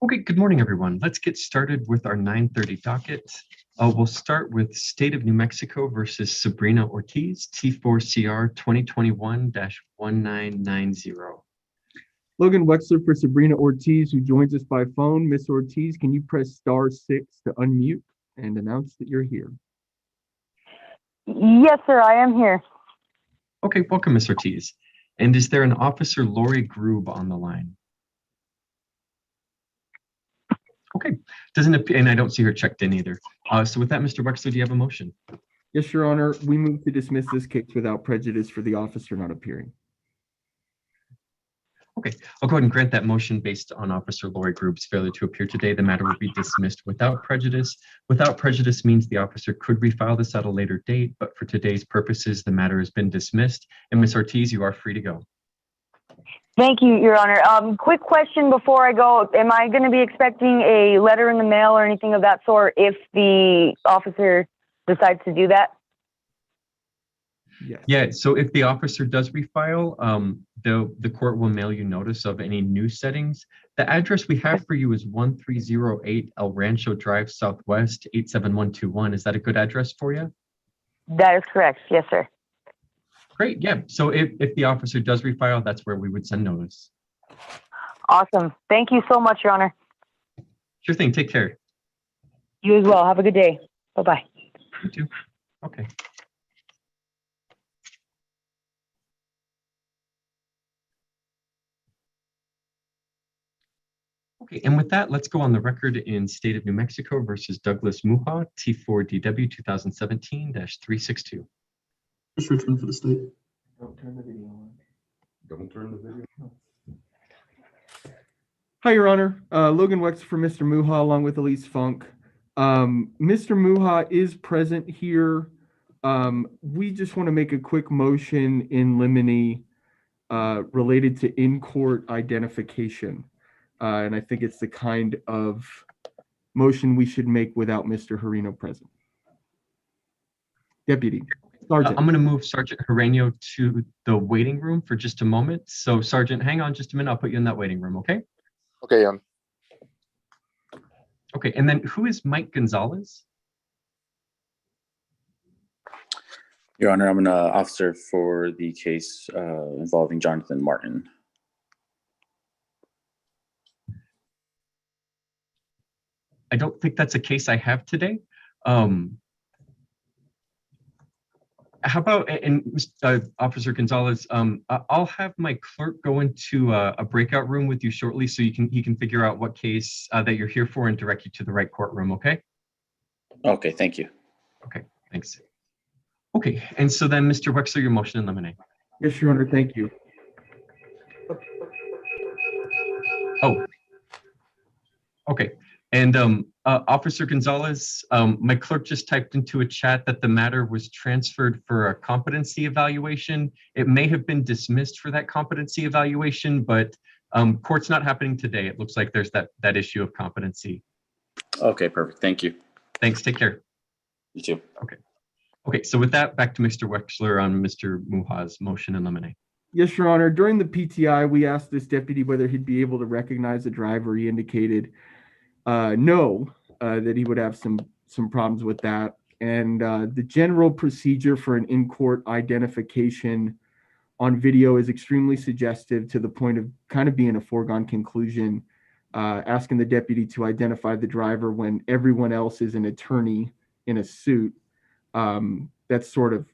Okay, good morning, everyone. Let's get started with our 9:30 docket. We'll start with State of New Mexico versus Sabrina Ortiz, T4CR 2021-1990. Logan Wexler for Sabrina Ortiz, who joins us by phone. Miss Ortiz, can you press *6 to unmute and announce that you're here? Yes, sir, I am here. Okay, welcome, Miss Ortiz. And is there an Officer Lori Grube on the line? Okay, doesn't appear, and I don't see her checked in either. So with that, Mr. Wexler, do you have a motion? Yes, Your Honor. We move to dismiss this case without prejudice for the officer not appearing. Okay, I'll go ahead and grant that motion based on Officer Lori Grube's failure to appear today. The matter will be dismissed without prejudice. Without prejudice means the officer could refile this at a later date, but for today's purposes, the matter has been dismissed. And Ms. Ortiz, you are free to go. Thank you, Your Honor. Quick question before I go. Am I going to be expecting a letter in the mail or anything of that sort if the officer decides to do that? Yes. Yeah, so if the officer does refile, the court will mail you notice of any new settings. The address we have for you is 1308 El Rancho Drive Southwest 87121. Is that a good address for you? That is correct. Yes, sir. Great, yeah. So if the officer does refile, that's where we would send notice. Awesome. Thank you so much, Your Honor. Sure thing, take care. You as well. Have a good day. Bye-bye. You too. Okay. Okay, and with that, let's go on the record in State of New Mexico versus Douglas Muha, T4DW 2017-362. Just return for the state. Don't turn the video on. Don't turn the video. Hi, Your Honor. Logan Wexler for Mr. Muha, along with Elise Funk. Mr. Muha is present here. We just want to make a quick motion in limine related to in-court identification. And I think it's the kind of motion we should make without Mr. Harino present. Deputy. Sergeant. I'm going to move Sergeant Hareno to the waiting room for just a moment. So Sergeant, hang on just a minute. I'll put you in that waiting room, okay? Okay, Okay, and then who is Mike Gonzalez? Your Honor, I'm an officer for the case involving Jonathan Martin. I don't think that's a case I have today. How about, and Officer Gonzalez, I'll have my clerk go into a breakout room with you shortly so he can figure out what case that you're here for and direct you to the right courtroom, okay? Okay, thank you. Okay, thanks. Okay, and so then Mr. Wexler, your motion in limine. Yes, Your Honor. Thank you. Oh, okay. And Officer Gonzalez, my clerk just typed into a chat that the matter was transferred for a competency evaluation. It may have been dismissed for that competency evaluation, but court's not happening today. It looks like there's that issue of competency. Okay, perfect. Thank you. Thanks, take care. You too. Okay, so with that, back to Mr. Wexler on Mr. Muha's motion in limine. Yes, Your Honor. During the PTI, we asked this deputy whether he'd be able to recognize the driver. He indicated no, that he would have some problems with that. And the general procedure for an in-court identification on video is extremely suggestive to the point of kind of being a foregone conclusion, asking the deputy to identify the driver when everyone else is an attorney in a suit. That's sort of,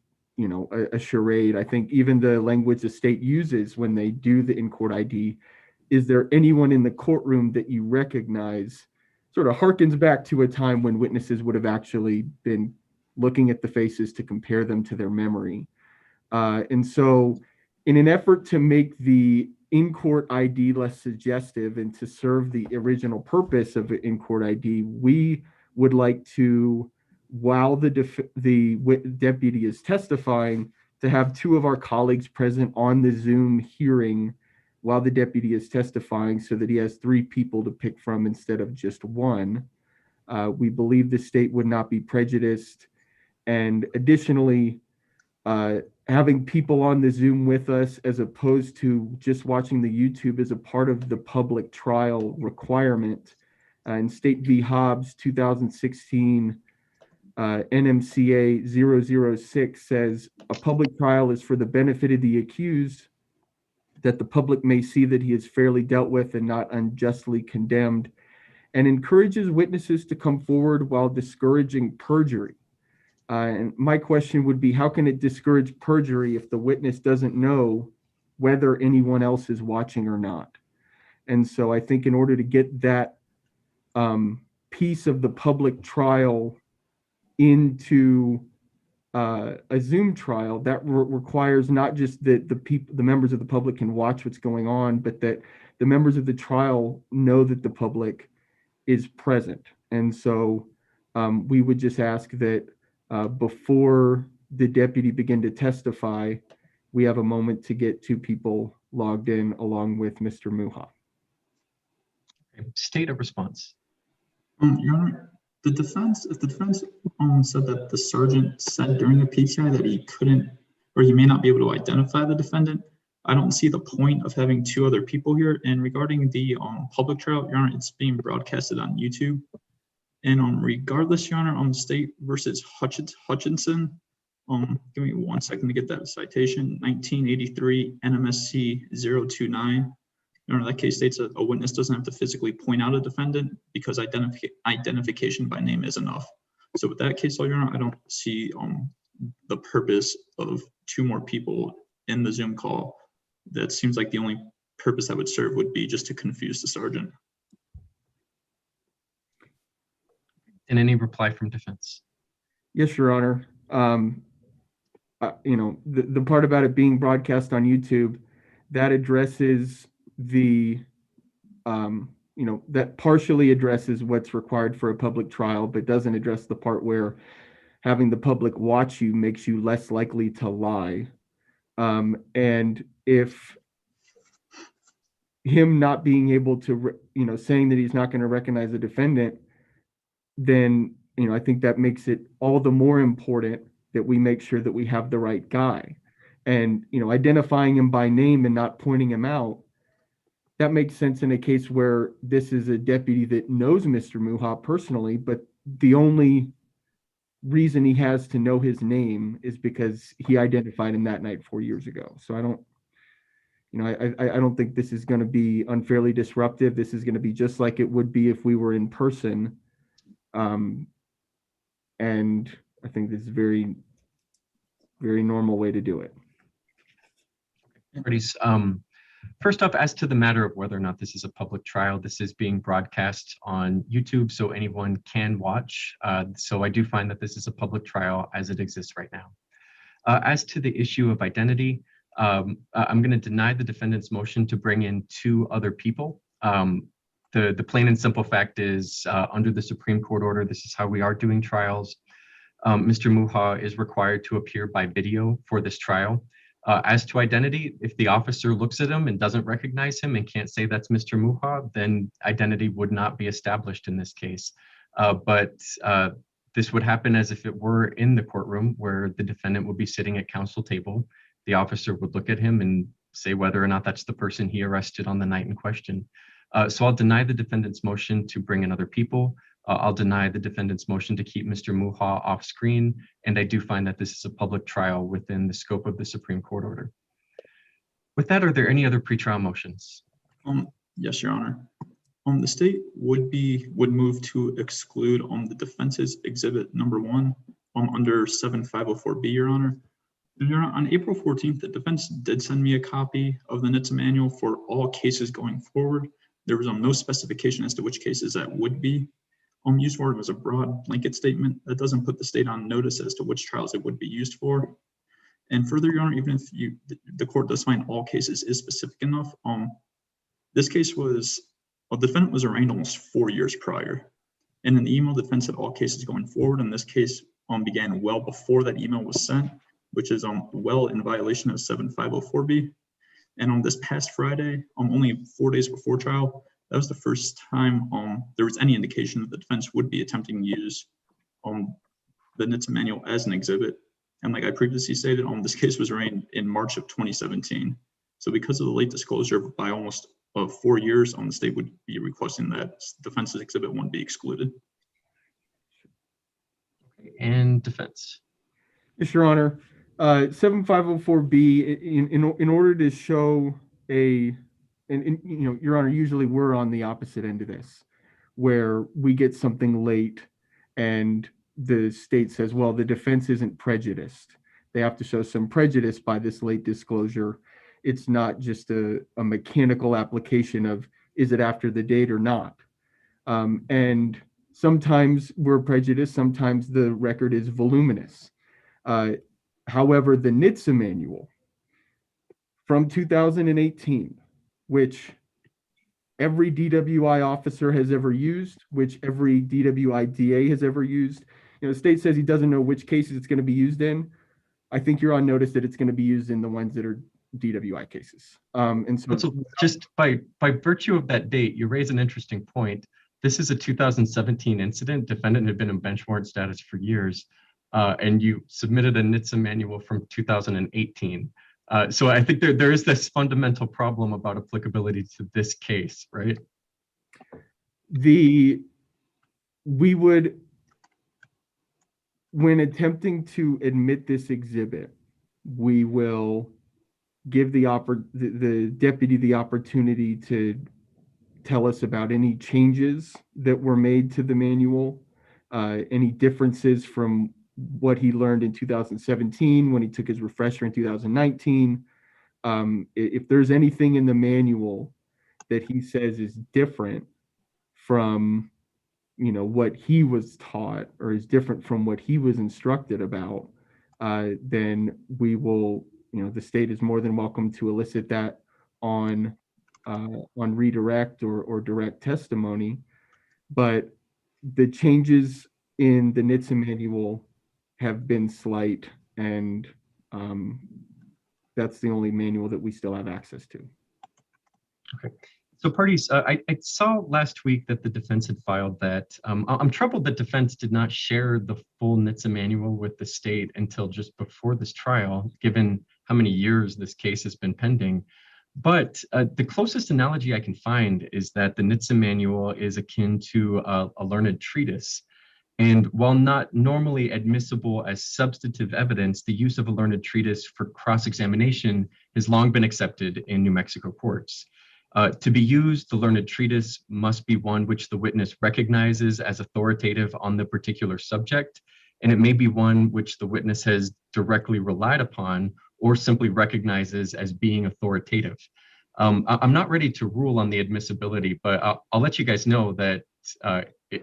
a charade. I think even the language the state uses when they do the in-court ID, is there anyone in the courtroom that you recognize, sort of harkens back to a time when witnesses would have actually been looking at the faces to compare them to their memory. And so in an effort to make the in-court ID less suggestive and to serve the original purpose of the in-court ID, we would like to, while the deputy is testifying, to have two of our colleagues present on the Zoom hearing while the deputy is testifying so that he has three people to pick from instead of just one. We believe the state would not be prejudiced. And additionally, having people on the Zoom with us as opposed to just watching the YouTube is a part of the public trial requirement. In State v. Hobbs 2016, NMCA 006 says a public trial is for the benefit of the accused, that the public may see that he is fairly dealt with and not unjustly condemned, and encourages witnesses to come forward while discouraging perjury. And my question would be, how can it discourage perjury if the witness doesn't know whether anyone else is watching or not? And so I think in order to get that piece of the public trial into a Zoom trial, that requires not just that the members of the public can watch what's going on, but that the members of the trial know that the public is present. And so we would just ask that before the deputy begin to testify, we have a moment to get two people logged in along with Mr. Muha. Okay. State a response. Your Honor, if the defense said that the sergeant said during the PTI that he couldn't, or he may not be able to identify the defendant, I don't see the point of having two other people here. And regarding the public trial, Your Honor, it's being broadcasted on YouTube. And regardless, Your Honor, on State versus Hutchinson, give me 1 second to get that citation, 1983 NMSC 029. Your Honor, that case states that a witness doesn't have to physically point out a defendant because identification by name is enough. So with that case, Your Honor, I don't see the purpose of two more people in the Zoom call. That seems like the only purpose that would serve would be just to confuse the sergeant. And any reply from defense? Yes, Your Honor. You know, the part about it being broadcast on YouTube, that addresses the, you know, that partially addresses what's required for a public trial, but doesn't address the part where having the public watch you makes you less likely to lie. And if him not being able to, you know, saying that he's not going to recognize the defendant, then, you know, I think that makes it all the more important that we make sure that we have the right guy. And, you know, identifying him by name and not pointing him out, that makes sense in a case where this is a deputy that knows Mr. Muha personally, but the only reason he has to know his name is because he identified him that night 4 years ago. So I don't, you know, I don't think this is going to be unfairly disruptive. This is going to be just like it would be if we were in person. And I think this is very, very normal way to do it. First off, as to the matter of whether or not this is a public trial, this is being broadcast on YouTube, so anyone can watch. So I do find that this is a public trial as it exists right now. As to the issue of identity, I'm going to deny the defendant's motion to bring in two other people. The plain and simple fact is, under the Supreme Court order, this is how we are doing trials. Mr. Muha is required to appear by video for this trial. As to identity, if the officer looks at him and doesn't recognize him and can't say that's Mr. Muha, then identity would not be established in this case. But this would happen as if it were in the courtroom where the defendant would be sitting at counsel table. The officer would look at him and say whether or not that's the person he arrested on the night in question. So I'll deny the defendant's motion to bring in other people. I'll deny the defendant's motion to keep Mr. Muha off screen. And I do find that this is a public trial within the scope of the Supreme Court order. With that, are there any other pretrial motions? Yes, Your Honor. The state would move to exclude the defense's exhibit number 1 under 7504B, Your Honor. Your Honor, on April 14th, the defense did send me a copy of the NHTSA manual for all cases going forward. There was no specification as to which cases that would be used for. It was a broad blanket statement that doesn't put the state on notice as to which trials it would be used for. And further, Your Honor, even if the court does find all cases is specific enough, this case was, the defendant was arraigned almost 4 years prior. And in the email, the defense said all cases going forward, and this case began well before that email was sent, which is well in violation of 7504B. And on this past Friday, only 4 days before trial, that was the first time there was any indication that the defense would be attempting to use the NHTSA manual as an exhibit. And like I previously stated, this case was arraigned in March of 2017. So because of the late disclosure by almost 4 years, the state would be requesting that defense's Exhibit 1 be excluded. And defense. Yes, Your Honor. 7504B, in order to show and Your Honor, usually we're on the opposite end of this, where we get something late and the state says, well, the defense isn't prejudiced. They have to show some prejudice by this late disclosure. It's not just a mechanical application of, is it after the date or not? And sometimes we're prejudiced, sometimes the record is voluminous. However, the NHTSA manual from 2018, which every DWI officer has ever used, which every DWI DA has ever used, the state says he doesn't know which cases it's going to be used in. I think you're on notice that it's going to be used in the ones that are DWI cases. And so just by virtue of that date, you raise an interesting point. This is a 2017 incident. Defendant had been in bench warrant status for years, and you submitted a NHTSA manual from 2018. So I think there is this fundamental problem about applicability to this case, right? We would, when attempting to admit this exhibit, we will give the deputy the opportunity to tell us about any changes that were made to the manual, any differences from what he learned in 2017 when he took his refresher in 2019. If there's anything in the manual that he says is different from what he was taught or is different from what he was instructed about, then we will, the state is more than welcome to elicit that on redirect or direct testimony. But the changes in the NHTSA manual have been slight, and that's the only manual that we still have access to. Okay. So parties, I saw last week that the defense had filed that. I'm troubled that defense did not share the full NHTSA manual with the state until just before this trial, given how many years this case has been pending. But the closest analogy I can find is that the NHTSA manual is akin to a learned treatise. And while not normally admissible as substantive evidence, the use of a learned treatise for cross-examination has long been accepted in New Mexico courts. To be used, the learned treatise must be one which the witness recognizes as authoritative on the particular subject, and it may be one which the witness has directly relied upon or simply recognizes as being authoritative. I'm not ready to rule on the admissibility, but I'll let you guys know that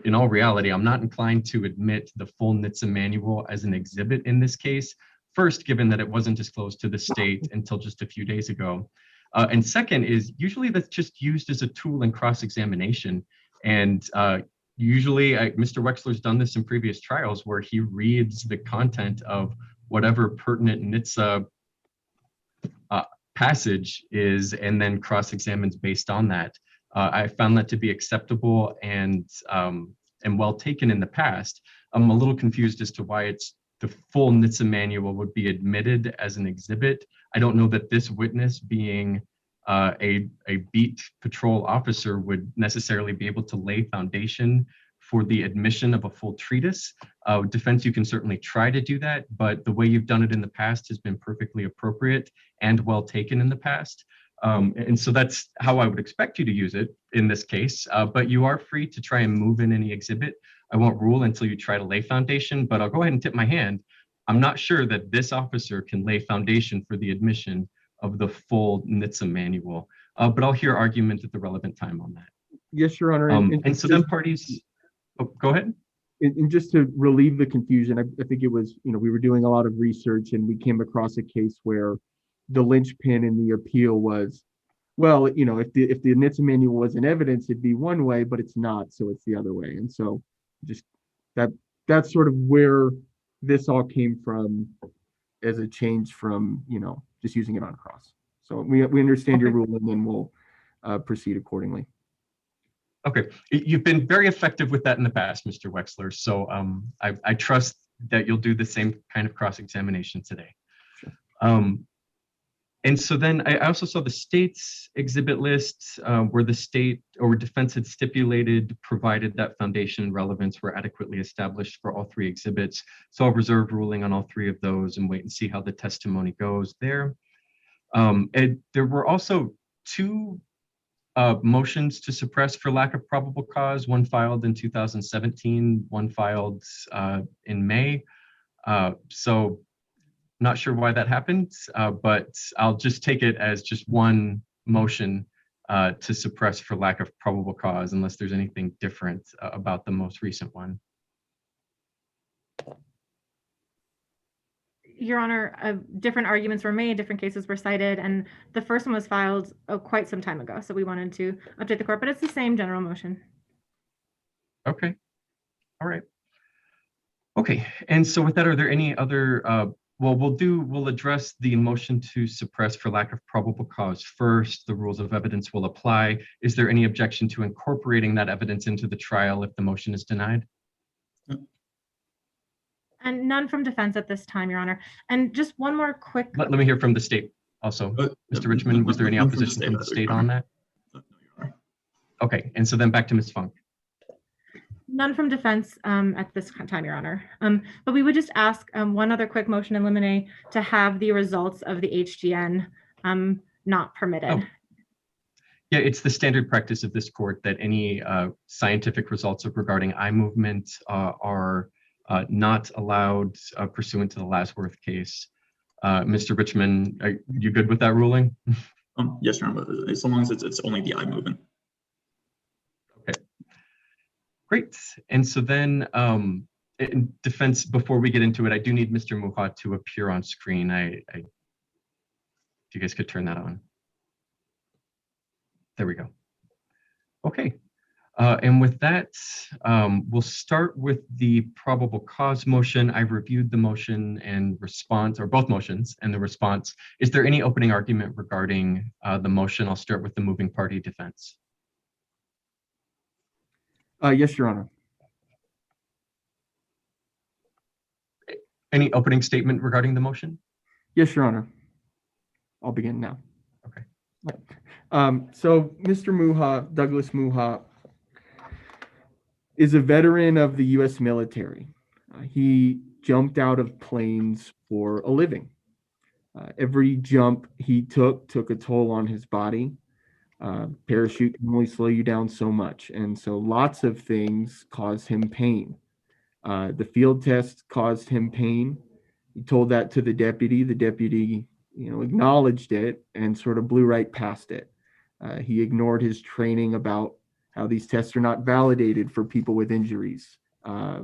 in all reality, I'm not inclined to admit the full NHTSA manual as an exhibit in this case. First, given that it wasn't disclosed to the state until just a few days ago. And second is usually that's just used as a tool in cross-examination. And usually Mr. Wexler's done this in previous trials where he reads the content of whatever pertinent NHTSA passage is and then cross-examines based on that. I found that to be acceptable and well taken in the past. I'm a little confused as to why it's the full NHTSA manual would be admitted as an exhibit. I don't know that this witness, being a beat patrol officer, would necessarily be able to lay foundation for the admission of a full treatise. Defense, you can certainly try to do that, but the way you've done it in the past has been perfectly appropriate and well taken in the past. And so that's how I would expect you to use it in this case, but you are free to try and move in any exhibit. I won't rule until you try to lay foundation, but I'll go ahead and tip my hand. I'm not sure that this officer can lay foundation for the admission of the full NHTSA manual, but I'll hear argument at the relevant time on that. Yes, Your Honor. And so then parties, go ahead. And just to relieve the confusion, I think it was, we were doing a lot of research and we came across a case where the linchpin in the appeal was, well, if the NHTSA manual was in evidence, it'd be one way, but it's not, so it's the other way. And so just that's sort of where this all came from as a change from, just using it on cross. So we understand your ruling and we'll proceed accordingly. Okay, you've been very effective with that in the past, Mr. Wexler. So I trust that you'll do the same kind of cross-examination today. Sure. And so then I also saw the state's exhibit list where the state or defense had stipulated, provided that foundation and relevance were adequately established for all three exhibits. So I'll reserve ruling on all three of those and wait and see how the testimony goes there. And there were also two motions to suppress for lack of probable cause, one filed in 2017, one filed in May. So not sure why that happened, but I'll just take it as just one motion to suppress for lack of probable cause, unless there's anything different about the most recent one. Your Honor, different arguments were made, different cases were cited, and the first one was filed quite some time ago. So we wanted to update the court, but it's the same general motion. Okay, all right. Okay, and so with that, are there any other, well, we'll address the motion to suppress for lack of probable cause first. The rules of evidence will apply. Is there any objection to incorporating that evidence into the trial if the motion is denied? And none from defense at this time, Your Honor. And just one more quick. Let me hear from the state also. Mr. Richmond, was there any opposition from the state on that? No, Your Honor. Okay, and so then back to Ms. Funk. None from defense at this time, Your Honor. But we would just ask one other quick motion in limine to have the results of the HGN not permitted. Oh. Yeah, it's the standard practice of this court that any scientific results regarding eye movement are not allowed pursuant to the Lasworth case. Mr. Richmond, are you good with that ruling? Yes, Your Honor, but as long as it's only the eye movement. Great. And so then in defense, before we get into it, I do need Mr. Muha to appear on screen. If you guys could turn that on. There we go. Okay. And with that, we'll start with the probable cause motion. I've reviewed the motion and response, or both motions and the response. Is there any opening argument regarding the motion? I'll start with the moving party defense. Yes, Your Honor. Any opening statement regarding the motion? Yes, Your Honor. I'll begin now. Okay. So Mr. Muha, Douglas Muha, is a veteran of the U.S. military. He jumped out of planes for a living. Every jump he took a toll on his body. Parachute can only slow you down so much. And so lots of things cause him pain. The field test caused him pain. He told that to the deputy. The deputy, acknowledged it and sort of blew right past it. He ignored his training about how these tests are not validated for people with injuries,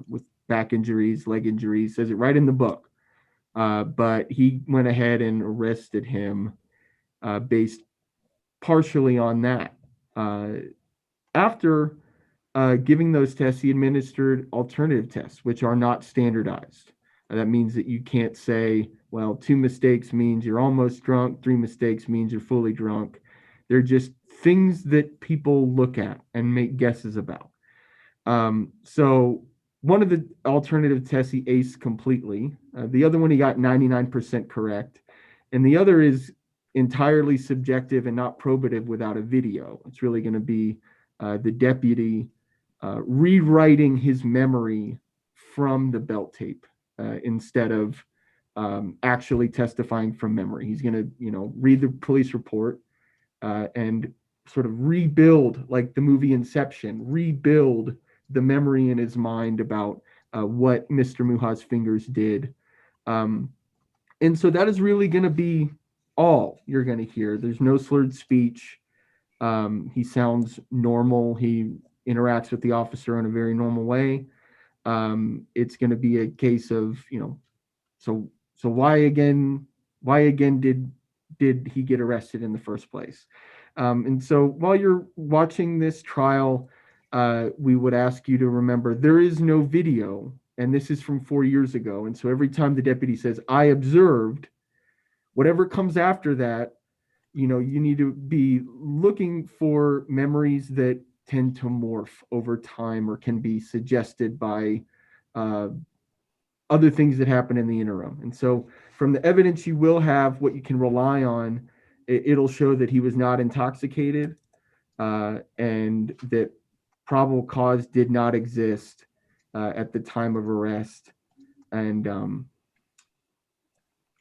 with back injuries, leg injuries, says it right in the book. But he went ahead and arrested him based partially on that. After giving those tests, he administered alternative tests, which are not standardized. That means that you can't say, well, 2 mistakes means you're almost drunk, 3 mistakes means you're fully drunk. They're just things that people look at and make guesses about. So one of the alternative tests he aced completely. The other one he got 99% correct. And the other is entirely subjective and not probative without a video. It's really going to be the deputy rewriting his memory from the belt tape instead of actually testifying from memory. He's going to, read the police report and sort of rebuild, like the movie Inception, rebuild the memory in his mind about what Mr. Muha's fingers did. And so that is really going to be all you're going to hear. There's no slurred speech. He sounds normal. He interacts with the officer in a very normal way. It's going to be a case of, so why again did he get arrested in the first place? And so while you're watching this trial, we would ask you to remember there is no video, and this is from 4 years ago. And so every time the deputy says, I observed, whatever comes after that, you need to be looking for memories that tend to morph over time or can be suggested by other things that happen in the interim. And so from the evidence you will have, what you can rely on, it'll show that he was not intoxicated and that probable cause did not exist at the time of arrest. And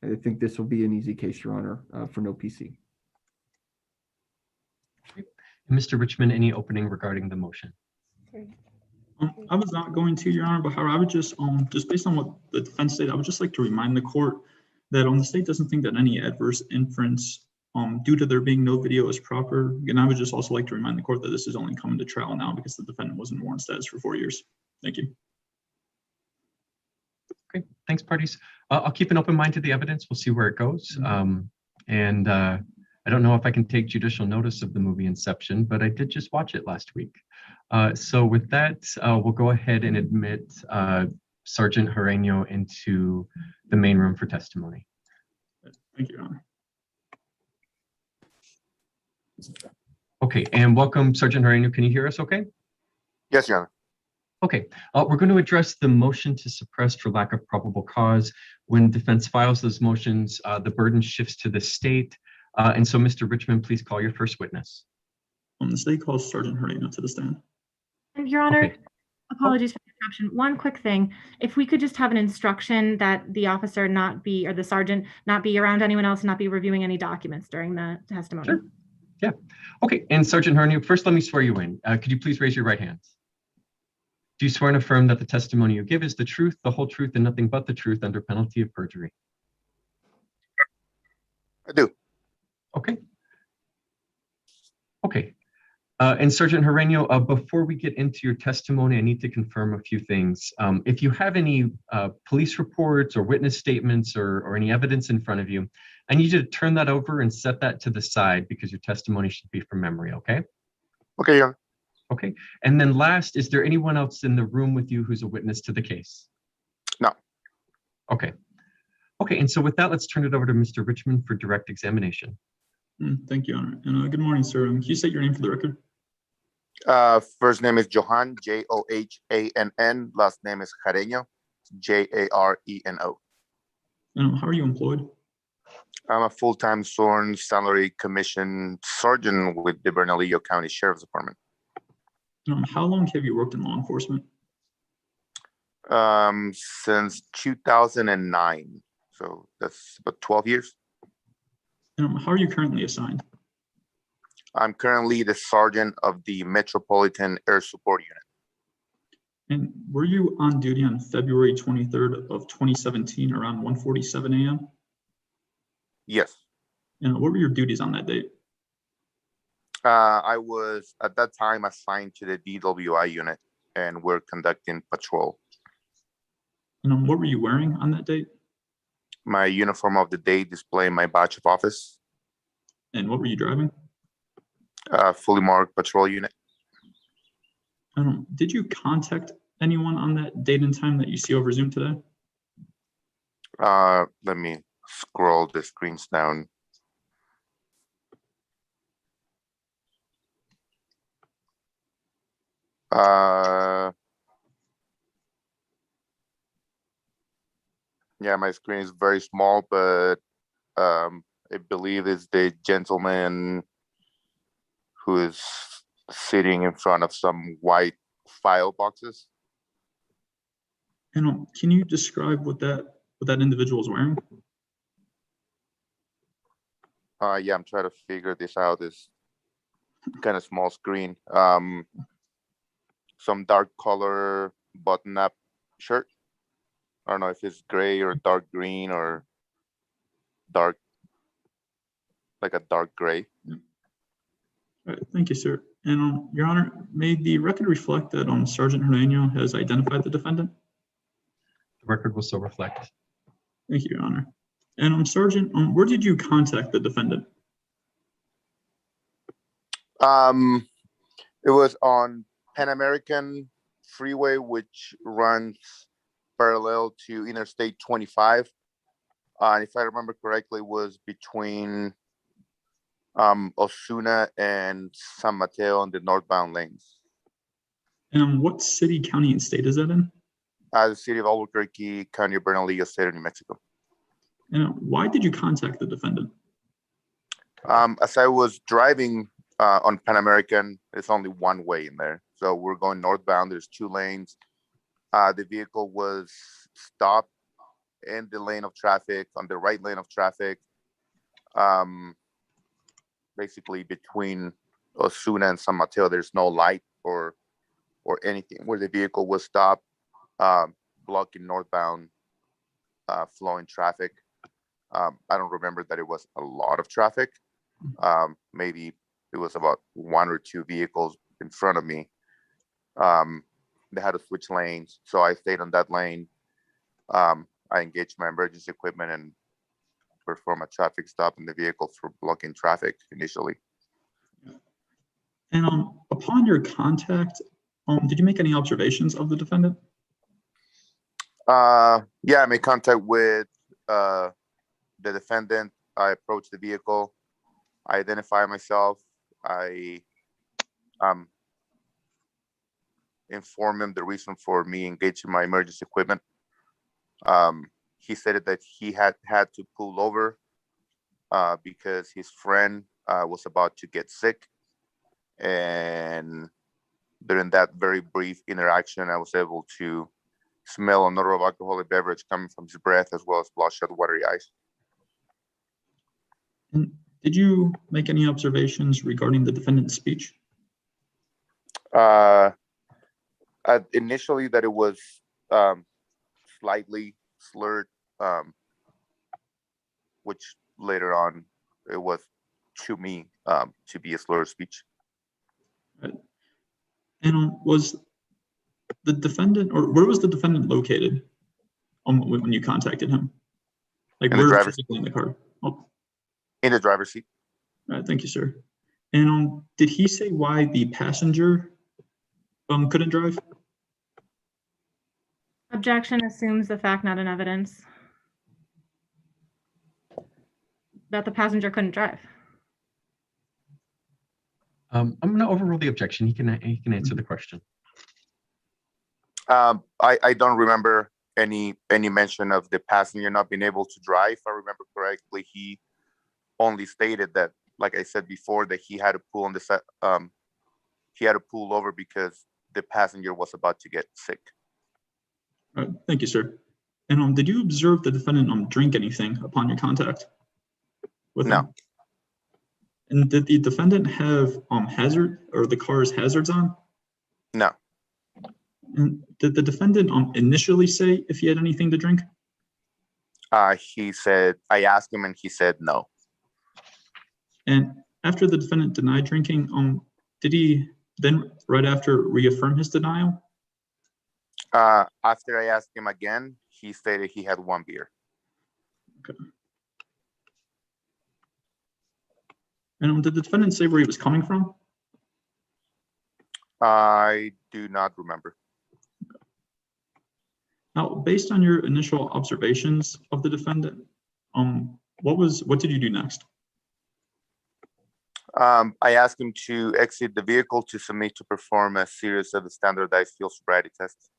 I think this will be an easy case, Your Honor, for no PC. Mr. Richmond, any opening regarding the motion? I was not going to, Your Honor, but however, I would just based on what the defense stated, I would just like to remind the court that the state doesn't think that any adverse inference due to there being no video is proper. And I would just also like to remind the court that this is only coming to trial now because the defendant was in warrant status for 4 years. Thank you. Okay, thanks, parties. I'll keep an open mind to the evidence. We'll see where it goes. I don't know if I can take judicial notice of the movie Inception, but I did just watch it last week. So with that, we'll go ahead and admit Sergeant Jareño into the main room for testimony. Thank you, Your Honor. Okay, and welcome, Sergeant Jareño. Can you hear us okay? Yes, Your Honor. Okay, we're going to address the motion to suppress for lack of probable cause. When defense files those motions, the burden shifts to the state. And so, Mr. Richmond, please call your first witness. The state calls Sergeant Jareño to the stand. And Your Honor, Okay. apologies for the interruption. One quick thing. If we could just have an instruction that the officer not be, or the sergeant not be around anyone else, not be reviewing any documents during the testimony. Sure. Yeah. Okay, and Sergeant Jareño, first let me swear you in. Could you please raise your right hand? Do you swear and affirm that the testimony you give is the truth, the whole truth, and nothing but the truth under penalty of perjury? I do. Okay. Okay. And Sergeant Jareño, before we get into your testimony, I need to confirm a few things. If you have any police reports or witness statements or any evidence in front of you, I need you to turn that over and set that to the side because your testimony should be from memory, okay? Okay, Your Honor. Okay. And then last, is there anyone else in the room with you who's a witness to the case? No. Okay. Okay, and so with that, let's turn it over to Mr. Richmond for direct examination. Thank you, Your Honor. And good morning, sir. Can you state your name for the record? First name is Johan, Johann. Last name is Jareño, Jareno. And how are you employed? I'm a full-time sworn salary commission sergeant with the Bernalillo County Sheriff's Department. How long have you worked in law enforcement? Since 2009. So that's about 12 years. And how are you currently assigned? I'm currently the sergeant of the Metropolitan Air Support Unit. And were you on duty on February 23rd of 2017 around 1:47 a.m.? Yes. And what were your duties on that date? I was at that time assigned to the DWI unit and we're conducting patrol. And what were you wearing on that date? My uniform of the day displaying my badge of office. And what were you driving? Fully marked patrol unit. Did you contact anyone on that date and time that you see over Zoom today? Let me scroll the screens down. Yeah, my screen is very small, but I believe it's the gentleman who is sitting in front of some white file boxes. And can you describe what that individual is wearing? Yeah, I'm trying to figure this out. This kind of small screen. Some dark color button-up shirt. I don't know if it's gray or dark green or dark, like a dark gray. All right, thank you, sir. And Your Honor, may the record reflect that Sergeant Jareño has identified the defendant? The record will so reflect. Thank you, Your Honor. And Sergeant, where did you contact the defendant? It was on Pan American Freeway, which runs parallel to Interstate 25. And if I remember correctly, it was between Osuna and San Mateo on the northbound lanes. And what city, county, and state is that in? The city of Albuquerque, County of Bernalillo, State of New Mexico. And why did you contact the defendant? As I was driving on Pan American, it's only one way in there. So we're going northbound. There's 2 lanes. The vehicle was stopped in the lane of traffic, on the right lane of traffic, basically between Osuna and San Mateo. There's no light or anything where the vehicle was stopped, blocking northbound flowing traffic. I don't remember that it was a lot of traffic. Maybe it was about 1 or 2 vehicles in front of me. They had to switch lanes, so I stayed on that lane. I engaged my emergency equipment and performed a traffic stop in the vehicle for blocking traffic initially. And upon your contact, did you make any observations of the defendant? Yeah, I made contact with the defendant. I approached the vehicle. I identified myself. I informed him the reason for me engaging my emergency equipment. He said that he had to pull over because his friend was about to get sick. And during that very brief interaction, I was able to smell an odor of alcoholic beverage coming from his breath, as well as bloodshot watery eyes. And did you make any observations regarding the defendant's speech? Initially, that it was slightly slurred, which later on it was to me to be a slurred speech. Right. And was the defendant, or where was the defendant located when you contacted him? Like In the where driver's physically in the car? Oh, In the driver's seat. all right, thank you, sir. And did he say why the passenger couldn't drive? Objection assumes the fact, not an evidence, that the passenger couldn't drive. I'm going to overrule the objection. He can answer the question. I don't remember any mention of the passenger not being able to drive. If I remember correctly, he only stated that, like I said before, that he had to pull on the he had to pull over because the passenger was about to get sick. All right, thank you, sir. And did you observe the defendant drink anything upon your contact with No. him? And did the defendant have the car's hazards on? No. And did the defendant initially say if he had anything to drink? He said, I asked him and he said no. And after the defendant denied drinking, did he then right after reaffirm his denial? After I asked him again, he stated he had 1 beer. Okay. And did the defendant say where he was coming from? I do not remember. Now, based on your initial observations of the defendant, what did you do next? I asked him to exit the vehicle to submit to perform a series of the standardized field sobriety tests.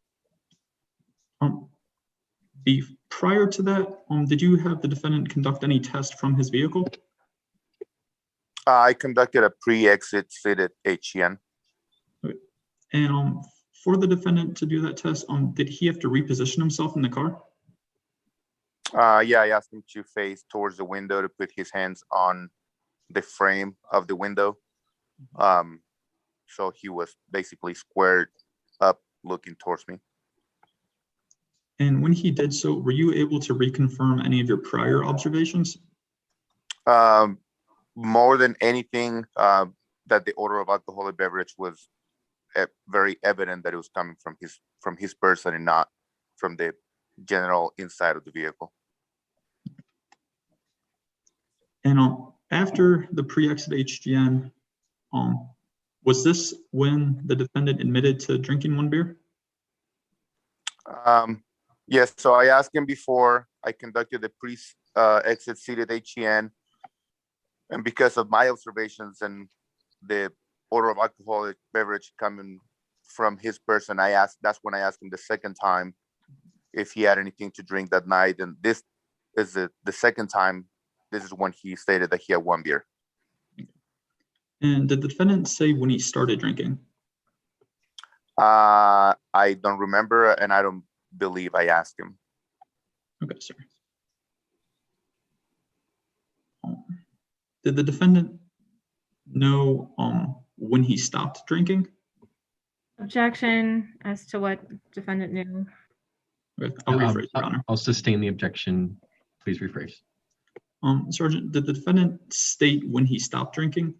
Prior to that, did you have the defendant conduct any test from his vehicle? I conducted a pre-exit fitted HEN. And for the defendant to do that test, did he have to reposition himself in the car? Yeah, I asked him to face towards the window to put his hands on the frame of the window. So he was basically squared up looking towards me. And when he did so, were you able to reconfirm any of your prior observations? More than anything, that the odor of alcoholic beverage was very evident that it was coming from his person and not from the general inside of the vehicle. And after the pre-exit HGN, was this when the defendant admitted to drinking 1 beer? Yes, so I asked him before I conducted the pre-exit seated HEN, and because of my observations and the odor of alcoholic beverage coming from his person, that's when I asked him the second time if he had anything to drink that night. And this is the second time. This is when he stated that he had 1 beer. And did the defendant say when he started drinking? I don't remember, and I don't believe I asked him. Okay, sir. Did the defendant know when he stopped drinking? Objection as to what defendant knew. Okay, I'll rephrase, Your Honor. I'll sustain the objection. Please rephrase. Sergeant, did the defendant state when he stopped drinking?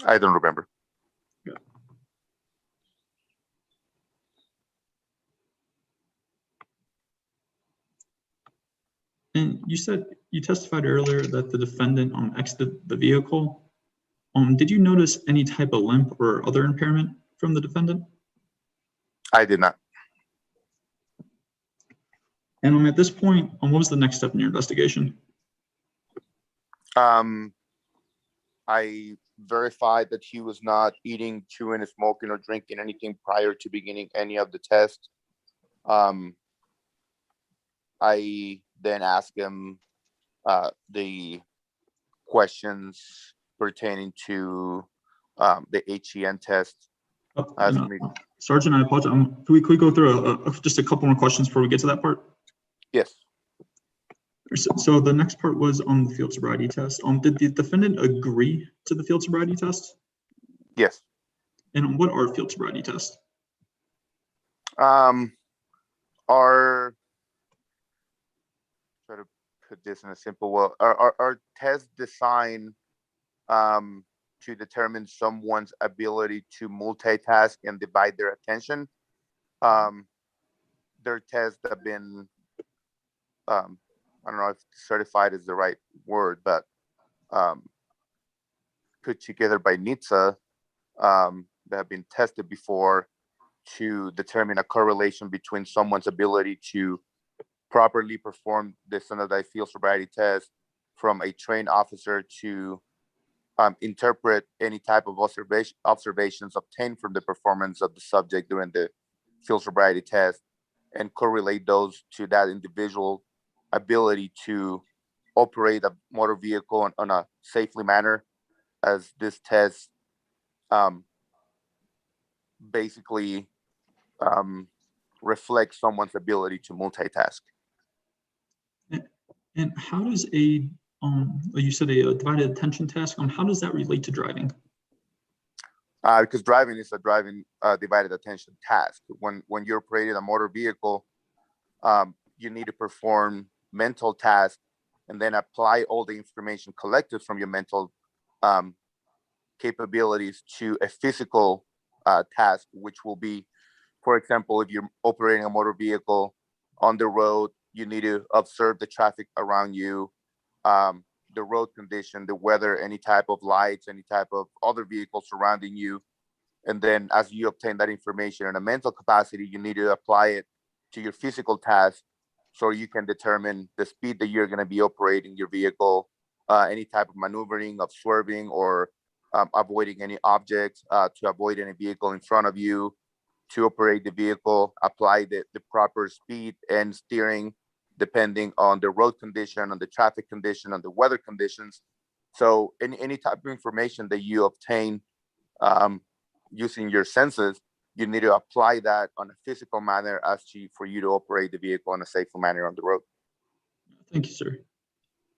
I don't remember. And you said you testified earlier that the defendant exited the vehicle. Did you notice any type of limp or other impairment from the defendant? I did not. And at this point, what was the next step in your investigation? I verified that he was not eating, chewing, smoking, or drinking anything prior to beginning any of the tests. I then asked him the questions pertaining to the HEN test. Sergeant, I apologize. Can we go through just a couple more questions before we get to that part? Yes. So the next part was on the field sobriety test. Did the defendant agree to the field sobriety test? Yes. And what are field sobriety tests? Try to put this in a simple way. Are tests designed to determine someone's ability to multitask and divide their attention? They're tests that have been I don't know if certified is the right word, but put together by NHTSA that have been tested before to determine a correlation between someone's ability to properly perform the standardized field sobriety test from a trained officer to interpret any type of observations obtained from the performance of the subject during the field sobriety test and correlate those to that individual ability to operate a motor vehicle on a safely manner, as this test basically reflects someone's ability to multitask. And how does you said a divided attention task, how does that relate to driving? Because driving is a divided attention task. When you're operating a motor vehicle, you need to perform mental tasks and then apply all the information collected from your mental capabilities to a physical task, which will be, for example, if you're operating a motor vehicle on the road, you need to observe the traffic around you, the road condition, the weather, any type of lights, any type of other vehicles surrounding you. And then as you obtain that information in a mental capacity, you need to apply it to your physical task so you can determine the speed that you're going to be operating your vehicle, any type of maneuvering, of swerving, or avoiding any objects, to avoid any vehicle in front of you, to operate the vehicle, apply the proper speed and steering depending on the road condition, on the traffic condition, on the weather conditions. So any type of information that you obtain using your senses, you need to apply that on a physical manner for you to operate the vehicle in a safe manner on the road. Thank you, sir.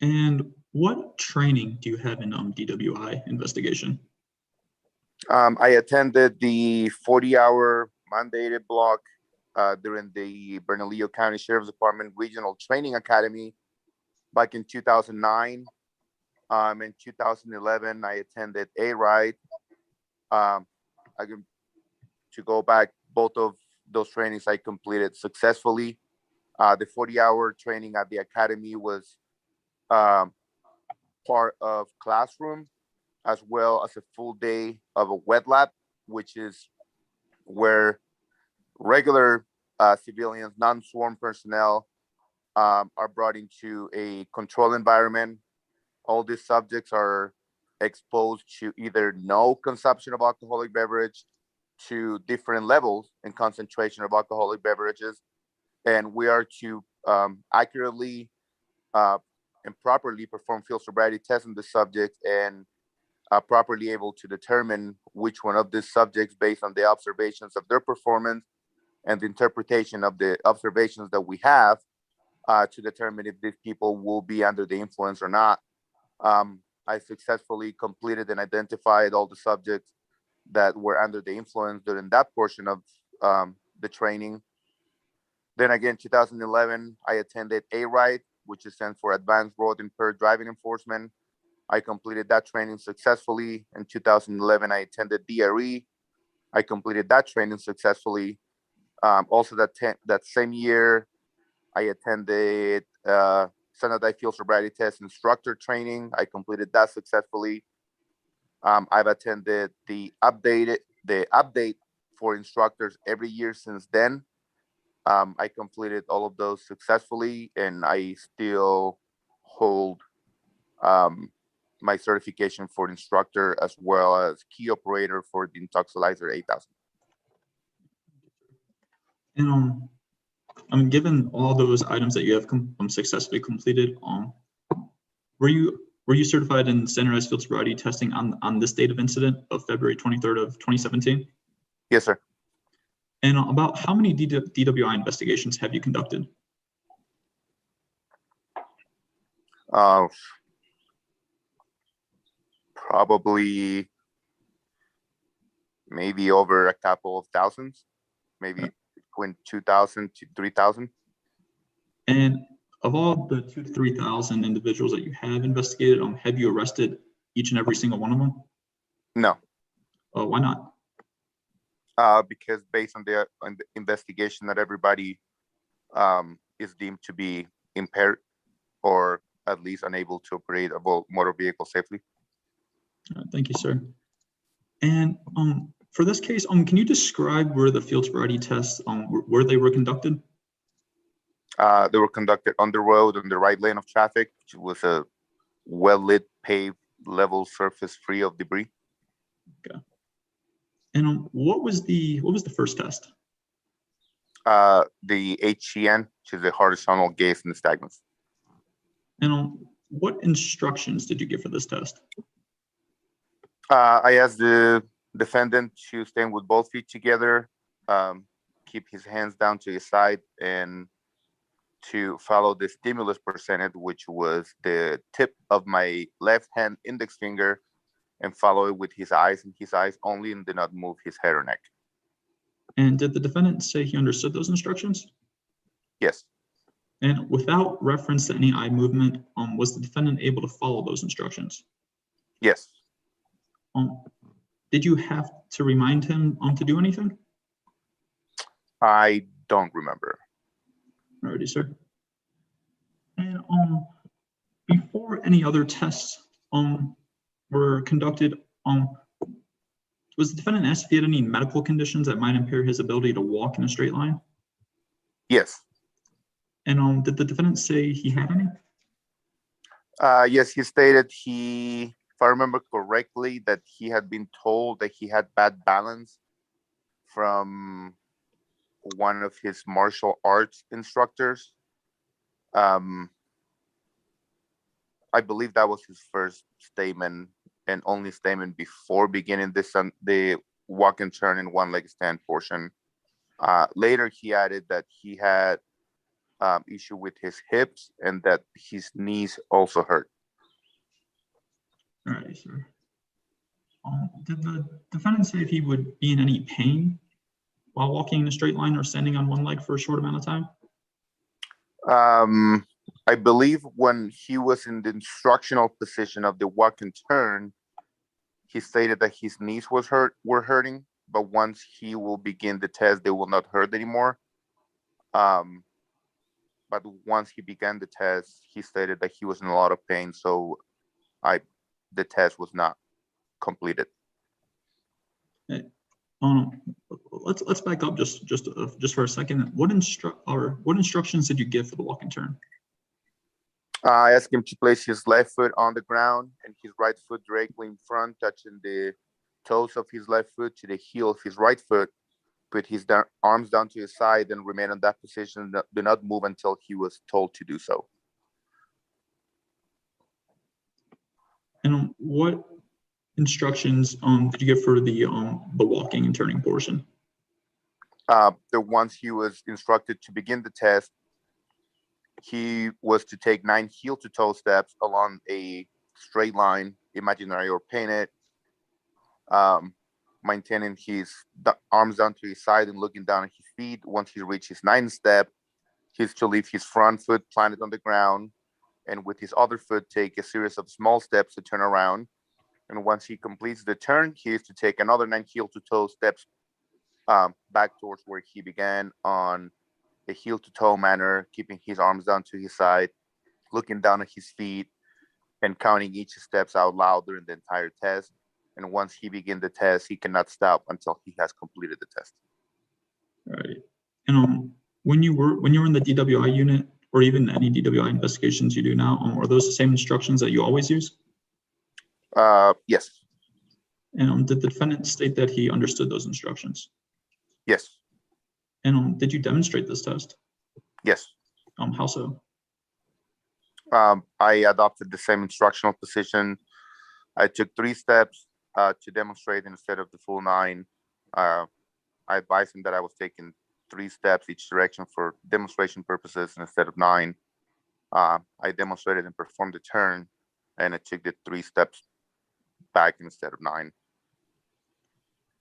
And what training do you have in DWI investigation? I attended the 40-hour mandated block during the Bernalillo County Sheriff's Department Regional Training Academy back in 2009. In 2011, I attended A-RIDE. To go back, both of those trainings I completed successfully. The 40-hour training at the academy was part of classroom, as well as a full day of a wet lab, which is where regular civilians, non-sworn personnel are brought into a control environment. All these subjects are exposed to either no consumption of alcoholic beverage to different levels and concentration of alcoholic beverages. and we are to accurately and properly perform field sobriety tests on the subject and properly able to determine which one of these subjects, based on the observations of their performance and the interpretation of the observations that we have, to determine if these people will be under the influence or not. I successfully completed and identified all the subjects that were under the influence during that portion of the training. Then again, 2011, I attended ARIDE, which stands for Advanced Road Impaired Driving Enforcement. I completed that training successfully. In 2011, I attended DRE. I completed that training successfully. Also, that same year, I attended Standardized Field Sobriety Test instructor training. I completed that successfully. I've attended the update for instructors every year since then. I completed all of those successfully, and I still hold my certification for instructor as well as key operator for the Intoxilizer 8000. And given all those items that you have successfully completed, were you certified in standardized field sobriety testing on this date of incident of February 23rd of 2017? Yes, sir. And about how many DWI investigations have you conducted? Probably maybe over a couple of thousands, maybe between 2,000 to 3,000. And of all the 2,000 to 3,000 individuals that you have investigated, have you arrested each and every single one of them? No. Why not? Because based on the investigation, that everybody is deemed to be impaired or at least unable to operate a motor vehicle safely. Thank you, sir. And for this case, can you describe where the field sobriety tests, where they were conducted? They were conducted on the road, on the right lane of traffic, which was a well-lit, paved, level surface free of debris. Okay. And what was the first test? The HGN, which is the horizontal gaze nystagmus. And what instructions did you give for this test? I asked the defendant to stand with both feet together, keep his hands down to his side, and to follow the stimulus percentage, which was the tip of my left hand index finger, and follow it with his eyes and his eyes only, and did not move his head or neck. And did the defendant say he understood those instructions? Yes. And without reference to any eye movement, was the defendant able to follow those instructions? Yes. Did you have to remind him to do anything? I don't remember. Alrighty, sir. And before any other tests were conducted, was the defendant asked if he had any medical conditions that might impair his ability to walk in a straight line? Yes. And did the defendant say he had any? Yes, he stated if I remember correctly, that he had been told that he had bad balance from one of his martial arts instructors. I believe that was his first statement and only statement before beginning the walk and turn in one leg stand portion. Later, he added that he had issue with his hips and that his knees also hurt. All right, sir. Did the defendant say if he would be in any pain while walking in a straight line or standing on one leg for a short amount of time? I believe when he was in the instructional position of the walk and turn, he stated that his knees were hurting, but once he will begin the test, they will not hurt anymore. But once he began the test, he stated that he was in a lot of pain, so the test was not completed. Let's back up just for a second. What instructions did you give for the walk and turn? I asked him to place his left foot on the ground and his right foot directly in front, touching the toes of his left foot to the heel of his right foot, put his arms down to his side and remain in that position. Do not move until he was told to do so. And what instructions did you give for the walking and turning portion? Once he was instructed to begin the test, he was to take 9 heel-to-toe steps along a straight line, imaginary or painted, maintaining his arms down to his side and looking down at his feet. Once he reaches his 9th step, he's to leave his front foot planted on the ground, and with his other foot, take a series of small steps to turn around. And once he completes the turn, he is to take another 9 heel-to-toe steps back towards where he began on a heel-to-toe manner, keeping his arms down to his side, looking down at his feet, and counting each steps out loud during the entire test. And once he begins the test, he cannot stop until he has completed the test. All right. And when you were in the DWI unit, or even any DWI investigations you do now, are those the same instructions that you always use? Yes. And did the defendant state that he understood those instructions? Yes. And did you demonstrate this test? Yes. How so? I adopted the same instructional position. I took 3 steps to demonstrate instead of the full 9. I advised him that I was taking 3 steps each direction for demonstration purposes instead of 9. I demonstrated and performed the turn, and I took the 3 steps back instead of 9.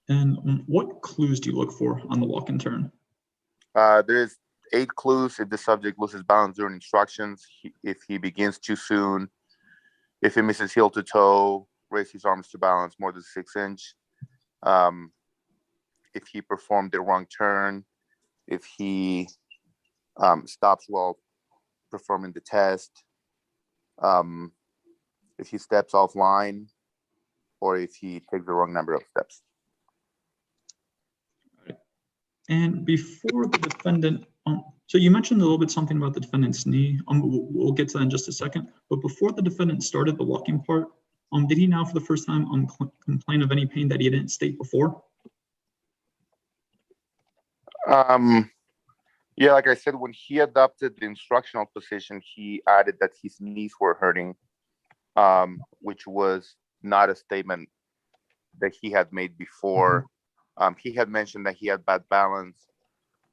And what clues do you look for on the walk and turn? There's 8 clues if the subject loses balance during instructions, if he begins too soon, if he misses heel to toe, raise his arms to balance more than 6 inch, if he performed the wrong turn, if he stops while performing the test, if he steps offline, or if he takes the wrong number of steps. And before the defendant, so you mentioned a little bit something about the defendant's knee. We'll get to that in just a second. But before the defendant started the walking part, did he now for the first time complain of any pain that he didn't state before? Yeah, like I said, when he adopted the instructional position, he added that his knees were hurting, which was not a statement that he had made before. He had mentioned that he had bad balance,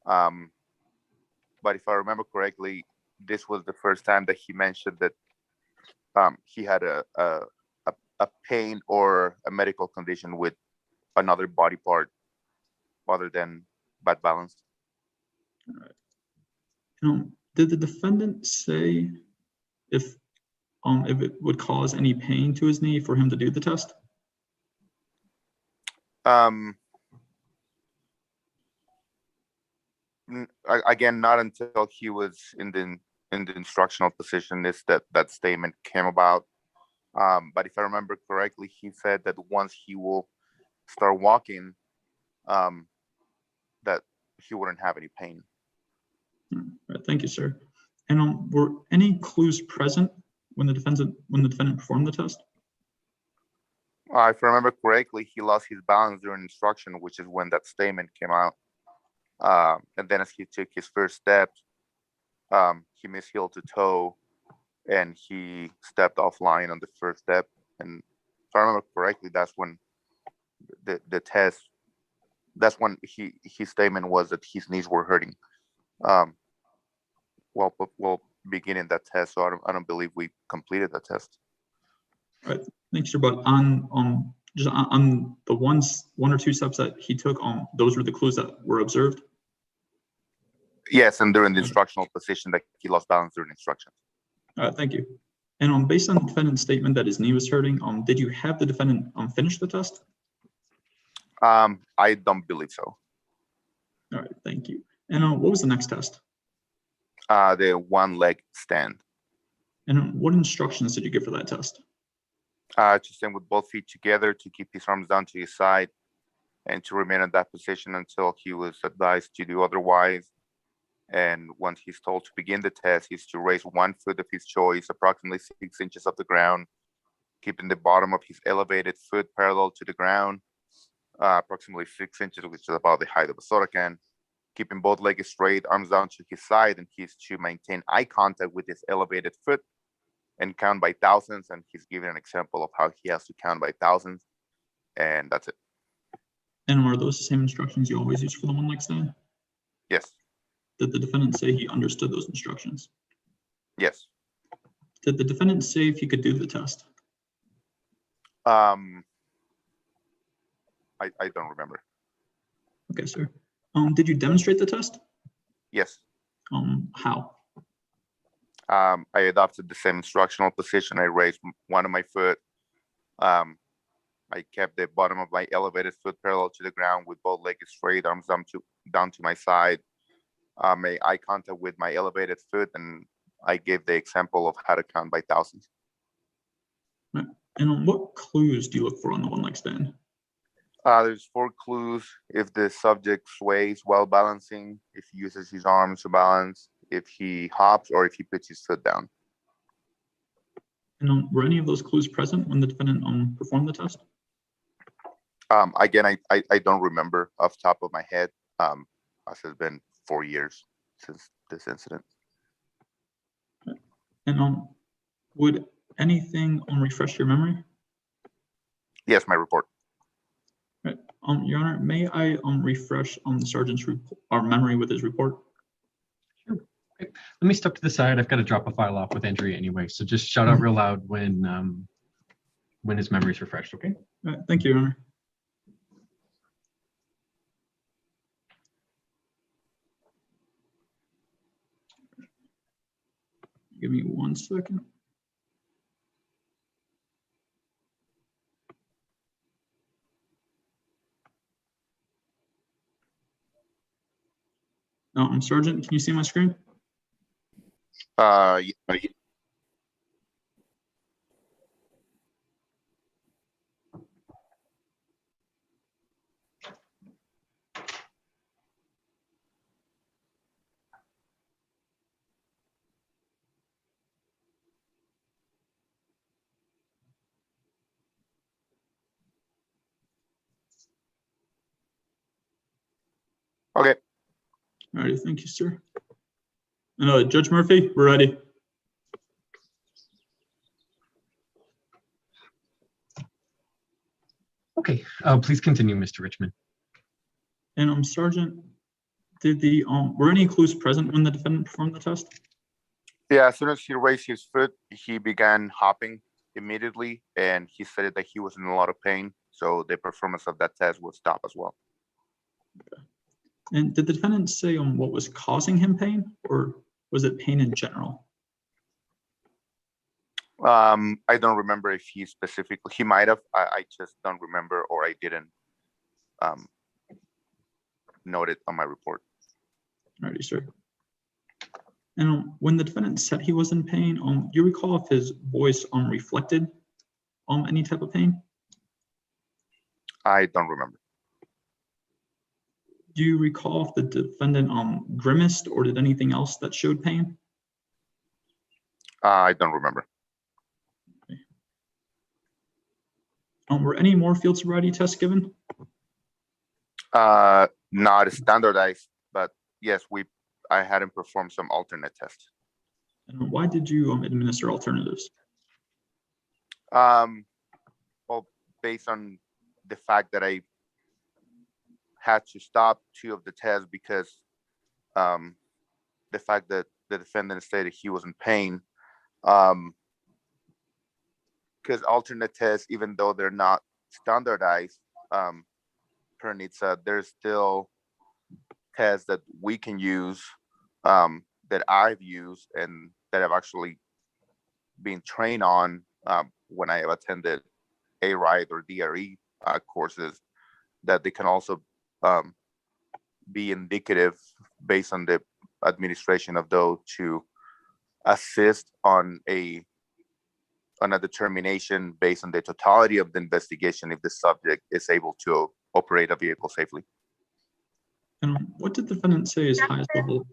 but if I remember correctly, this was the first time that he mentioned that he had a pain or a medical condition with another body part other than bad balance. All right. Did the defendant say if it would cause any pain to his knee for him to do the test? Again, not until he was in the instructional position is that statement came about. But if I remember correctly, he said that once he will start walking, that he wouldn't have any pain. All right, thank you, sir. And were any clues present when the defendant performed the test? If I remember correctly, he lost his balance during instruction, which is when that statement came out. And then as he took his first step, he missed heel to toe, and he stepped offline on the first step. And if I remember correctly, that's when the test, that's when his statement was that his knees were hurting. Well, beginning that test, so I don't believe we completed the test. All right, thanks, sir. But on just on the one or two steps that he took, those were the clues that were observed? Yes, and during the instructional position that he lost balance during instruction. All right, thank you. And based on the defendant's statement that his knee was hurting, did you have the defendant finish the test? I don't believe so. All right, thank you. And what was the next test? The one leg stand. And what instructions did you give for that test? To stand with both feet together, to keep his arms down to his side, and to remain in that position until he was advised to do otherwise. And once he's told to begin the test, he's to raise one foot of his choice, approximately 6 inches off the ground, keeping the bottom of his elevated foot parallel to the ground. approximately 6 inches, which is about the height of a soda can. Keeping both legs straight, arms down to his side, and he's to maintain eye contact with his elevated foot and count by thousands. And he's giving an example of how he has to count by thousands. And that's it. And are those the same instructions you always use for the one leg stand? Yes. Did the defendant say he understood those instructions? Yes. Did the defendant say if he could do the test? I don't remember. Okay, sir. Did you demonstrate the test? Yes. How? I adopted the same instructional position. I raised one of my foot. I kept the bottom of my elevated foot parallel to the ground with both legs straight, arms down to my side. Made eye contact with my elevated foot, and I gave the example of how to count by thousands. And what clues do you look for on the one leg stand? There's 4 clues. If the subject sways while balancing, if he uses his arms to balance, if he hops, or if he puts his foot down. And were any of those clues present when the defendant performed the test? Again, I don't remember off the top of my head. As it's been 4 years since this incident. And would anything refresh your memory? Yes, my report. Right. Your Honor, may I refresh the sergeant's our memory with his report? Sure. Okay. Let me step to the side. I've got to drop a file off with Andrea anyway, so just shout out real loud when his memory's refreshed. Okay. All right. Thank you, Your Honor. Give me 1 second. Sergeant, can you see my screen? Yeah. Okay. All righty, thank you, sir. And Judge Murphy, we're ready. Okay. Please continue, Mr. Richmond. And Sergeant, did the were any clues present when the defendant performed the test? Yeah, as soon as he raised his foot, he began hopping immediately, and he said that he was in a lot of pain. So the performance of that test would stop as well. Okay. And did the defendant say what was causing him pain, or was it pain in general? I don't remember if he specifically, he might have, I just don't remember, or I didn't note it on my report. Alrighty, sir. And when the defendant said he was in pain, do you recall if his voice reflected any type of pain? I don't remember. Do you recall if the defendant grimaced or did anything else that showed pain? I don't remember. Okay. Were any more field sobriety tests given? Not standardized, but yes, I had him perform some alternate tests. And why did you administer alternatives? Well, based on the fact that I had to stop 2 of the tests because the fact that the defendant stated he was in pain, because alternate tests, even though they're not standardized per NHTSA, there's still tests that we can use, that I've used and that I've actually been trained on when I have attended ARIDE or DRE courses, that they can also be indicative based on the administration of those to assist on a determination based on the totality of the investigation if the subject is able to operate a vehicle safely. And what did the defendant say his highest level?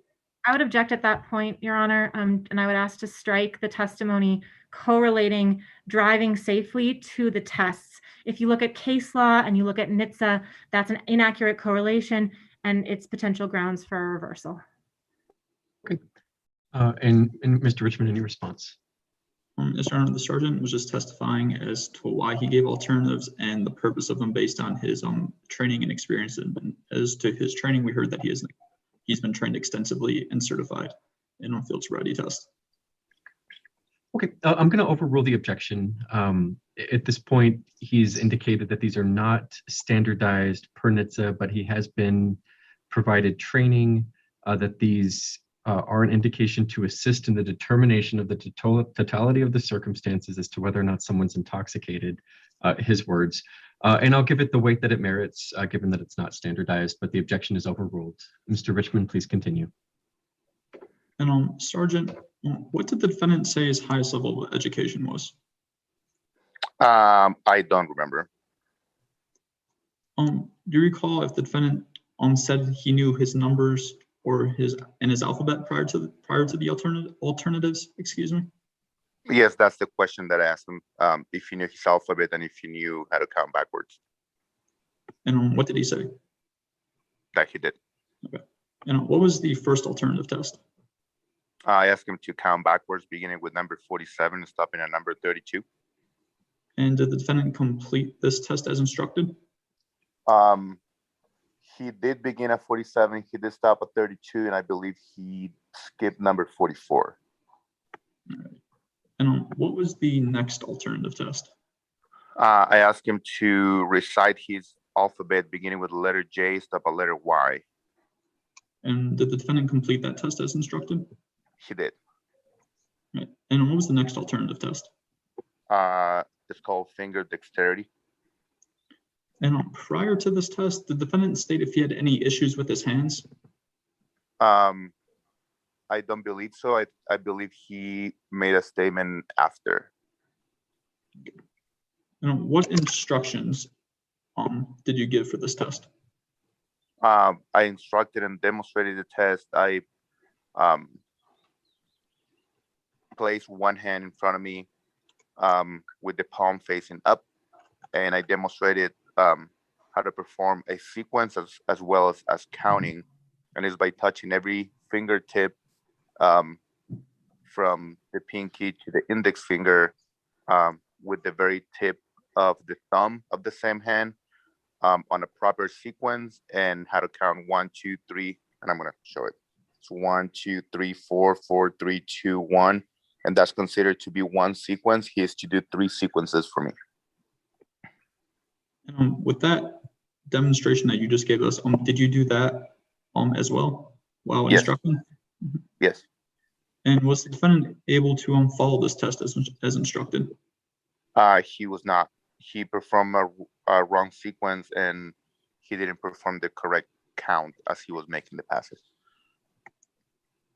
I would object at that point, Your Honor, and I would ask to strike the testimony correlating driving safely to the tests. If you look at case law and you look at NHTSA, that's an inaccurate correlation and it's potential grounds for a reversal. And Mr. Richmond, any response? Yes, Your Honor, the sergeant was just testifying as to why he gave alternatives and the purpose of them based on his training and experience. And as to his training, we heard that he's been trained extensively and certified in on-field sobriety tests. Okay, I'm going to overrule the objection. At this point, he's indicated that these are not standardized per NHTSA, but he has been provided training, that these are an indication to assist in the determination of the totality of the circumstances as to whether or not someone's intoxicated, his words. And I'll give it the weight that it merits, given that it's not standardized, but the objection is overruled. Mr. Richmond, please continue. And Sergeant, what did the defendant say his highest level of education was? I don't remember. Do you recall if the defendant said he knew his numbers or his alphabet prior to the alternatives? Excuse me. Yes, that's the question that I asked him. If he knew his alphabet and if he knew how to count backwards. And what did he say? That he did. Okay. And what was the first alternative test? I asked him to count backwards, beginning with number 47 and stopping at number 32. And did the defendant complete this test as instructed? He did begin at 47. He did stop at 32, and I believe he skipped number 44. All right. And what was the next alternative test? I asked him to recite his alphabet, beginning with the letter J, stop at letter Y. And did the defendant complete that test as instructed? He did. Right. And what was the next alternative test? It's called finger dexterity. And prior to this test, the defendant state if he had any issues with his hands? I don't believe so. I believe he made a statement after. And what instructions did you give for this test? I instructed and demonstrated the test. I placed one hand in front of me with the palm facing up, and I demonstrated how to perform a sequence as well as counting, and it's by touching every fingertip from the pinky to the index finger with the very tip of the thumb of the same hand on a proper sequence, and how to count 1, 2, 3, and I'm going to show it. It's 1, 2, 3, 4, 4, 3, 2, 1, and that's considered to be one sequence. He is to do 3 sequences for me. And with that demonstration that you just gave us, did you do that as well while Yes. instructing? Yes. And was the defendant able to follow this test as instructed? He was not. He performed a wrong sequence, and he didn't perform the correct count as he was making the passes.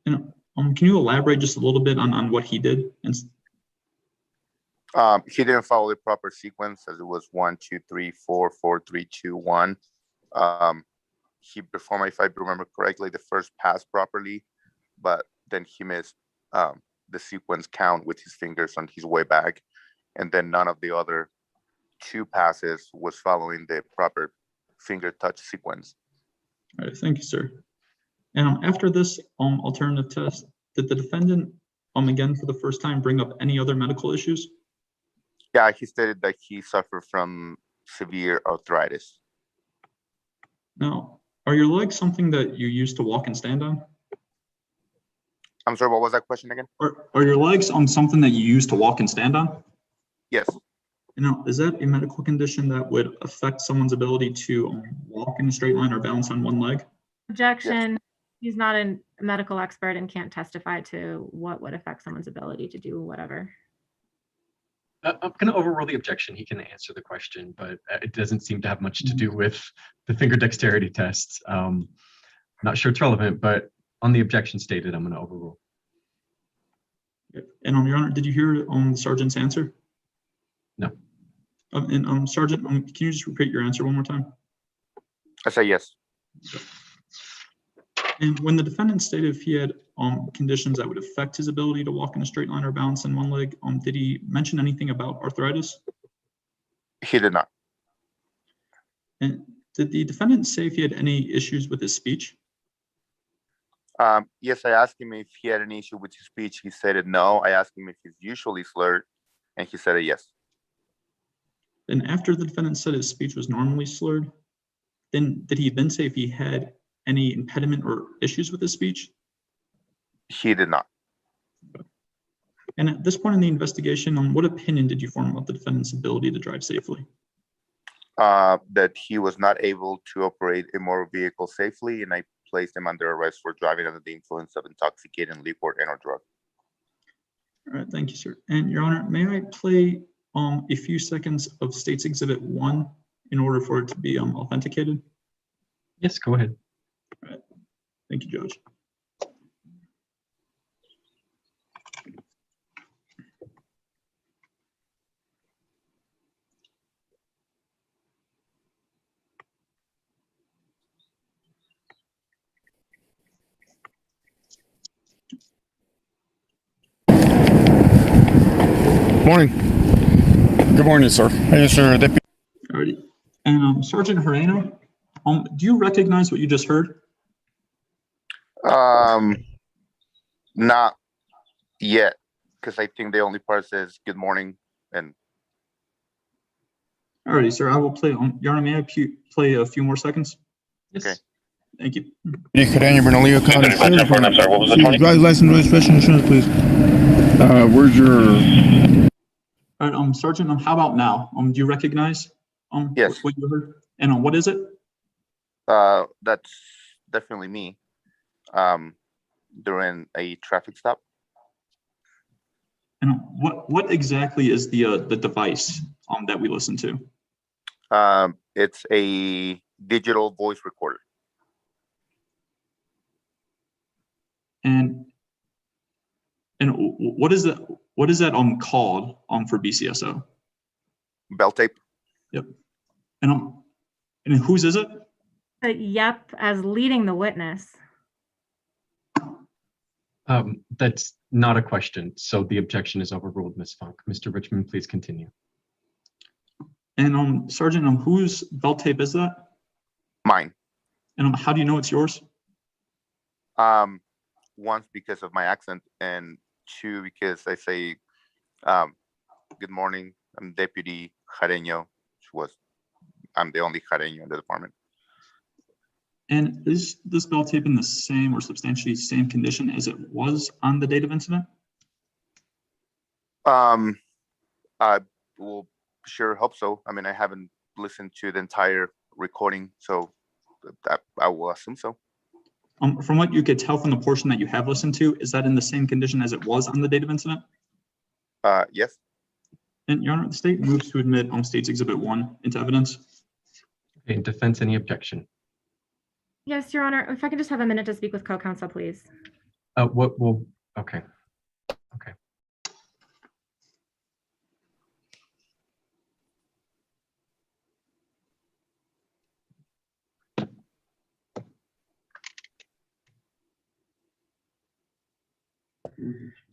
And can you elaborate just a little bit on what he did? And He didn't follow the proper sequence, as it was 1, 2, 3, 4, 4, 3, 2, 1. He performed, if I remember correctly, the first pass properly, but then he missed the sequence count with his fingers on his way back, and then none of the other 2 passes was following the proper finger touch sequence. all right, thank you, sir. And after this alternative test, did the defendant again for the first time bring up any other medical issues? Yeah, he stated that he suffered from severe arthritis. Now, are your legs something that you use to walk and stand on? I'm sorry, what was that question again? Are your legs something that you use to walk and stand on? Yes. Is that a medical condition that would affect someone's ability to walk in a straight line or balance on one leg? Objection. He's not a medical expert and can't testify to what would affect someone's ability to do whatever. I'm going to overrule the objection. He can answer the question, but it doesn't seem to have much to do with the finger dexterity tests. Not sure it's relevant, but on the objection stated, I'm going to overrule. And Your Honor, did you hear the sergeant's answer? No. And Sergeant, can you just repeat your answer one more time? I say yes. And when the defendant stated if he had conditions that would affect his ability to walk in a straight line or balance in one leg, did he mention anything about arthritis? He did not. And did the defendant say if he had any issues with his speech? Yes, I asked him if he had an issue with his speech. He said no. I asked him if he's usually slurred, and he said yes. And after the defendant said his speech was normally slurred, then did he then say if he had any impediment or issues with his speech? He did not. And at this point in the investigation, what opinion did you form about the defendant's ability to drive safely? That he was not able to operate a motor vehicle safely, and I placed him under arrest for driving under the influence of intoxicating liquor and/or drug. All right, thank you, sir. And Your Honor, may I play a few seconds of State's Exhibit 1 in order for it to be authenticated? Yes, go ahead. All right, thank you, Judge. Morning. Good morning, sir. Yes, sir. Alrighty. And Sergeant Herrera, do you recognize what you just heard? Not yet, because I think the only part says good morning. And Alrighty, sir. I will play. Your Honor, may I play a few more seconds? Yes. Okay. Thank you. Cadena Bernalillo County. I'm sorry, what was the 20? Driver's license, registration, insurance, please. Where's your? All right, Sergeant, how about now? Do you recognize Yes. what you heard? And what is it? that's definitely me. During a traffic stop. And what exactly is the device that we listen to? It's a digital voice recorder. And what is that? What is that called for BCSO? Bell tape. Yep. And whose is it? Yep, as leading the witness. That's not a question, so the objection is overruled, Ms. Funk. Mr. Richmond, please continue. And Sergeant, whose bell tape is that? Mine. And how do you know it's yours? Once because of my accent, and two because I say, good morning, I'm Deputy Jareño, I'm the only Jareño in the department. And is this bell tape in the same or substantially same condition as it was on the date of incident? I will sure hope so. I mean, I haven't listened to the entire recording, so I will assume so. From what you could tell from the portion that you have listened to, is that in the same condition as it was on the date of incident? Yes. And Your Honor, the state moves to admit State's Exhibit 1 into evidence. Okay, defense, any objection? Yes, Your Honor, if I could just have a minute to speak with co-counsel, please. Okay. Okay.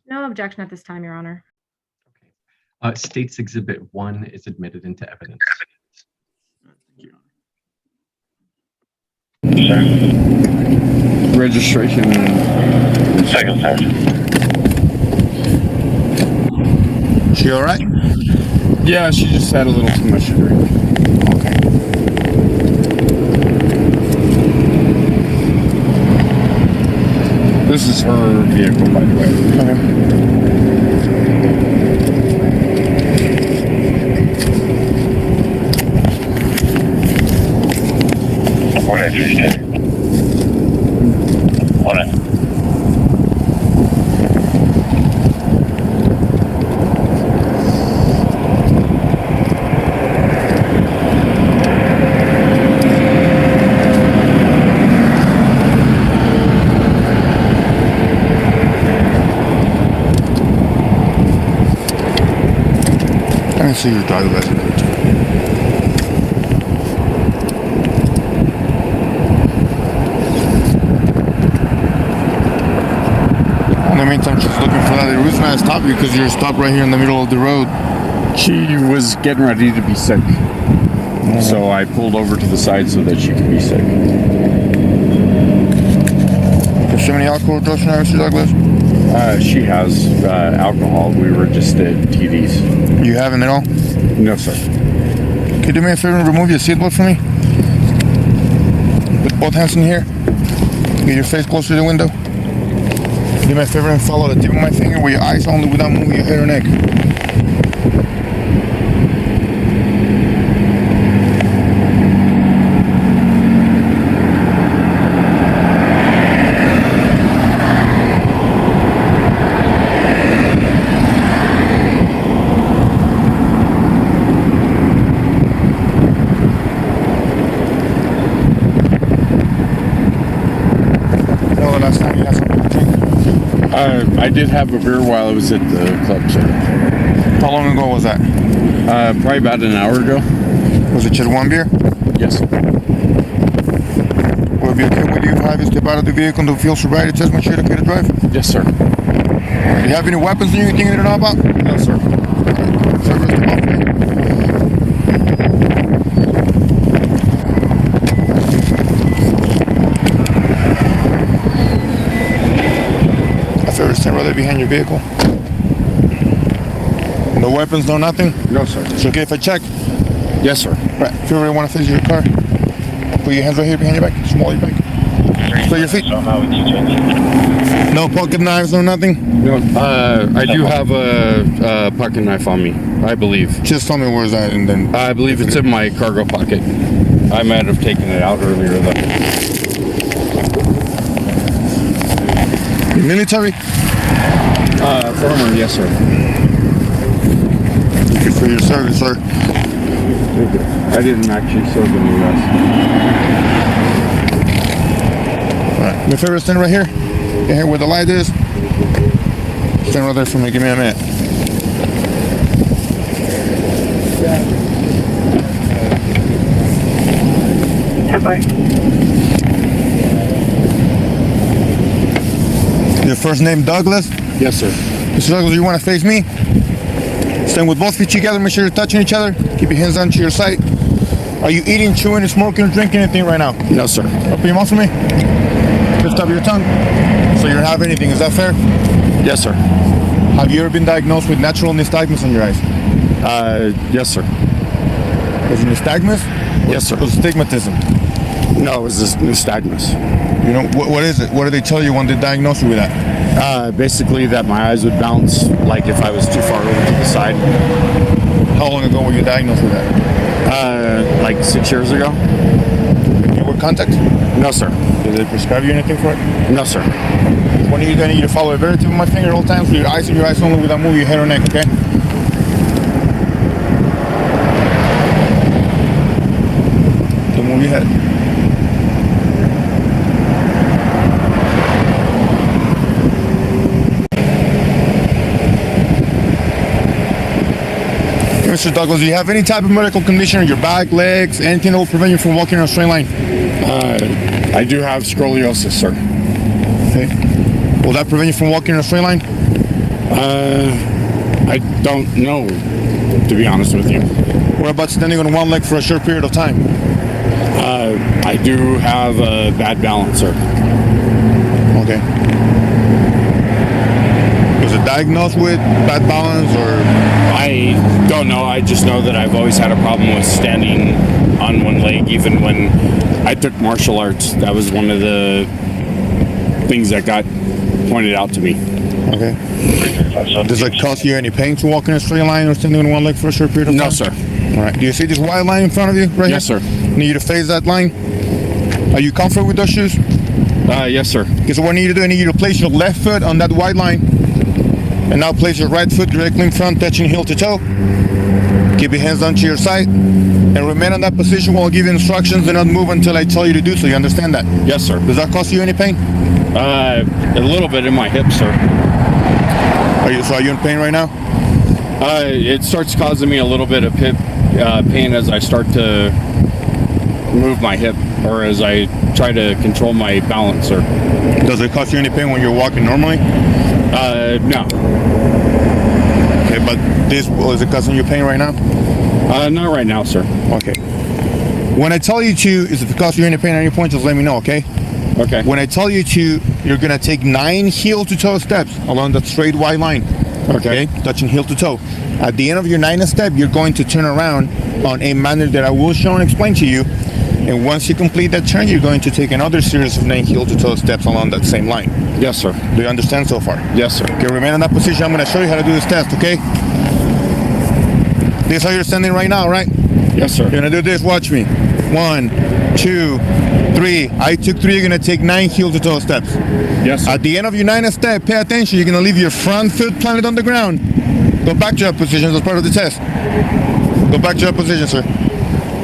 No objection at this time, Your Honor. Okay. State's Exhibit 1 is admitted into evidence. Thank you, Sir. Registration. Second, Sergeant. She all right? Yeah, she just had a little too much to drink. Okay. This is her vehicle, by the way. Okay. On it, Tristan. On it. I can see your driver's license. the meantime, she's looking for that. The reason I stopped you because you're stopped right here in the middle of the road. She was getting ready to be sick. So I pulled over to the side so that she could be sick. Does she have any alcohol or drugs in her, Mr. Douglas? She has alcohol. We were just at TD's. You haven't at all? No, sir. Can you do me a favor and remove your seatbelt for me? Put both hands in here. Get your face closer to the window. Do me a favor and follow the tip of my finger with your eyes only without moving your head or neck. I did have a beer while I was at the club, sir. How long ago was that? Probably about an hour ago. Was it just one beer? Yes. Will it be okay with you if I step out of the vehicle and feel sobriety test my shit okay to drive? Yes, sir. Do you have any weapons or anything you need to know about? No, sir. Service them off me. Stand right there behind your vehicle. No weapons, no nothing? No, sir. It's okay if I check? Yes, sir. Right. If you really want to face your car, put your hands right here behind your back. Small your back. Spread your feet. No pocket knives, no nothing? No. I do have a pocket knife on me, I believe. Just tell me where's that and then... I believe it's in my cargo pocket. I might have taken it out earlier, though. Military? Former, yes, sir. Thank you for your service, sir. I didn't actually serve in the U.S. Alright, my favorite, stand right here. Get here where the light is. Stand right there for me, give me a minute. Your first name Douglas? Yes, sir. Mr. Douglas, you want to face me? Stand with both feet together, make sure you're touching each other. Keep your hands onto your side. Are you eating, chewing, smoking, or drinking anything right now? No, sir. Open your mouth for me. Lift up your tongue. So you don't have anything, is that fair? Yes, sir. Have you ever been diagnosed with natural nystagmus on your eyes? Yes, sir. Was it nystagmus? Yes, sir. Was it stigmatism? No, it was this nystagmus. You know, what is it? What do they tell you when they diagnose you with that? Basically that my eyes would bounce like if I was too far over to the side. How long ago were you diagnosed with that? Like 6 years ago. Did you wear contacts? No, sir. Did they prescribe you anything for it? No, sir. When are you going to need to follow a very tip of my finger at all times with your eyes and your eyes only without moving your head or neck, okay? Don't move your head. Mr. Douglas, do you have any type of medical condition in your back, legs, anything that will prevent you from walking in a straight line? I do have scoliosis, sir. Okay. Will that prevent you from walking in a straight line? I don't know, to be honest with you. What about standing on one leg for a short period of time? I do have a bad balance, sir. Okay. Was it diagnosed with bad balance or? I don't know. I just know that I've always had a problem with standing on one leg, even when I took martial arts. That was one of the things that got pointed out to me. Okay. Does it cause you any pain to walk in a straight line or standing on one leg for a short period of time? No, sir. All right. Do you see this white line in front of you right Yes, here? sir. Need you to face that line. Are you comfortable with those shoes? Yes, sir. Because what I need you to do, I need you to place your left foot on that white line. And now place your right foot directly in front, touching heel to toe. Keep your hands onto your side. And remain in that position while I give you instructions and not move until I tell you to do so. You understand that? Yes, sir. Does that cause you any pain? A little bit in my hip, sir. Are you in pain right now? It starts causing me a little bit of hip pain as I start to move my hip, or as I try to control my balance, sir. Does it cause you any pain when you're walking normally? No. Okay, but this is it causing you pain right now? Not right now, sir. Okay. When I tell you to, is if it causes you any pain at any point, just let me know, okay? Okay. When I tell you to, you're gonna take 9 heel-to-toe steps along that straight white line. Okay. Touching heel to toe. At the end of your 9th step, you're going to turn around on a manner that I will show and explain to you. And once you complete that turn, you're going to take another series of 9 heel-to-toe steps along that same line. Yes, sir. Do you understand so far? Yes, sir. Okay, remain in that position. I'm gonna show you how to do this test, okay? This is how you're standing right now, right? Yes, sir. You're gonna do this, watch me. 1, 2, 3. I took 3, you're gonna take 9 heel-to-toe steps. Yes, sir. At the end of your 9th step, pay attention, you're gonna leave your front foot planted on the ground. Go back to that position as part of the test. Go back to that position, sir.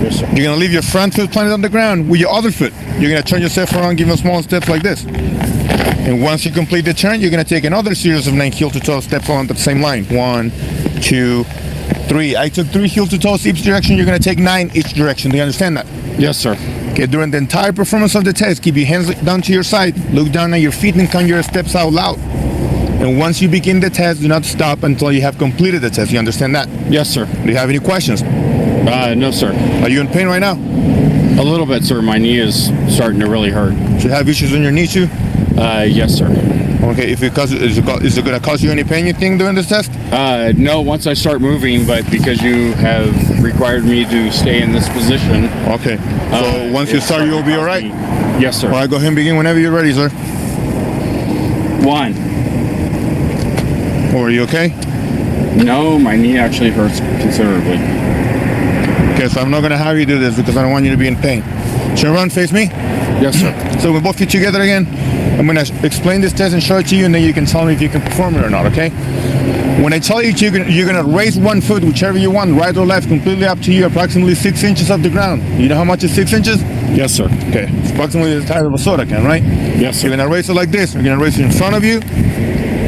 Yes, sir. You're gonna leave your front foot planted on the ground with your other foot. You're gonna turn yourself around, give them small steps like this. And once you complete the turn, you're gonna take another series of 9 heel-to-toe steps along the same line. 1, 2, 3. I took 3 heel-to-toes each direction. You're gonna take 9 each direction. Do you understand that? Yes, sir. Okay, during the entire performance of the test, keep your hands down to your side, look down at your feet and count your steps out loud. And once you begin the test, do not stop until you have completed the test. You understand that? Yes, sir. Do you have any questions? No, sir. Are you in pain right now? A little bit, sir. My knee is starting to really hurt. Do you have issues in your knee too? Yes, sir. Okay, if it causes, is it going to cause you any pain, you think, during this test? No, once I start moving, but because you have required me to stay in this position. Okay, so once you start, you'll be all right? Yes, sir. All right, go ahead and begin whenever you're ready, sir. 1. Oh, are you okay? No, my knee actually hurts considerably. Okay, so I'm not going to have you do this because I don't want you to be in pain. Turn around, face me. Yes, sir. So we both feet together again. I'm going to explain this test and show it to you, and then you can tell me if you can perform it or not, okay? When I tell you you're going to raise one foot, whichever you want, right or left, completely up to you, approximately 6 inches off the ground. You know how much is 6 inches? Yes, sir. Okay, it's approximately the size of a soda can, right? Yes, sir. You're going to raise it like this. You're going to raise it in front of you.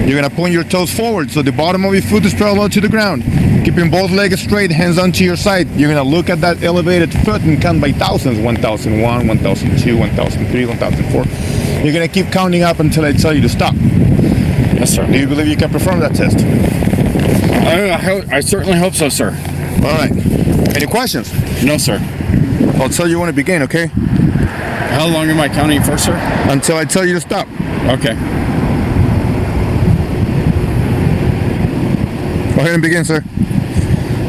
You're going to point your toes forward so the bottom of your foot is parallel to the ground. Keeping both legs straight, hands onto your side. You're going to look at that elevated foot and count by thousands. 1001, 1002, 1003, 1004. You're going to keep counting up until I tell you to stop. Yes, sir. Do you believe you can perform that test? I certainly hope so, sir. All right. Any questions? No, sir. I'll tell you when to begin, okay? How long am I counting for, sir? Until I tell you to stop. Okay. Go ahead and begin, sir.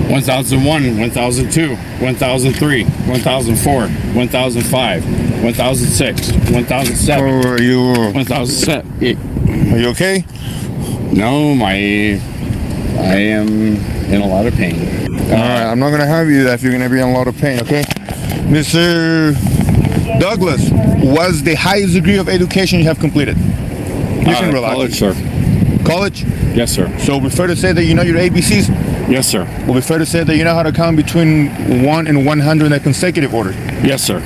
1001, 1002, 1003, 1004, 1005, 1006, 1007. Oh, are you 1007. Are you okay? No, I am in a lot of pain. All right, I'm not going to have you that if you're going to be in a lot of pain, okay? Mr. Douglas, what's the highest degree of education you have completed? You can relax. College, sir. College? Yes, sir. So we fair to say that you know your ABCs? Yes, sir. Will be fair to say that you know how to count between 1 and 100 in a consecutive order? Yes, sir.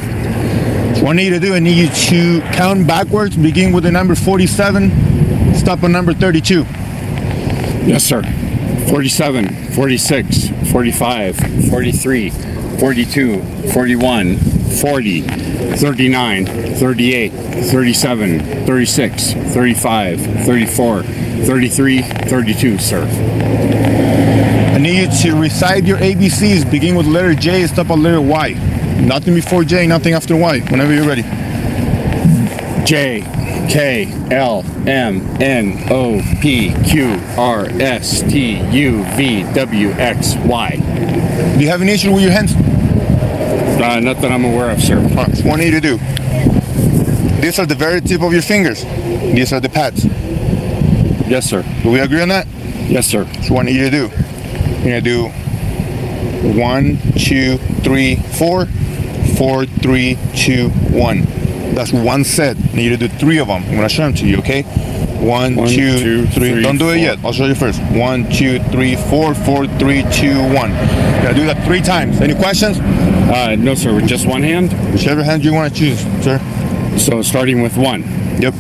So what I need you to do, I need you to count backwards, begin with the number 47, stop on number 32. Yes, sir. 47, 46, 45, 43, 42, 41, 40, 39, 38, 37, 36, 35, 34, 33, 32, sir. I need you to recite your ABCs, begin with letter J, stop at letter Y. Nothing before J, nothing after Y, whenever you're ready. J, K, L, M, N, O, P, Q, R, S, T, U, V, W, X, Y. Do you have an issue with your hands? Not that I'm aware of, sir. All right, so what I need you to do. These are the very tip of your fingers. These are the pads. Yes, sir. Do we agree on that? Yes, sir. So what I need you to do. You're going to do 1, 2, 3, 4, 4, 3, 2, 1. That's one set. I need you to do 3 of them. I'm going to show them to you, okay? 1, 2, 3. Don't do it yet. I'll show you first. 1, 2, 3, 4, 4, 3, 2, 1. You're going to do that 3 times. Any questions? No, sir. With just one hand? Whichever hand you want to choose, sir. So starting with 1. Yep.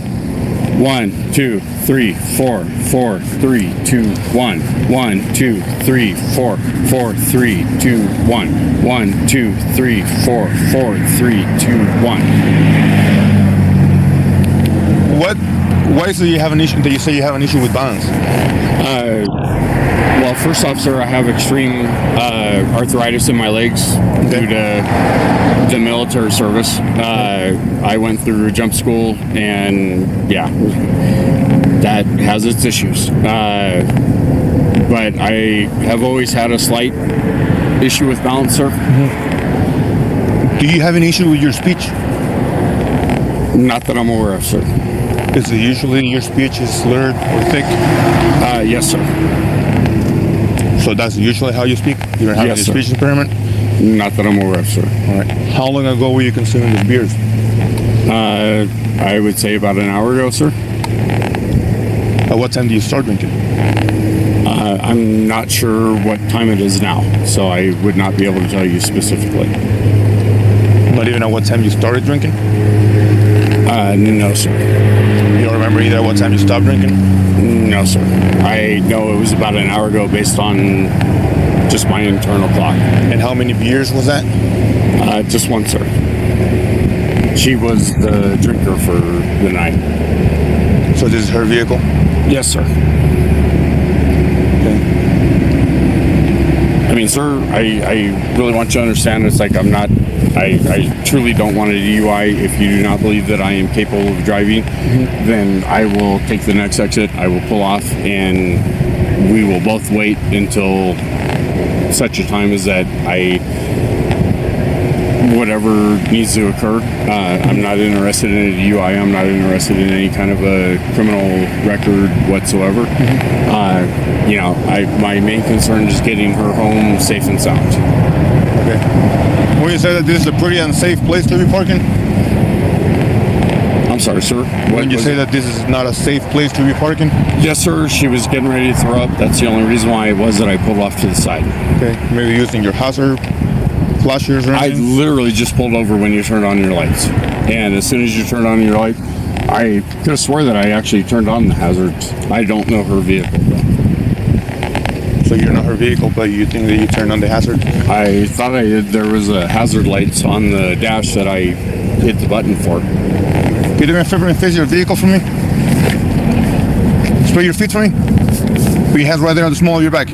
1, 2, 3, 4, 4, 3, 2, 1. 1, 2, 3, 4, 4, 3, 2, 1. 1, 2, 3, 4, 4, 3, 2, 1. Why is it you have an issue? That you say you have an issue with balance? Well, first off, sir, I have extreme arthritis in my legs due to the military service. I went through jump school, and yeah, that has its issues. But I have always had a slight issue with balance, sir. Do you have an issue with your speech? Not that I'm aware of, sir. Is it usually your speech is slurred or thick? Yes, sir. So that's usually how you speak? You don't have Yes, any sir. speech impairment? Not that I'm aware of, sir. All right. How long ago were you consuming these beers? I would say about an hour ago, sir. At what time do you start drinking? I'm not sure what time it is now, so I would not be able to tell you specifically. Not even at what time you started drinking? No, sir. You don't remember either at what time you stopped drinking? No, sir. I know it was about an hour ago based on just my internal clock. And how many beers was that? Just one, sir. She was the drinker for the night. So this is her vehicle? Yes, sir. Okay. I mean, sir, I really want you to understand it's like I truly don't want a DUI. If you do not believe that I am capable of driving, then I will take the next exit, I will pull off, and we will both wait until such a time as that whatever needs to occur. I'm not interested in a DUI. I'm not interested in any kind of a criminal record whatsoever. My main concern is getting her home safe and sound. Okay. When you say that this is a pretty unsafe place to be parking? I'm sorry, sir. When you say that this is not a safe place to be parking? Yes, sir. She was getting ready to throw up. That's the only reason why it was that I pulled off to the side. Okay. Maybe using your hazard flashers or I anything? literally just pulled over when you turned on your lights. And as soon as you turned on your light, I could have swore that I actually turned on the hazards. I don't know her vehicle, though. So you're not her vehicle, but you think that you turned on the hazard? I thought there was a hazard lights on the dash that I hit the button for. Can you do me a favor and face your vehicle for me? Spread your feet for me. Put your hands right there on the small of your back.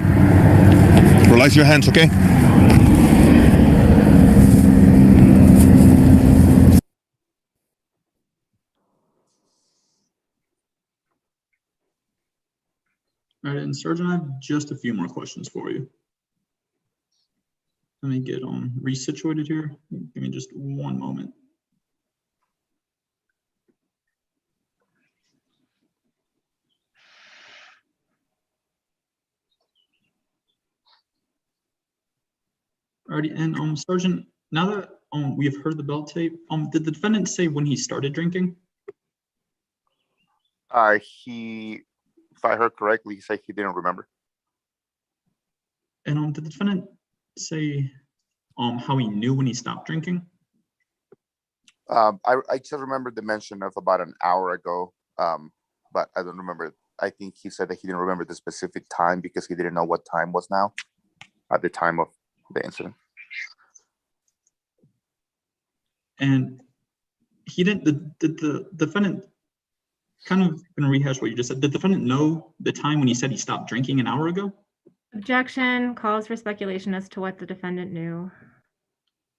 Relax your hands, okay? All right, and Sergeant, I have just a few more questions for you. Let me get resituated here. Give me just one moment. Alrighty, and Sergeant, now that we have heard the bell tape, did the defendant say when he started drinking? If I heard correctly, he said he didn't remember. And did the defendant say how he knew when he stopped drinking? I just remember the mention of about an hour ago, but I don't remember. I think he said that he didn't remember the specific time because he didn't know what time was now at the time of the incident. And he didn't, the defendant, kind of gonna rehash what you just said. Did the defendant know the time when he said he stopped drinking an hour ago? Objection calls for speculation as to what the defendant knew.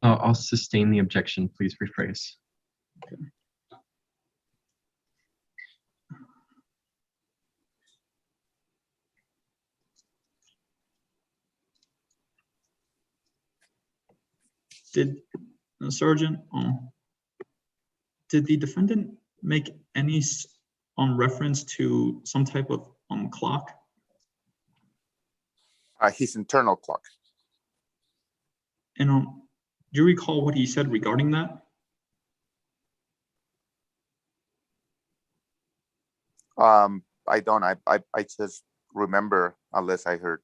I'll sustain the objection. Please rephrase. Okay. Did Sergeant, did the defendant make any reference to some type of clock? His internal clock. And do you recall what he said regarding that? I don't. I just remember, unless I heard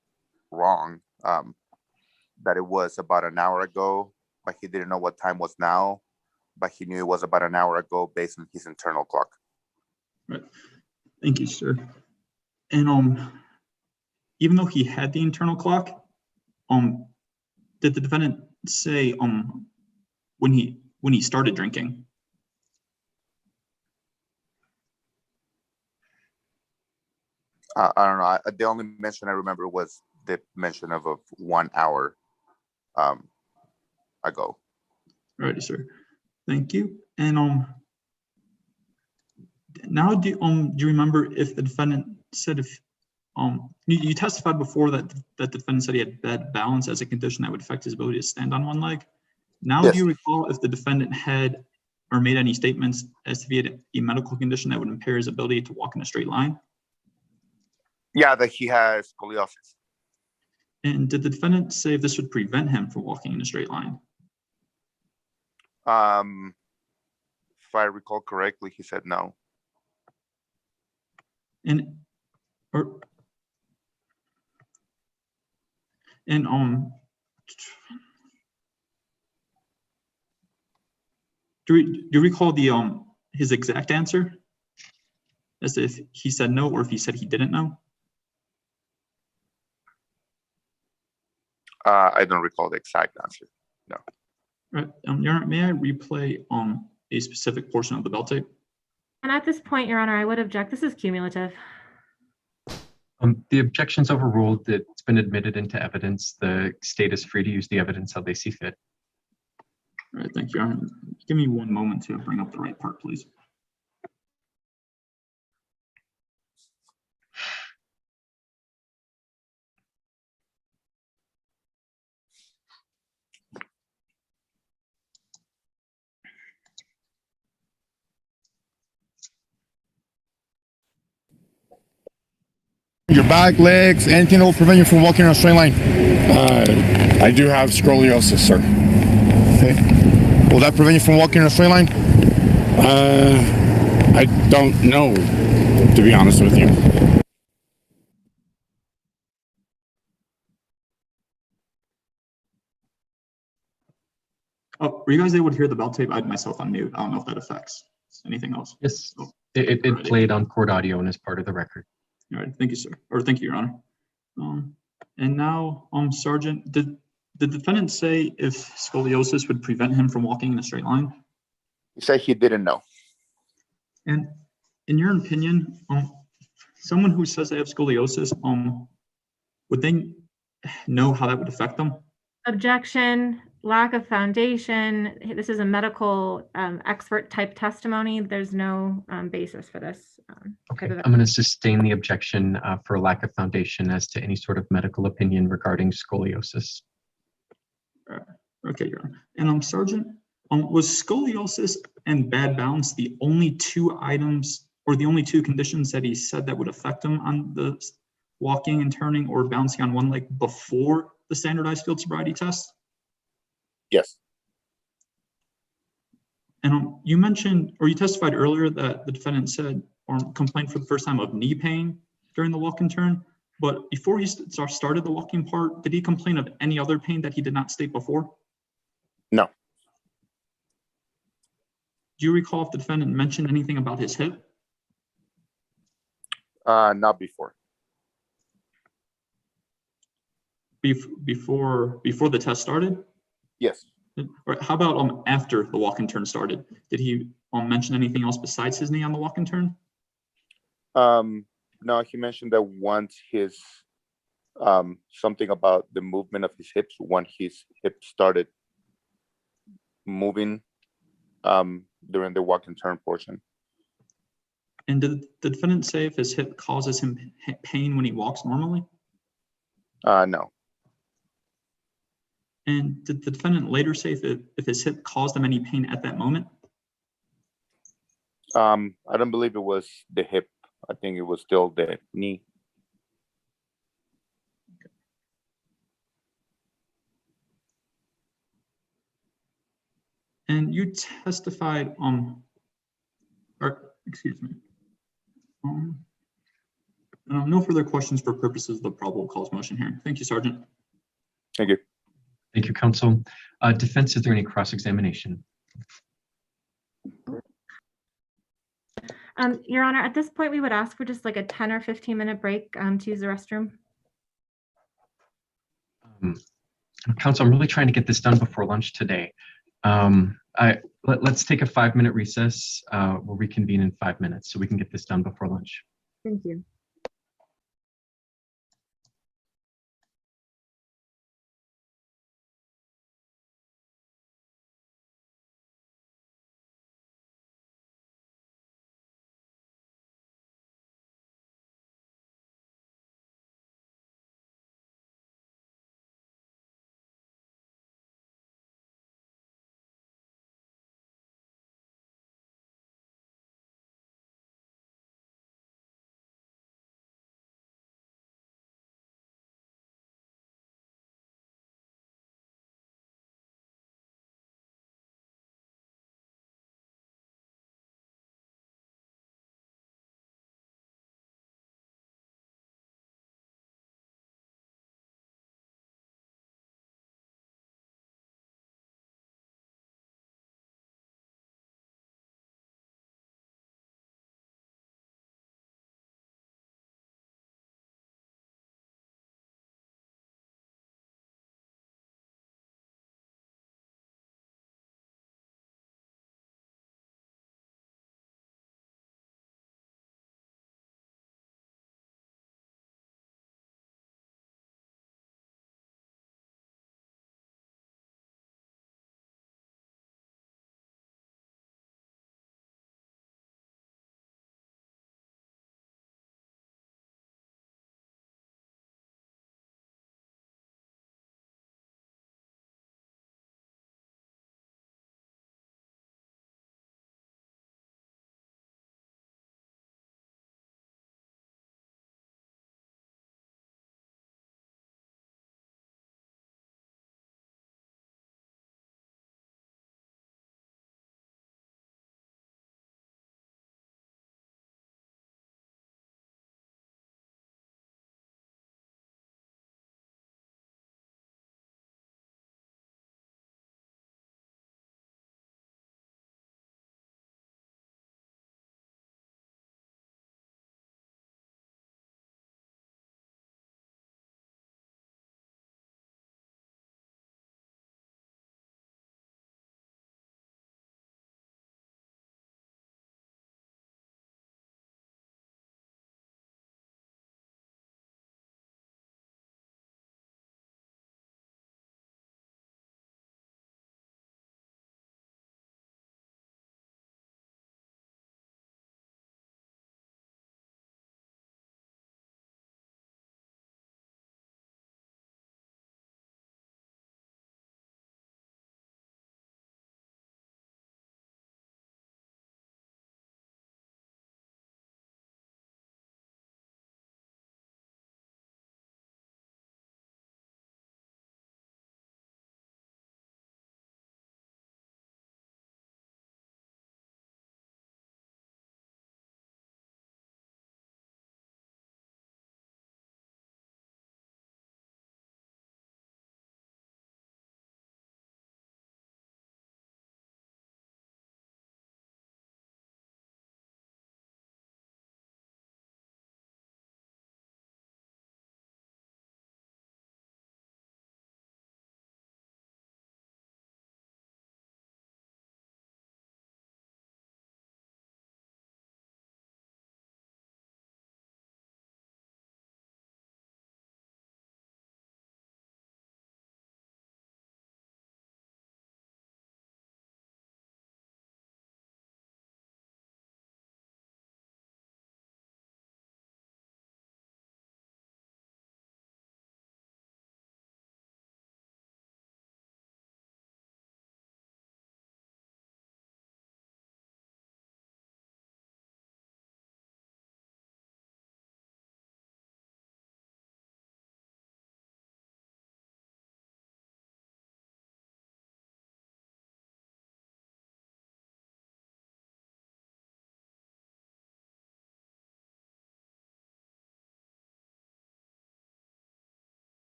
wrong, that it was about an hour ago, but he didn't know what time was now, but he knew it was about an hour ago based on his internal clock. Right. Thank you, sir. And even though he had the internal clock, did the defendant say when he started drinking? I don't know. The only mention I remember was the mention of a 1 hour ago. Alrighty, sir. Thank you. And now do you remember if the defendant said if you testified before that the defendant said he had bad balance as a condition that would affect his ability to stand on one leg. Now, Yes. do you recall if the defendant had or made any statements as to be a medical condition that would impair his ability to walk in a straight line? Yeah, that he has scoliosis. And did the defendant say if this would prevent him from walking in a straight line? If I recall correctly, he said no. And do you recall the his exact answer, as if he said no or if he said he didn't know? I don't recall the exact answer. No. Right. Your Honor, may I replay a specific portion of the bell tape? And at this point, Your Honor, I would object. This is cumulative. The objection's overruled. It's been admitted into evidence. The state is free to use the evidence how they see fit. All right, thank you, Your Honor. Give me one moment to bring up the right part, please. Your back, legs, anything that will prevent you from walking in a straight line. I do have scoliosis, sir. Okay. Will that prevent you from walking in a straight line? I don't know, to be honest with you. Oh, were you guys able to hear the bell tape? I had myself on mute. I don't know if that affects anything else. Yes, Oh, it alrighty. played on court audio and is part of the record. All right, thank you, sir. Or thank you, Your Honor. And now, Sergeant, did the defendant say if scoliosis would prevent him from walking in a straight line? He said he didn't know. And in your opinion, someone who says they have scoliosis, would they know how that would affect them? Objection, lack of foundation. This is a medical expert type testimony. There's no basis for this. Okay, type of- I'm going to sustain the objection for lack of foundation as to any sort of medical opinion regarding scoliosis. Okay, Your Honor. And Sergeant, was scoliosis and bad balance the only two items or the only two conditions that he said that would affect him on the walking and turning or bouncing on one leg before the standardized field sobriety test? Yes. And you mentioned, or you testified earlier that the defendant said or complained for the first time of knee pain during the walk and turn, but before he started the walking part, did he complain of any other pain that he did not state before? No. Do you recall if the defendant mentioned anything about his hip? Not before. Before the test started? Yes. Or how about after the walk and turn started? Did he mention anything else besides his knee on the walk and turn? No, he mentioned that once his something about the movement of his hips, when his hips started moving during the walk and turn portion. And did the defendant say if his hip causes him pain when he walks normally? No. And did the defendant later say if his hip caused him any pain at that moment? I don't believe it was the hip. I think it was still the knee. And you testified or excuse me. No further questions for purposes of the probable cause motion here. Thank you, Sergeant. Thank you. Thank you, counsel. Defense, is there any cross-examination? Your Honor, at this point, we would ask for just like a 10 or 15 minute break to use the restroom. Counsel, I'm really trying to get this done before lunch today. Let's take a 5-minute recess. We'll reconvene in 5 minutes so we can get this done before lunch. Thank you.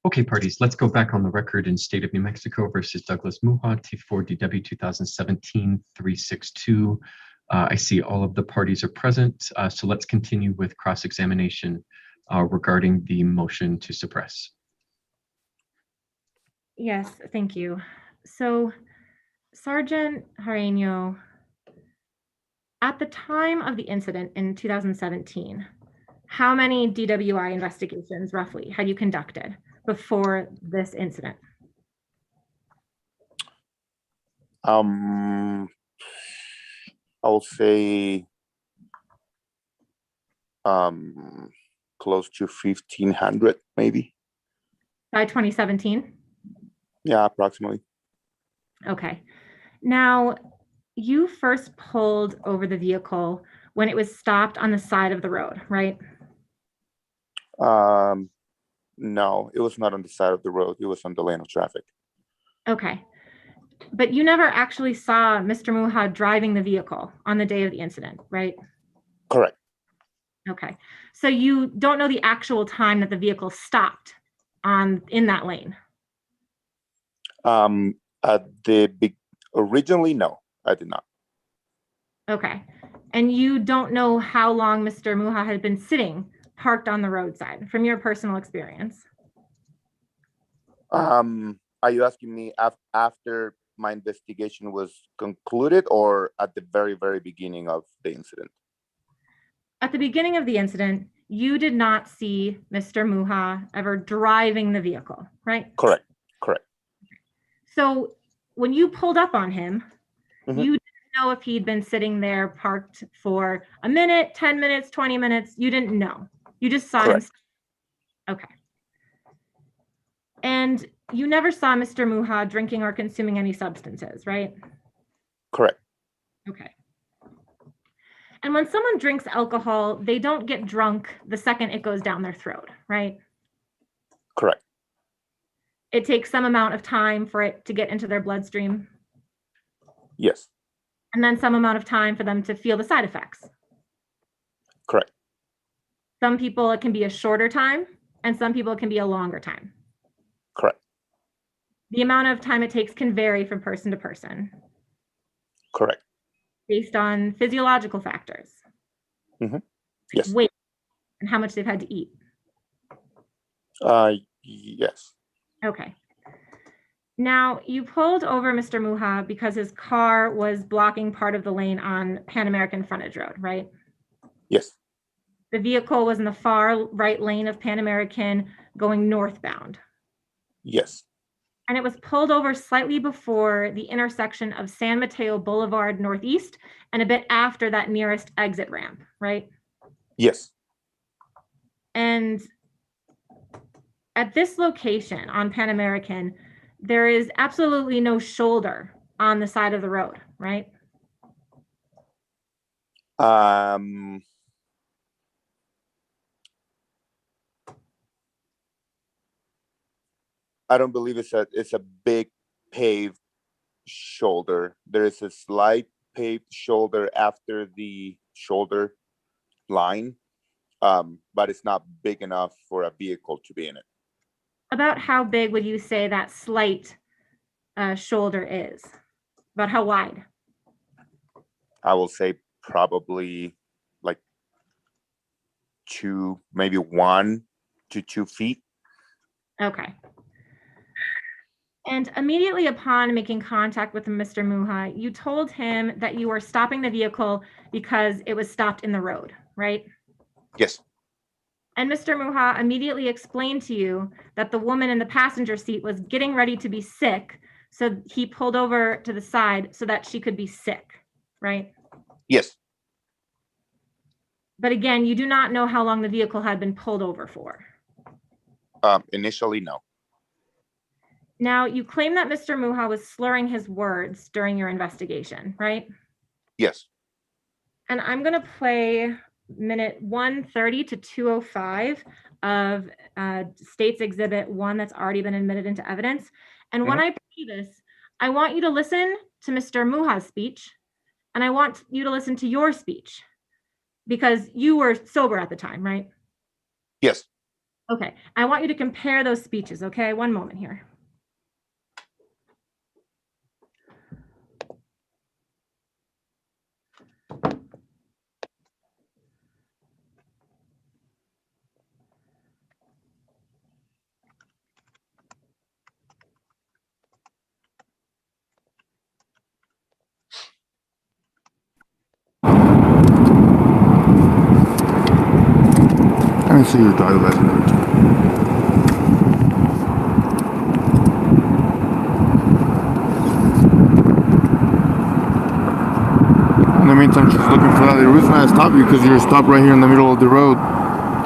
Okay, parties, let's go back on the record in State of New Mexico versus Douglas Muha, T4DW 2017-362. I see all of the parties are present, so let's continue with cross-examination regarding the motion to suppress. Yes, thank you. So, Sergeant Jareño, at the time of the incident in 2017, how many DWI investigations roughly had you conducted before this incident? I'll say close to 1,500 maybe. By 2017? Yeah, approximately. Okay. Now, you first pulled over the vehicle when it was stopped on the side of the road, right? No, it was not on the side of the road. It was on the lane of traffic. Okay. But you never actually saw Mr. Muha driving the vehicle on the day of the incident, right? Correct. Okay. So you don't know the actual time that the vehicle stopped in that lane? Originally, no, I did not. Okay. And you don't know how long Mr. Muha had been sitting parked on the roadside from your personal experience? Are you asking me after my investigation was concluded or at the very, very beginning of the incident? At the beginning of the incident, you did not see Mr. Muha ever driving the vehicle, right? Correct. Correct. So when you pulled up on him, Mhm. you didn't know if he'd been sitting there parked for a minute, 10 minutes, 20 minutes. You didn't know. You just saw him. Correct. Okay. And you never saw Mr. Muha drinking or consuming any substances, right? Correct. Okay. And when someone drinks alcohol, they don't get drunk the second it goes down their throat, right? Correct. It takes some amount of time for it to get into their bloodstream, Yes. and then some amount of time for them to feel the side effects. Correct. Some people, it can be a shorter time, and some people, it can be a longer time. Correct. The amount of time it takes can vary from person to person Correct. based on physiological factors. Yes. Weight, and how much they've had to eat. Yes. Okay. Now, you pulled over Mr. Muha because his car was blocking part of the lane on Pan American Frontage Road, right? Yes. The vehicle was in the far right lane of Pan American going northbound. Yes. And it was pulled over slightly before the intersection of San Mateo Boulevard Northeast and a bit after that nearest exit ramp, right? Yes. And at this location on Pan American, there is absolutely no shoulder on the side of the road, right? I don't believe it's a big paved shoulder. There is a slight paved shoulder after the shoulder line, but it's not big enough for a vehicle to be in it. About how big would you say that slight shoulder is? About how wide? I will say probably like maybe 1 to 2 feet. Okay. And immediately upon making contact with Mr. Muha, you told him that you were stopping the vehicle because it was stopped in the road, right? Yes. And Mr. Muha immediately explained to you that the woman in the passenger seat was getting ready to be sick, so he pulled over to the side so that she could be sick, right? Yes. But again, you do not know how long the vehicle had been pulled over for. Initially, no. Now, you claim that Mr. Muha was slurring his words during your investigation, right? Yes. And I'm going to play minute 130 to 205 of State's Exhibit 1 that's already been admitted into evidence. And when I play this, I want you to listen to Mr. Muha's speech, and I want you to listen to your speech, because you were sober at the time, right? Yes. Okay, I want you to compare those speeches, okay? One moment here. Let me see your driver's license. In the meantime, she's looking for that. The reason I stopped you because you're stopped right here in the middle of the road.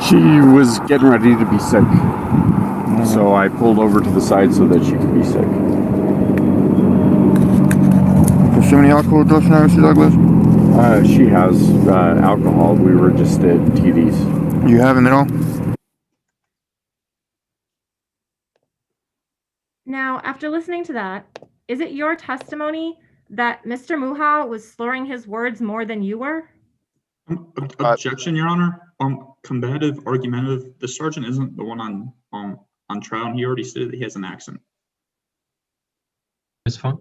She was getting ready to be sick. So I pulled over to the side so that she could be sick. Consuming alcohol, drugs, and Mr. Douglas? She has alcohol. We were just at TD's. You haven't at all? Now, after listening to that, is it your testimony that Mr. Muha was slurring his words more than you were? Objection, Your Honor. Combative, argumentative. The sergeant isn't the one on trial, and he already stated that he has an accent. Ms. Funk?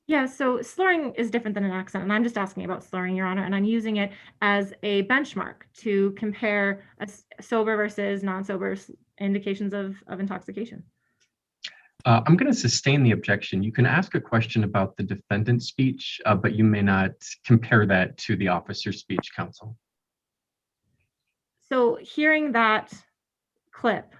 Yeah, so slurring is different than an accent, and I'm just asking about slurring, Your Honor, and I'm using it as a benchmark to compare a sober versus non-sober indications of intoxication. I'm going to sustain the objection. You can ask a question about the defendant's speech, but you may not compare that to the officer's speech, counsel. So hearing that clip,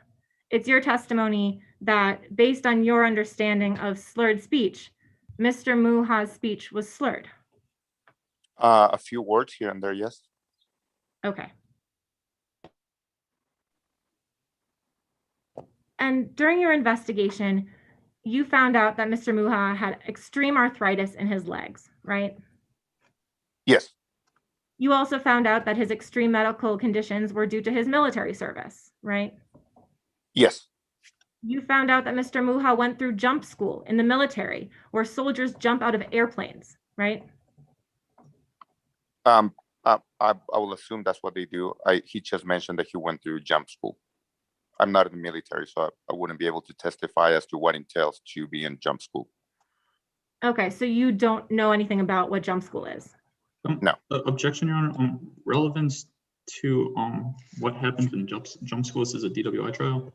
it's your testimony that based on your understanding of slurred speech, Mr. Muha's speech was slurred. A few words here and there, yes. Okay. And during your investigation, you found out that Mr. Muha had extreme arthritis in his legs, right? Yes. You also found out that his extreme medical conditions were due to his military service, right? Yes. You found out that Mr. Muha went through jump school in the military, where soldiers jump out of airplanes, right? I will assume that's what they do. He just mentioned that he went through jump school. I'm not in the military, so I wouldn't be able to testify as to what entails to be in jump school. Okay, so you don't know anything about what jump school is? No. Objection, Your Honor. Relevance to what happens in jump school. This is a DWI trial.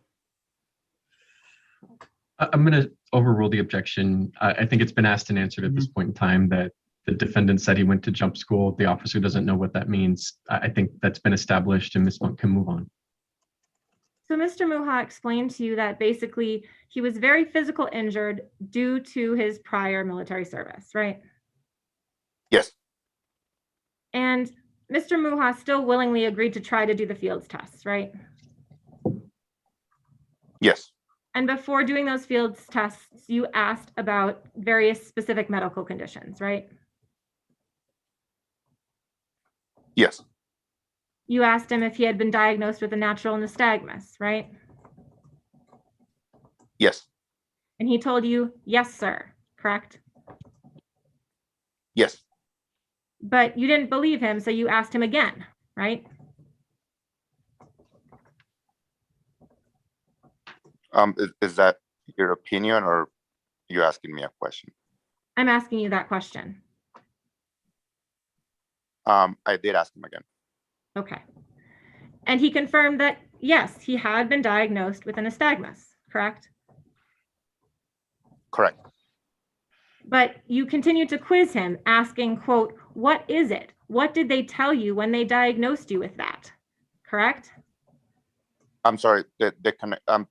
I'm going to overrule the objection. I think it's been asked and answered at this point in time that the defendant said he went to jump school. The officer doesn't know what that means. I think that's been established and Ms. Monk can move on. So Mr. Muha explained to you that basically he was very physical injured due to his prior military service, right? Yes. And Mr. Muha still willingly agreed to try to do the fields tests, right? Yes. And before doing those fields tests, you asked about various specific medical conditions, right? Yes. You asked him if he had been diagnosed with a natural nystagmus, right? Yes. And he told you, yes, sir, correct? Yes. But you didn't believe him, so you asked him again, right? Is that your opinion or you asking me a question? I'm asking you that question. I did ask him again. Okay. And he confirmed that, yes, he had been diagnosed with a nystagmus, correct? Correct. But you continued to quiz him, asking, quote, what is it? What did they tell you when they diagnosed you with that? Correct? I'm sorry, the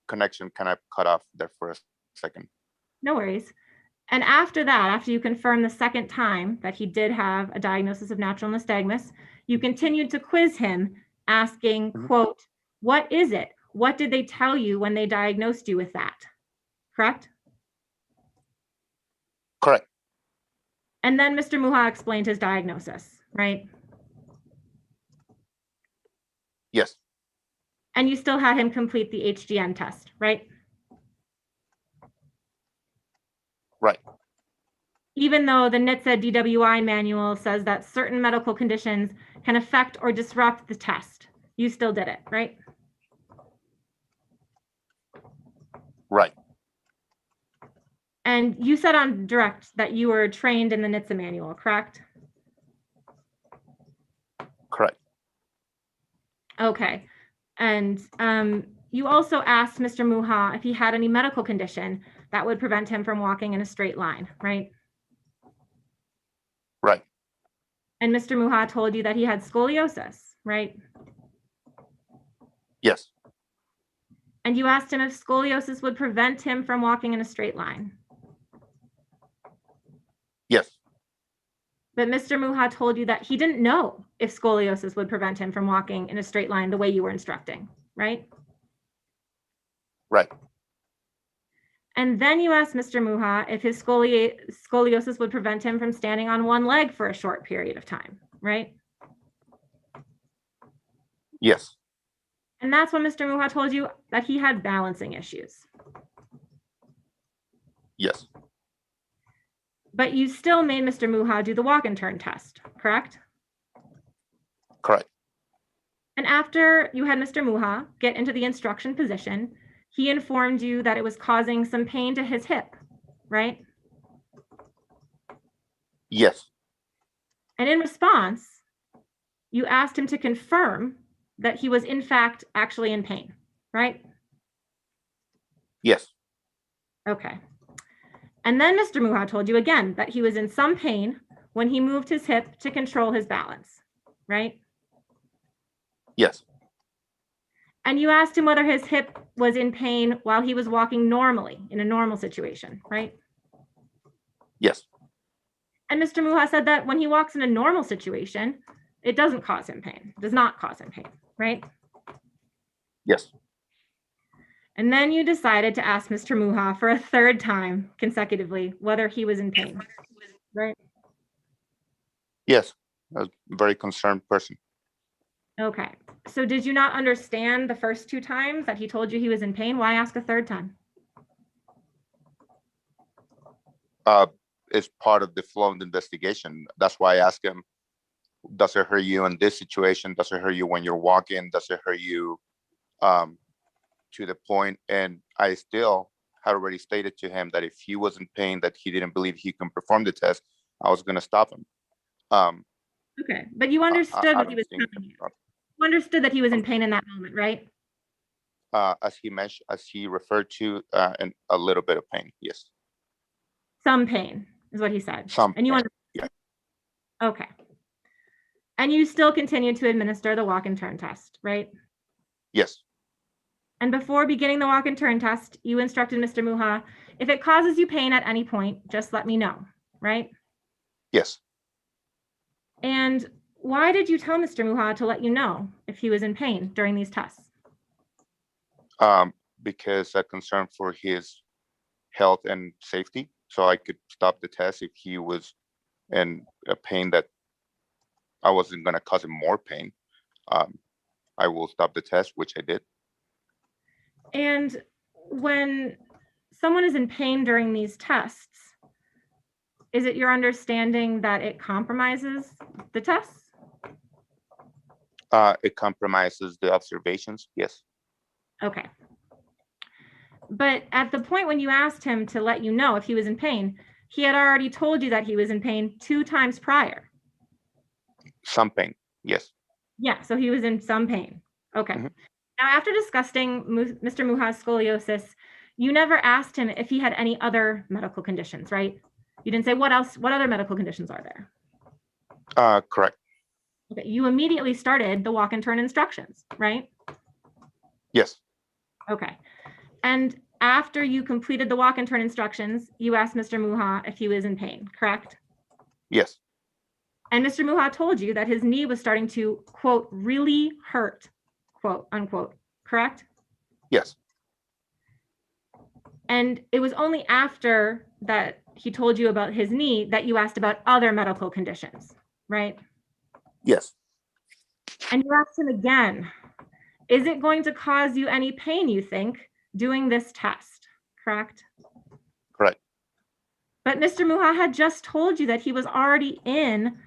connection kind of cut off there for a second. No worries. And after that, after you confirmed the second time that he did have a diagnosis of natural nystagmus, you continued to quiz him, asking, quote, what is it? What did they tell you when they diagnosed you with that? Correct? Correct. And then Mr. Muha explained his diagnosis, right? Yes. And you still had him complete the HGN test, right? Right. Even though the NHTSA DWI manual says that certain medical conditions can affect or disrupt the test, you still did it, right? Right. And you said on direct that you were trained in the NHTSA manual, correct? Correct. Okay. And you also asked Mr. Muha if he had any medical condition that would prevent him from walking in a straight line, right? Right. And Mr. Muha told you that he had scoliosis, right? Yes. And you asked him if scoliosis would prevent him from walking in a straight line. Yes. But Mr. Muha told you that he didn't know if scoliosis would prevent him from walking in a straight line the way you were instructing, right? Right. And then you asked Mr. Muha if his scoliosis would prevent him from standing on one leg for a short period of time, right? Yes. And that's when Mr. Muha told you that he had balancing issues. Yes. But you still made Mr. Muha do the walk and turn test, correct? Correct. And after you had Mr. Muha get into the instruction position, he informed you that it was causing some pain to his hip, right? Yes. And in response, you asked him to confirm that he was in fact actually in pain, right? Yes. Okay. And then Mr. Muha told you again that he was in some pain when he moved his hip to control his balance, right? Yes. And you asked him whether his hip was in pain while he was walking normally in a normal situation, right? Yes. And Mr. Muha said that when he walks in a normal situation, it doesn't cause him pain, does not cause him pain, right? Yes. And then you decided to ask Mr. Muha for a third time consecutively whether he was in pain, right? Yes. I was a very concerned person. Okay. So did you not understand the first two times that he told you he was in pain? Why ask a third time? It's part of the flow of the investigation. That's why I asked him, does it hurt you in this situation? Does it hurt you when you're walking? Does it hurt you to the point? And I still had already stated to him that if he was in pain, that he didn't believe he can perform the test, I was going to stop him. Okay. But you understood what he was telling you. You understood that he was in pain in that moment, right? As he mentioned, as he referred to, and a little bit of pain. Yes. Some pain is what he said. Some. And you pain. understood. Yeah. Okay. And you still continue to administer the walk and turn test, right? Yes. And before beginning the walk and turn test, you instructed Mr. Muha, if it causes you pain at any point, just let me know, right? Yes. And why did you tell Mr. Muha to let you know if he was in pain during these tests? Because I'm concerned for his health and safety, so I could stop the test if he was in a pain that I wasn't going to cause him more pain. I will stop the test, which I did. And when someone is in pain during these tests, is it your understanding that it compromises the tests? It compromises the observations. Yes. Okay. But at the point when you asked him to let you know if he was in pain, he had already told you that he was in pain 2 times prior. Some pain. Yes. Yeah, so he was in some pain. Okay. Mhm. Now, after discussing Mr. Muha's scoliosis, you never asked him if he had any other medical conditions, right? You didn't say what other medical conditions are there? Correct. Okay, you immediately started the walk and turn instructions, right? Yes. Okay. And after you completed the walk and turn instructions, you asked Mr. Muha if he was in pain, correct? Yes. And Mr. Muha told you that his knee was starting to, quote, really hurt, quote, unquote, correct? Yes. And it was only after that he told you about his knee that you asked about other medical conditions, right? Yes. And you asked him again, is it going to cause you any pain, you think, doing this test, correct? Correct. But Mr. Muha had just told you that he was already in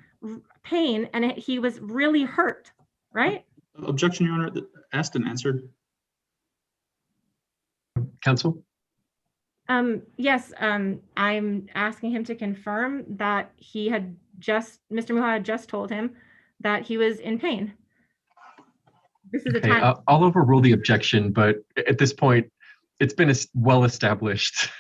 pain and he was really hurt, right? Objection, Your Honor. Asked and answered. Counsel? Yes, I'm asking him to confirm that Mr. Muha had just told him that he was in pain. This is a Okay, time. I'll overrule the objection, but at this point, it's been well established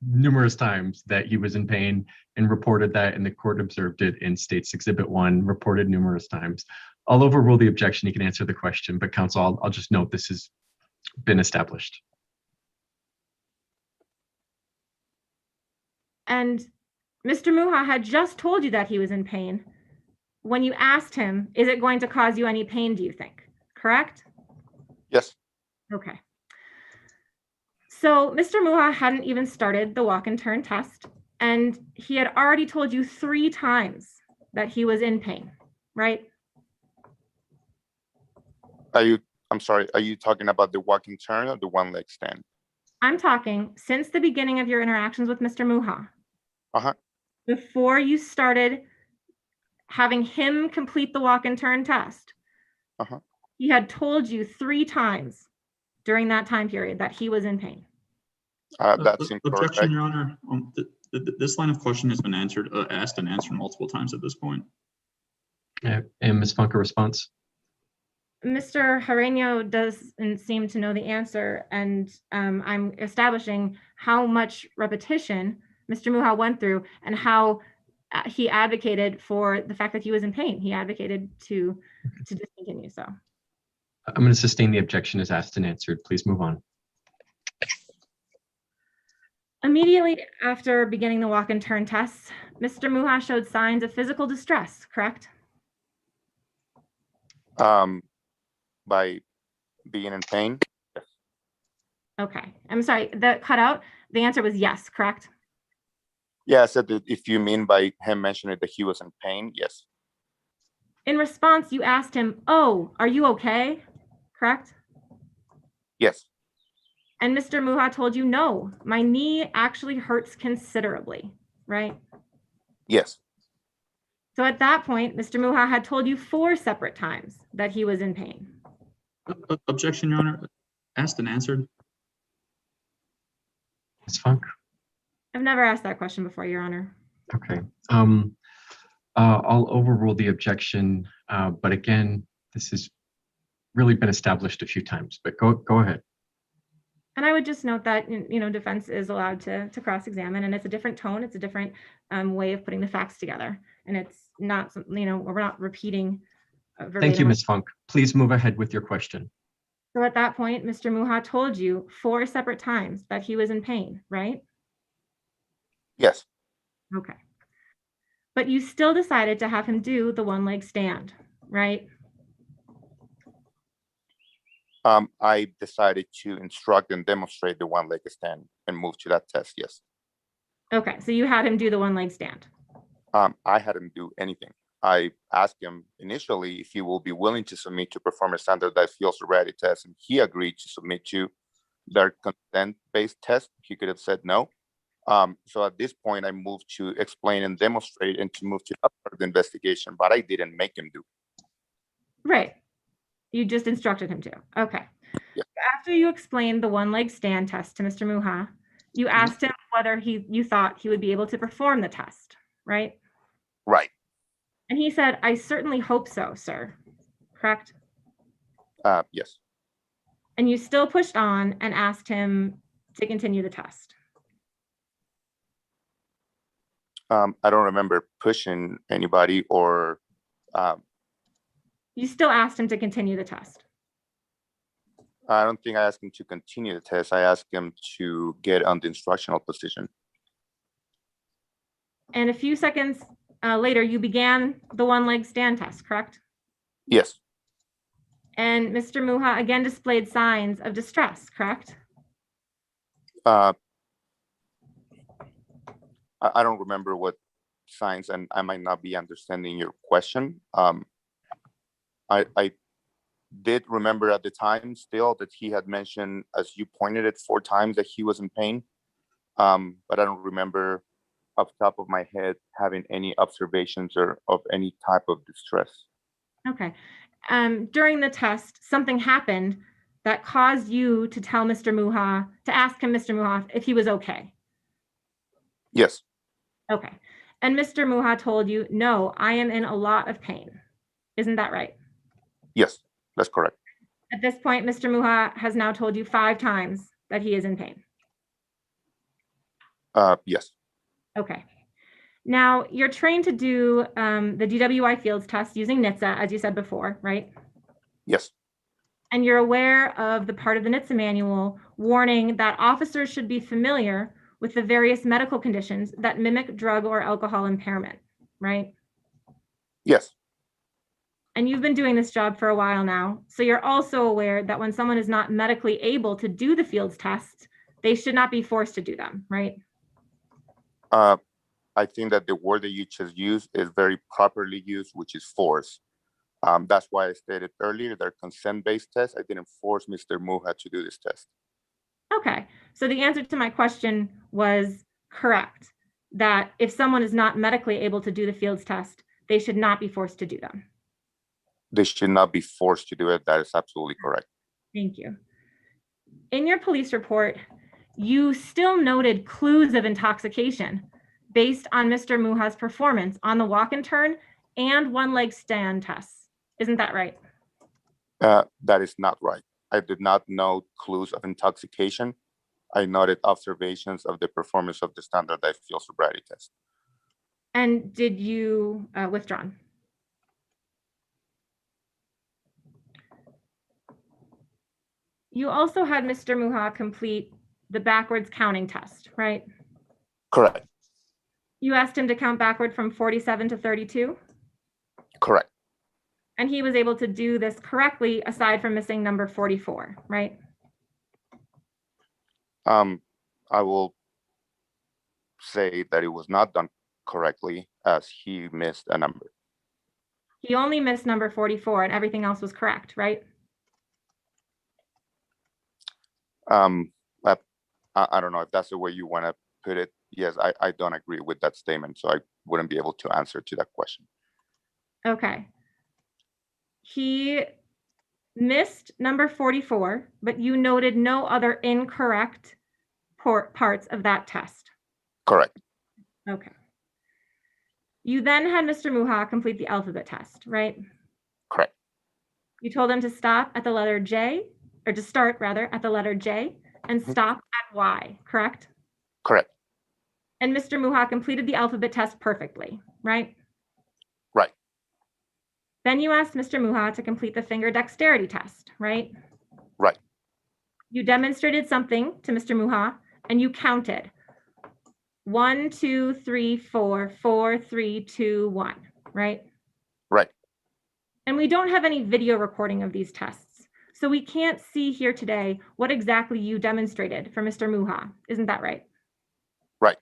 numerous times that he was in pain and reported that, and the court observed it in States Exhibit 1, reported numerous times. I'll overrule the objection. You can answer the question, but counsel, I'll just note this has been established. And Mr. Muha had just told you that he was in pain. When you asked him, is it going to cause you any pain, do you think? Correct? Yes. Okay. So Mr. Muha hadn't even started the walk and turn test, and he had already told you 3 times that he was in pain, right? I'm sorry, are you talking about the walking turn or the one leg stand? I'm talking since the beginning of your interactions with Mr. Muha. Uh-huh. Before you started having him complete the walk and turn test, Uh-huh. he had told you 3 times during that time period that he was in pain. That's incorrect. Objection, Your Honor. This line of question has been asked and answered multiple times at this point. And Ms. Funk, a response? Mr. Jareño doesn't seem to know the answer, and I'm establishing how much repetition Mr. Muha went through and how he advocated for the fact that he was in pain. He advocated to discontinue. So I'm going to sustain the objection as asked and answered. Please move on. immediately after beginning the walk and turn tests, Mr. Muha showed signs of physical distress, correct? By being in pain. Okay, I'm sorry, that cut out. The answer was yes, correct? Yeah, I said that if you mean by him mentioning that he was in pain, yes. In response, you asked him, "Oh, are you okay?" Correct? Yes. And Mr. Muha told you, "No, my knee actually hurts considerably," right? Yes. So at that point, Mr. Muha had told you 4 separate times that he was in pain. Objection, Your Honor. Asked and answered. Ms. Funk? I've never asked that question before, Your Honor. Okay. I'll overrule the objection, but again, this has really been established a few times, but go ahead. And I would just note that, defense is allowed to cross-examine, and it's a different tone. It's a different way of putting the facts together. And it's not, we're not repeating verbatim. Thank you, Ms. Funk. Please move ahead with your question. So at that point, Mr. Muha told you 4 separate times that he was in pain, right? Yes. Okay. But you still decided to have him do the one-leg stand, right? I decided to instruct and demonstrate the one-leg stand and move to that test, yes. Okay, so you had him do the one-leg stand. I had him do anything. I asked him initially if he will be willing to submit to perform a standardized field sobriety test, and he agreed to submit to their consent-based test. He could have said no. So at this point, I moved to explain and demonstrate and to move to that part of the investigation, but I didn't make him do. Right. You just instructed him to. Okay. Yeah. After you explained the one-leg stand test to Mr. Muha, you asked him whether you thought he would be able to perform the test, right? Right. And he said, "I certainly hope so, sir." Correct? Yes. And you still pushed on and asked him to continue the test. I don't remember pushing anybody or You still asked him to continue the test. I don't think I asked him to continue the test. I asked him to get on the instructional position. And a few seconds later, you began the one-leg stand test, correct? Yes. And Mr. Muha again displayed signs of distress, correct? I don't remember what signs, and I might not be understanding your question. I did remember at the time still that he had mentioned, as you pointed it 4 times, that he was in pain. But I don't remember off the top of my head having any observations or of any type of distress. Okay. During the test, something happened that caused you to tell Mr. Muha, to ask him, Mr. Muha, if he was okay. Yes, Okay. And Mr. Muha told you, no, I am in a lot of pain. Isn't that right? yes, that's correct. At this point, Mr. Muha has now told you 5 times that he is in pain. Yes, Okay. Now, you're trained to do the DWI fields test using NHTSA, as you said before, right? yes, And you're aware of the part of the NHTSA manual warning that officers should be familiar with the various medical conditions that mimic drug or alcohol impairment, right? yes, And you've been doing this job for a while now, so you're also aware that when someone is not medically able to do the fields tests, they should not be forced to do them, right? I think that the word that you just used is very properly used, which is force. That's why I stated earlier they're consent-based tests. I didn't force Mr. Muha to do this test. Okay, so the answer to my question was correct, that if someone is not medically able to do the fields test, they should not be forced to do them. They should not be forced to do it. That is absolutely correct. Thank you. In your police report, you still noted clues of intoxication based on Mr. Muha's performance on the walk and turn and one-leg stand tests. Isn't that right? That is not right. I did not note clues of intoxication. I noted observations of the performance of the standardized field sobriety test. And did you withdrawn? You also had Mr. Muha complete the backwards counting test, right? Correct. You asked him to count backward from 47 to 32, Correct. and he was able to do this correctly aside from missing number 44, right? I will say that it was not done correctly as he missed a number. He only missed number 44 and everything else was correct, right? I don't know if that's the way you want to put it. Yes, I don't agree with that statement, so I wouldn't be able to answer to that question. Okay. He missed number 44, but you noted no other incorrect parts of that test. Correct. Okay. You then had Mr. Muha complete the alphabet test, right? Correct. You told him to stop at the letter J, or to start rather at the letter J and stop at Y, correct? Correct. And Mr. Muha completed the alphabet test perfectly, right? Right. Then you asked Mr. Muha to complete the finger dexterity test, right? Right. You demonstrated something to Mr. Muha and you counted 1, 2, 3, 4, 4, 3, 2, 1, right? Right. And we don't have any video recording of these tests. So we can't see here today what exactly you demonstrated for Mr. Muha. Isn't that right? Right.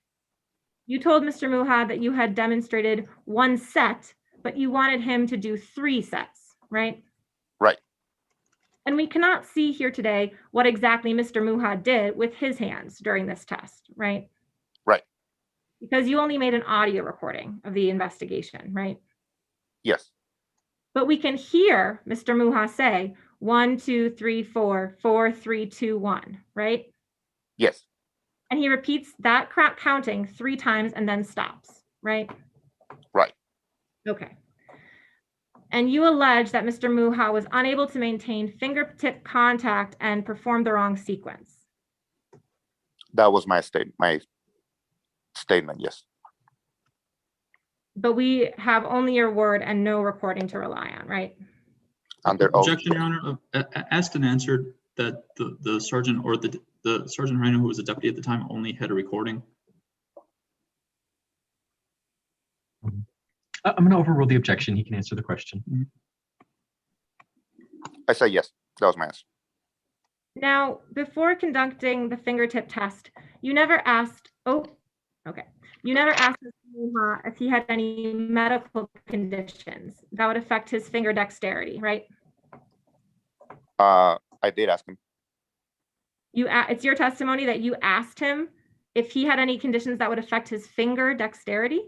You told Mr. Muha that you had demonstrated 1 set, but you wanted him to do 3 sets, right? Right. And we cannot see here today what exactly Mr. Muha did with his hands during this test, right? Right. Because you only made an audio recording of the investigation, right? Yes. But we can hear Mr. Muha say 1, 2, 3, 4, 4, 3, 2, 1, right? Yes. And he repeats that counting 3 times and then stops, right? Right. Okay. And you allege that Mr. Muha was unable to maintain fingertip contact and perform the wrong sequence. That was my statement, yes. But we have only your word and no recording to rely on, right? Under oath. Objection, Your Honor. Asked and answered that the sergeant or the Sergeant Rhino, who was a deputy at the time, only had a recording. I'm going to overrule the objection. He can answer the question. I say yes. That was my answer. Now, before conducting the fingertip test, you never asked, you never asked Mr. Muha if he had any medical conditions that would affect his finger dexterity, right? I did ask him. It's your testimony that you asked him if he had any conditions that would affect his finger dexterity?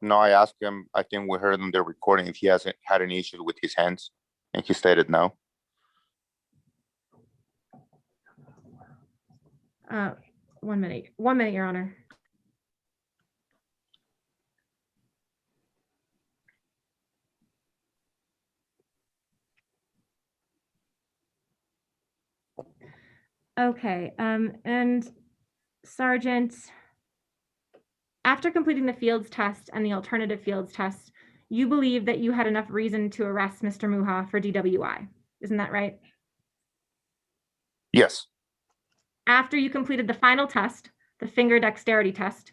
No, I asked him, I think we heard in the recording, if he hasn't had any issues with his hands, and he stated no. 1 minute. 1 minute, Your Honor. Okay, and Sergeant, after completing the fields test and the alternative fields test, you believe that you had enough reason to arrest Mr. Muha for DWI. Isn't that right? Yes. After you completed the final test, the finger dexterity test,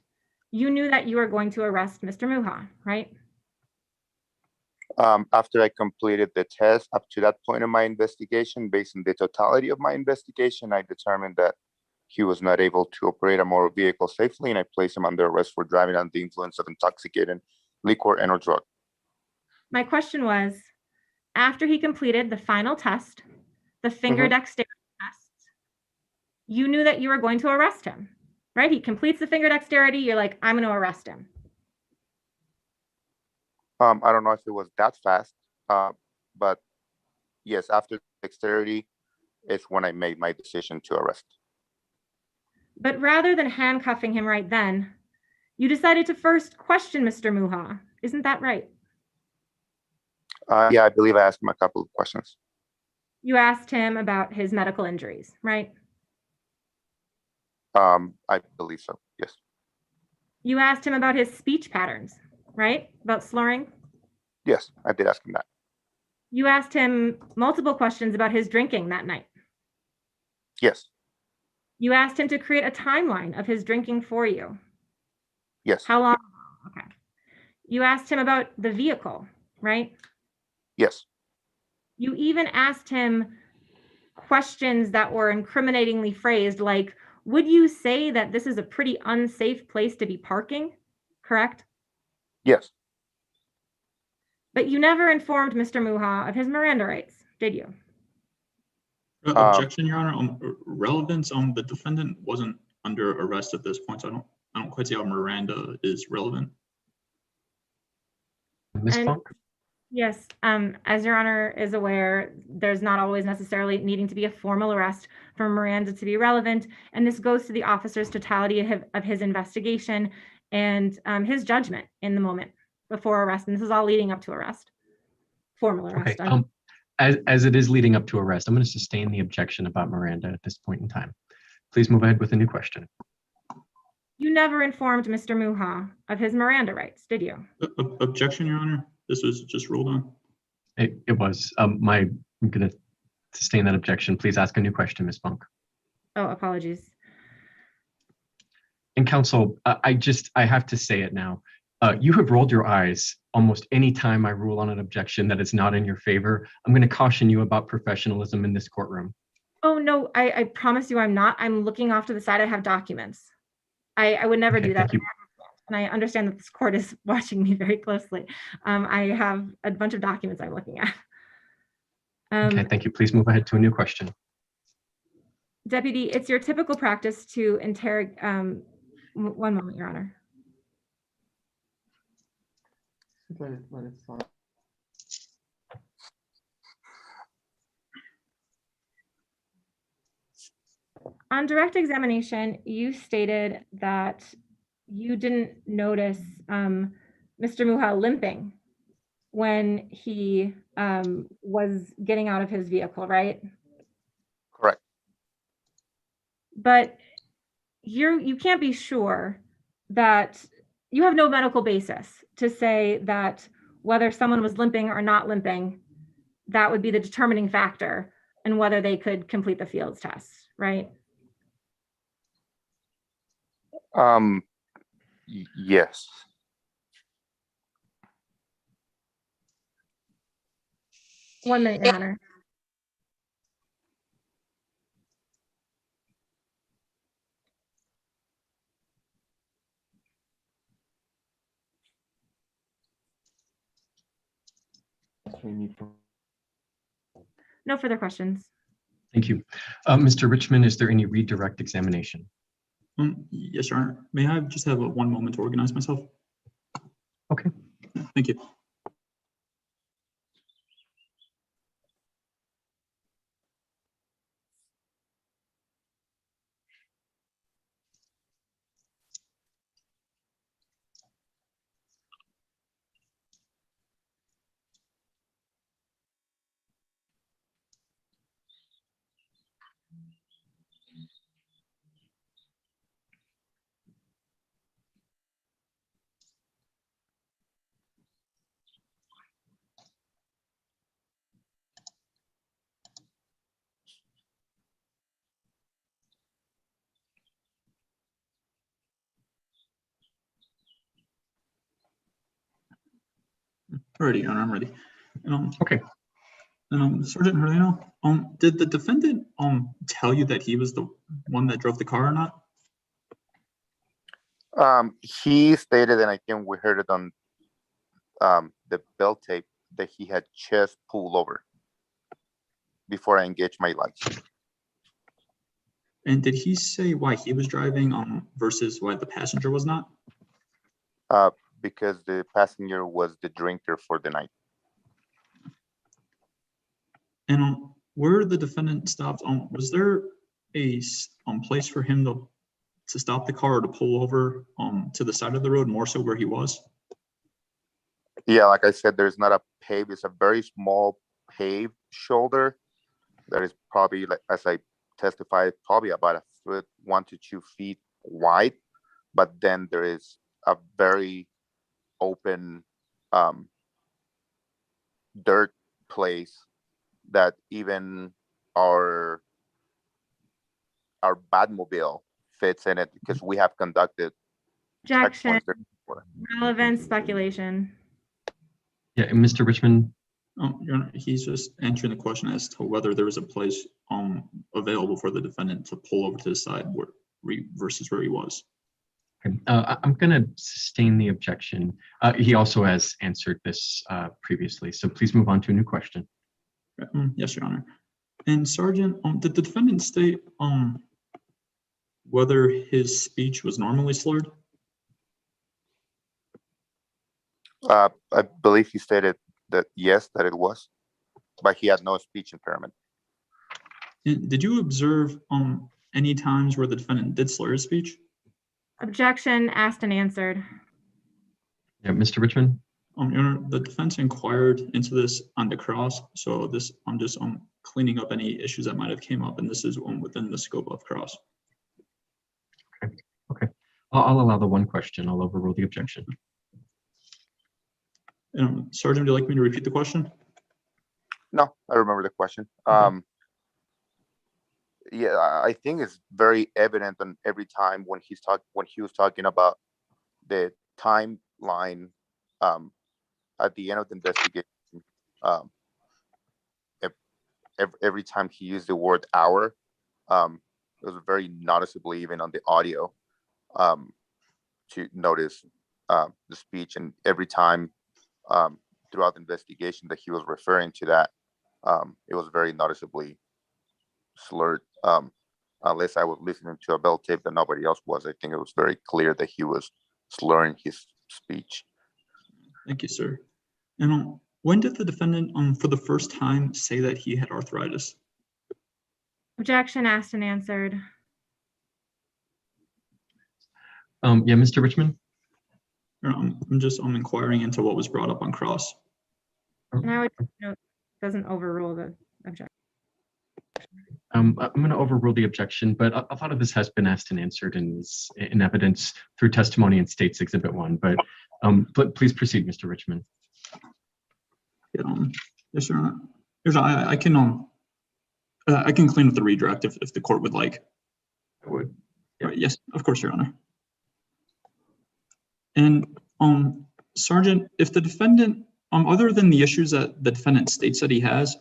you knew that you were going to arrest Mr. Muha, right? After I completed the test, up to that point in my investigation, based on the totality of my investigation, I determined that he was not able to operate a motor vehicle safely, and I placed him under arrest for driving under the influence of intoxicating liquor and/or drug. My question was, after he completed the final test, the finger dexterity test, you knew that you were going to arrest him, right? He completes the finger dexterity, you're like, I'm going to arrest him. I don't know if it was that fast, but yes, after dexterity is when I made my decision to arrest. But rather than handcuffing him right then, you decided to first question Mr. Muha. Isn't that right? Yeah, I believe I asked him a couple of questions. You asked him about his medical injuries, right? I believe so, yes. You asked him about his speech patterns, right? About slurring? Yes, I did ask him that. You asked him multiple questions about his drinking that night. Yes. You asked him to create a timeline of his drinking for you. Yes. How long? Okay. You asked him about the vehicle, right? Yes. You even asked him questions that were incriminatingly phrased, like, would you say that this is a pretty unsafe place to be parking? Correct? Yes. But you never informed Mr. Muha of his Miranda rights, did you? Objection, Your Honor. Relevance. The defendant wasn't under arrest at this point, so I don't quite see how Miranda is relevant. Ms. Funk? Yes, as Your Honor is aware, there's not always necessarily needing to be a formal arrest for Miranda to be relevant, and this goes to the officer's totality of his investigation and his judgment in the moment before arrest, and this is all leading up to arrest, formal arrest. Okay, as it is leading up to arrest, I'm going to sustain the objection about Miranda at this point in time. Please move ahead with a new question. You never informed Mr. Muha of his Miranda rights, did you? Objection, Your Honor. This was just ruled on. It was. I'm going to sustain that objection. Please ask a new question, Ms. Funk. Oh, apologies. And counsel, I have to say it now. You have rolled your eyes almost any time I rule on an objection that is not in your favor. I'm going to caution you about professionalism in this courtroom. Oh, no, I promise you I'm not. I'm looking off to the side. I have documents. I would never do that. Thank you. And I understand that this court is watching me very closely. I have a bunch of documents I'm looking at. Okay, thank you. Please move ahead to a new question. Deputy, it's your typical practice to interrogate. One moment, Your Honor. Let it slide. On direct examination, you stated that you didn't notice Mr. Muha limping when he was getting out of his vehicle, right? Correct. But you can't be sure that you have no medical basis to say that whether someone was limping or not limping, that would be the determining factor in whether they could complete the fields test, right? Yes. One minute, Your Honor. No further questions. Thank you. Mr. Richmond, is there any redirect examination? Yes, Your Honor. May I just have 1 moment to organize myself? Okay. Thank you. Alrighty, Your Honor, I'm ready. And, Okay. Sergeant Hernano, did the defendant tell you that he was the one that drove the car or not? He stated, and I think we heard it on the bell tape, that he had just pulled over before I engaged my lights. And did he say why he was driving versus why the passenger was not? Because the passenger was the drinker for the night. And where the defendant stopped, was there a place for him to stop the car or to pull over to the side of the road, more so where he was? Yeah, like I said, there's not a paved, it's a very small paved shoulder that is probably, like, as I testified, probably about a foot, 1 to 2 feet wide. But then there is a very open dirt place that even our Batmobile fits in it, because we have conducted Objection. checkpoints there before. Relevant speculation. Yeah, and Mr. Richmond. Your Honor, he's just answering the question as to whether there was a place available for the defendant to pull over to the side versus where he was. Okay. I'm going to sustain the objection. He also has answered this previously, so please move on to a new question. Yes, Your Honor. And Sergeant, did the defendant state whether his speech was normally slurred? I believe he stated that yes, that it was, but he had no speech impairment. And did you observe any times where the defendant did slur his speech? Objection asked and answered. Yeah, Mr. Richmond. Your Honor, the defense inquired into this on the cross, so this I'm just cleaning up any issues that might have came up, and this is within the scope of cross. Okay. I'll allow the one question. I'll overrule the objection. Sergeant, would you like me to repeat the question? No, I remember the question. Okay. Yeah, I think it's very evident on every time when he was talking about the timeline at the end of the investigation. Every time he used the word hour, it was very noticeably, even on the audio, to notice the speech, and every time throughout the investigation that he was referring to that, it was very noticeably slurred. Unless I was listening to a bell tape that nobody else was, I think it was very clear that he was slurring his speech. Thank you, sir. And when did the defendant, for the first time, say that he had arthritis? Objection asked and answered. Yeah, Mr. Richmond. I'm just inquiring into what was brought up on cross. And I would note doesn't overrule the objection. I'm going to overrule the objection, but a lot of this has been asked and answered in evidence through testimony in States Exhibit 1. But please proceed, Mr. Richmond. Yes, Your Honor. I can clean up the redirect if the court would like. I would. Yeah. Yes, of course, Your Honor. And Sergeant, if the defendant, other than the issues that the defendant states that he has,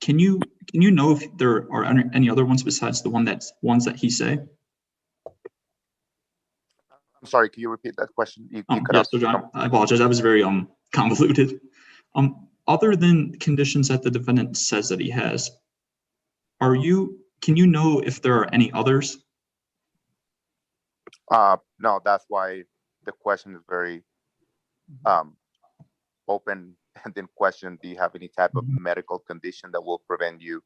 can you know if there are any other ones besides the ones that he say? I'm sorry, can you repeat that question? Yes, so John, I apologize. That was very convoluted. Other than conditions that the defendant says that he has, can you know if there are any others? No, that's why the question is very open and then question, do you have any type of medical condition that will prevent you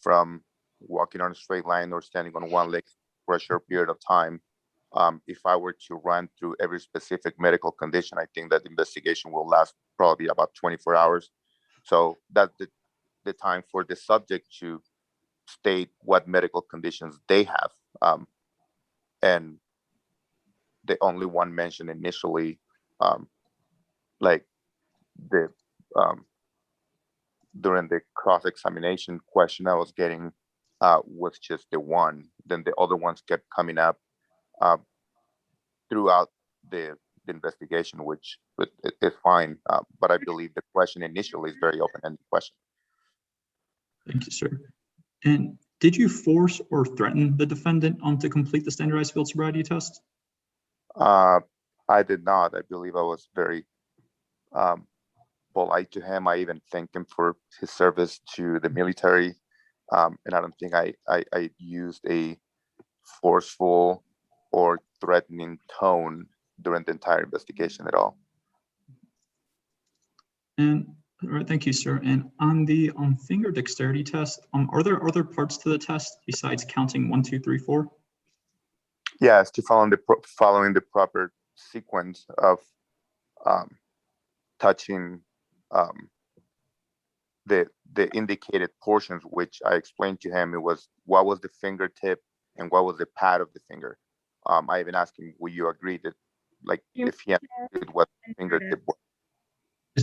from walking on a straight line or standing on one leg for a short period of time? If I were to run through every specific medical condition, I think that the investigation will last probably about 24 hours. So that's the time for the subject to state what medical conditions they have. And the only one mentioned initially, like during the cross-examination question I was getting, was just the one. Then the other ones kept coming up throughout the the investigation, which is fine. But I believe the question initially is very open-ended question. Thank you, sir. And did you force or threaten the defendant to complete the standardized field sobriety test? I did not. I believe I was very polite to him. I even thanked him for his service to the military. And I don't think I used a forceful or threatening tone during the entire investigation at all. And all right, thank you, sir. And on the finger dexterity test, are there other parts to the test besides counting 1, 2, 3, 4? Yes, to following the proper sequence of touching the indicated portions, which I explained to him. It was what was the fingertip and what was the pad of the finger. I even asked him, will you agree that, like, if he understood what the fingertip was?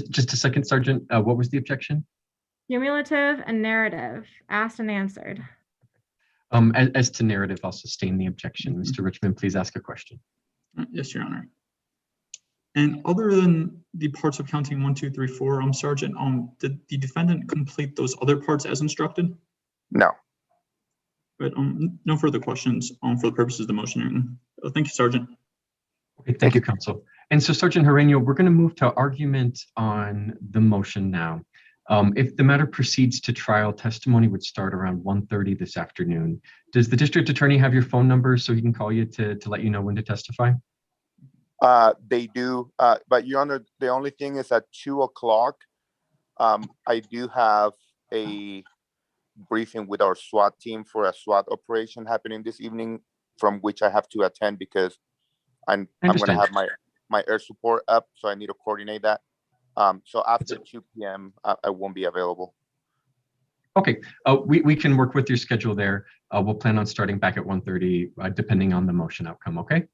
Just a second, Sergeant. What was the objection? Cumulative and narrative, asked and answered. As to narrative, I'll sustain the objection. Mr. Richmond, please ask a question. Yes, Your Honor. And other than the parts of counting 1, 2, 3, 4, Sergeant, did the defendant complete those other parts as instructed? No. But no further questions for the purposes of the motion. Thank you, Sergeant. Okay, thank you, Counsel. And so, Sergeant Herreño, we're going to move to argument on the motion now. If the matter proceeds to trial, testimony would start around 1:30 this afternoon. Does the district attorney have your phone number so he can call you to let you know when to testify? They do, but Your Honor, the only thing is at 2 o'clock, I do have a briefing with our SWAT team for a SWAT operation happening this evening, from which I have to attend because I'm going to have my air support up, so I need to coordinate that. So after 2 p.m., I won't be available. Okay, we can work with your schedule there. We'll plan on starting back at 1:30, depending on the motion outcome, okay?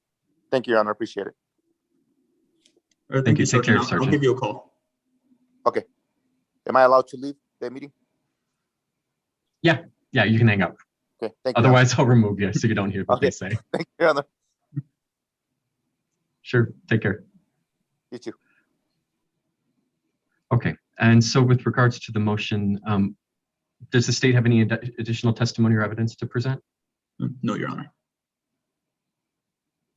Thank you, Your Honor, appreciate it. Thank you, Take care, Sergeant. Sergeant. I'll give you a call. Okay. Am I allowed to leave the meeting? Yeah, you can hang up. Okay, thank you. Otherwise, I'll remove you so you don't hear what they say. Thank you, Your Honor. Sure, take care. You too. Okay, and so with regards to the motion, does the state have any additional testimony or evidence to present? No, Your Honor.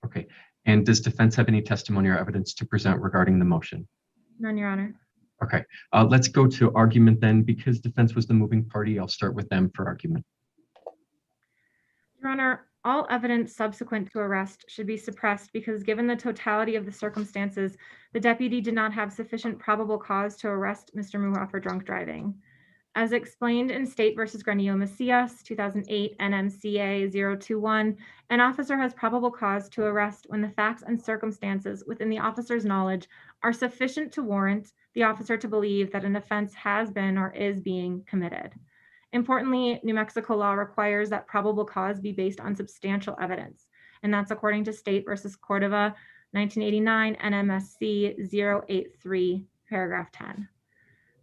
Okay, and does defense have any testimony or evidence to present regarding the motion? None, Your Honor. Okay, let's go to argument then. Because defense was the moving party, I'll start with them for argument. Your Honor, all evidence subsequent to arrest should be suppressed because given the totality of the circumstances, the deputy did not have sufficient probable cause to arrest Mr. Muha for drunk driving. As explained in State versus Granillo Macias, 2008 NMCA 021, an officer has probable cause to arrest when the facts and circumstances within the officer's knowledge are sufficient to warrant the officer to believe that an offense has been or is being committed. Importantly, New Mexico law requires that probable cause be based on substantial evidence, and that's according to State versus Cordova, 1989 NMSC 083, paragraph 10.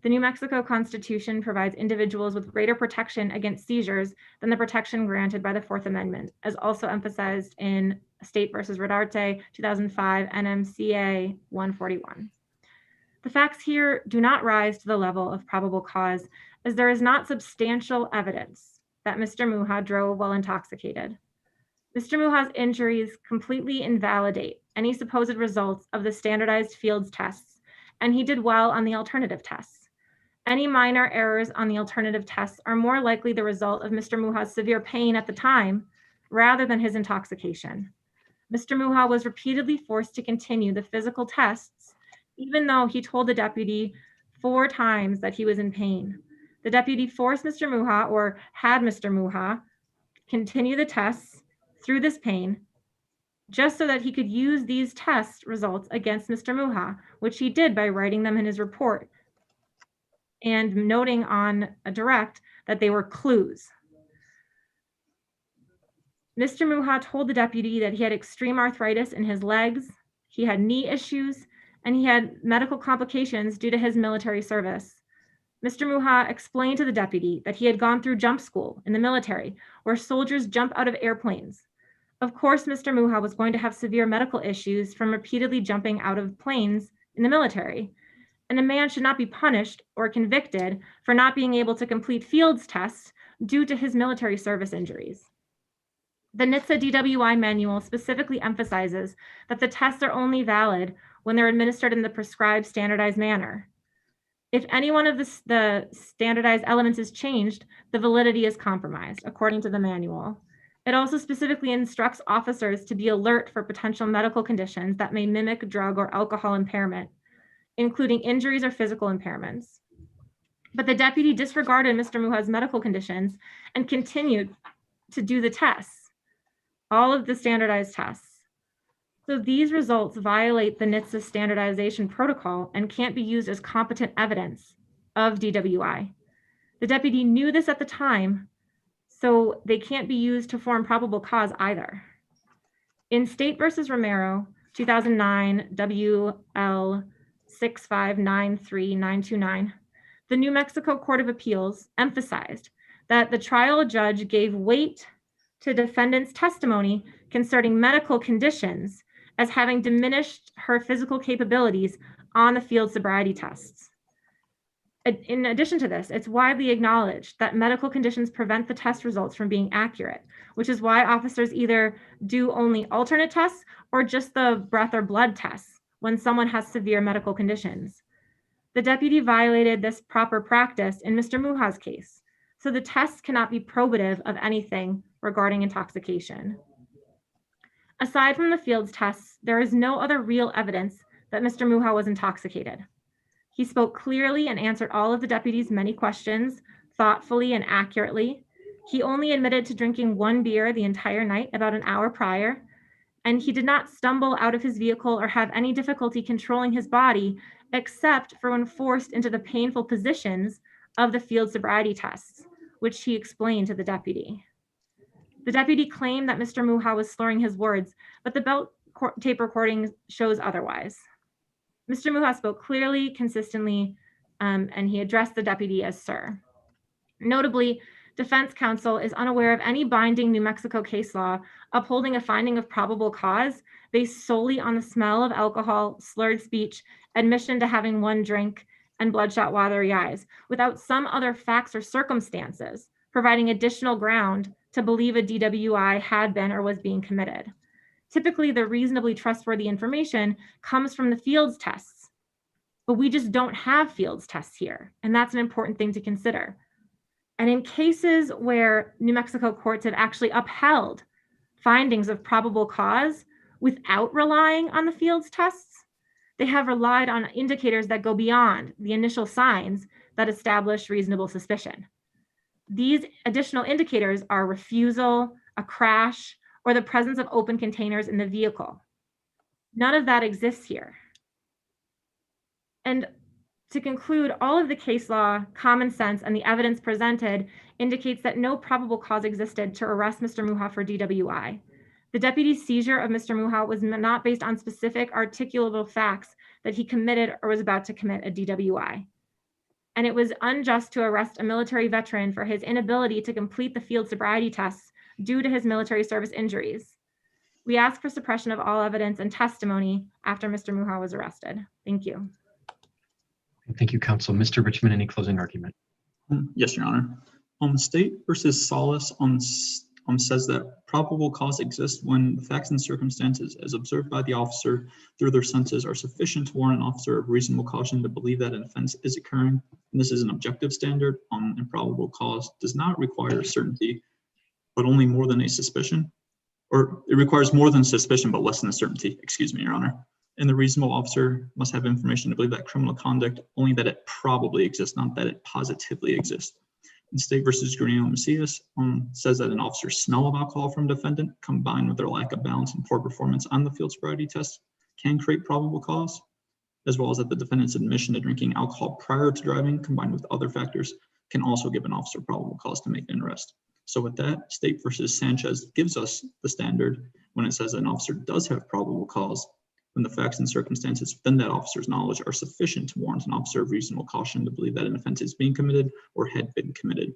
The New Mexico Constitution provides individuals with greater protection against seizures than the protection granted by the Fourth Amendment, as also emphasized in State versus Rodarte, 2005 NMCA 141. The facts here do not rise to the level of probable cause, as there is not substantial evidence that Mr. Muha drove while intoxicated. Mr. Muha's injuries completely invalidate any supposed results of the standardized fields tests, and he did well on the alternative tests. Any minor errors on the alternative tests are more likely the result of Mr. Muha's severe pain at the time rather than his intoxication. Mr. Muha was repeatedly forced to continue the physical tests, even though he told the deputy 4 times that he was in pain. The deputy forced Mr. Muha, or had Mr. Muha, continue the tests through this pain, just so that he could use these test results against Mr. Muha, which he did by writing them in his report and noting on a direct that they were clues. Mr. Muha told the deputy that he had extreme arthritis in his legs, he had knee issues, and he had medical complications due to his military service. Mr. Muha explained to the deputy that he had gone through jump school in the military, where soldiers jump out of airplanes. Of course, Mr. Muha was going to have severe medical issues from repeatedly jumping out of planes in the military, and a man should not be punished or convicted for not being able to complete fields tests due to his military service injuries. The NHTSA DWI manual specifically emphasizes that the tests are only valid when they're administered in the prescribed standardized manner. If any one of the standardized elements is changed, the validity is compromised, according to the manual. It also specifically instructs officers to be alert for potential medical conditions that may mimic drug or alcohol impairment, including injuries or physical impairments. But the deputy disregarded Mr. Muha's medical conditions and continued to do the tests, all of the standardized tests. So these results violate the NHTSA standardization protocol and can't be used as competent evidence of DWI. The deputy knew this at the time, so they can't be used to form probable cause either. In State versus Romero, 2009 WL 6593929, the New Mexico Court of Appeals emphasized that the trial judge gave weight to defendant's testimony concerning medical conditions as having diminished her physical capabilities on the field sobriety tests. In addition to this, it's widely acknowledged that medical conditions prevent the test results from being accurate, which is why officers either do only alternate tests or just the breath or blood tests when someone has severe medical conditions. The deputy violated this proper practice in Mr. Muha's case, so the tests cannot be probative of anything regarding intoxication. Aside from the fields tests, there is no other real evidence that Mr. Muha was intoxicated. He spoke clearly and answered all of the deputy's many questions thoughtfully and accurately. He only admitted to drinking one beer the entire night about an hour prior, and he did not stumble out of his vehicle or have any difficulty controlling his body except for when forced into the painful positions of the field sobriety tests, which he explained to the deputy. The deputy claimed that Mr. Muha was slurring his words, but the belt tape recording shows otherwise. Mr. Muha spoke clearly, consistently, and he addressed the deputy as sir. Notably, defense counsel is unaware of any binding New Mexico case law upholding a finding of probable cause based solely on the smell of alcohol, slurred speech, admission to having one drink, and bloodshot watery eyes, without some other facts or circumstances providing additional ground to believe a DWI had been or was being committed. Typically, the reasonably trustworthy information comes from the fields tests, but we just don't have fields tests here, and that's an important thing to consider. And in cases where New Mexico courts have actually upheld findings of probable cause without relying on the fields tests, they have relied on indicators that go beyond the initial signs that establish reasonable suspicion. These additional indicators are refusal, a crash, or the presence of open containers in the vehicle. None of that exists here. And to conclude, all of the case law, common sense, and the evidence presented indicates that no probable cause existed to arrest Mr. Muha for DWI. The deputy's seizure of Mr. Muha was not based on specific articulable facts that he committed or was about to commit a DWI. And it was unjust to arrest a military veteran for his inability to complete the field sobriety tests due to his military service injuries. We ask for suppression of all evidence and testimony after Mr. Muha was arrested. Thank you. Thank you, counsel. Mr. Richmond, any closing argument? Yes, Your Honor. State versus Solis says that probable cause exists when the facts and circumstances as observed by the officer through their senses are sufficient to warrant an officer of reasonable caution to believe that an offense is occurring. And this is an objective standard on improbable cause, does not require certainty, but only more than a suspicion, or it requires more than suspicion, but less than a certainty, excuse me, Your Honor. And the reasonable officer must have information to believe that criminal conduct, only that it probably exists, not that it positively exists. In State versus Granillo Macias says that an officer's smell of alcohol from defendant combined with their lack of balance and poor performance on the field sobriety test can create probable cause, as well as that the defendant's admission to drinking alcohol prior to driving combined with other factors can also give an officer probable cause to make an arrest. So with that, State versus Sanchez gives us the standard when it says that an officer does have probable cause when the facts and circumstances within that officer's knowledge are sufficient to warrant an officer of reasonable caution to believe that an offense is being committed or had been committed.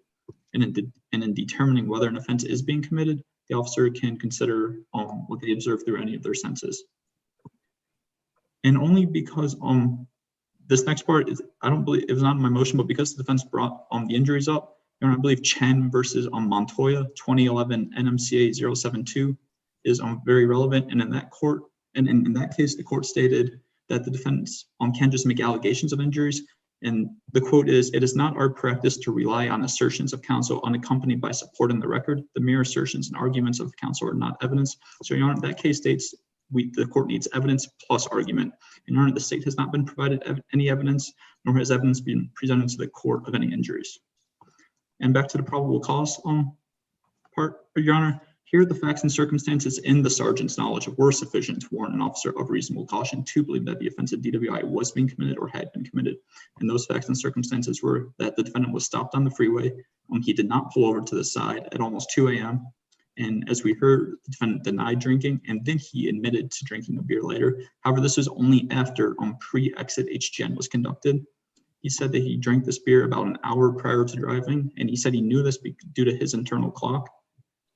And in determining whether an offense is being committed, the officer can consider what they observe through any of their senses. And only because this next part is, I don't believe it was not in my motion, but because the defense brought the injuries up, I believe Chen versus Montoya 2011 NMCA 072 is very relevant. And in that court, and in that case, the court stated that the defense can just make allegations of injuries. And the quote is, "It is not our practice to rely on assertions of counsel unaccompanied by support in the record. The mere assertions and arguments of counsel are not evidence." So, Your Honor, that case states the court needs evidence plus argument. And Your Honor, the state has not been provided any evidence, nor has evidence been presented to the court of any injuries. And back to the probable cause part, Your Honor, here the facts and circumstances in the sergeant's knowledge were sufficient to warrant an officer of reasonable caution to believe that the offense of DWI was being committed or had been committed. And those facts and circumstances were that the defendant was stopped on the freeway. He did not pull over to the side at almost 2 a.m. And as we heard, the defendant denied drinking, and then he admitted to drinking a beer later. However, this was only after pre-exit HGN was conducted. He said that he drank this beer about an hour prior to driving, and he said he knew this due to his internal clock.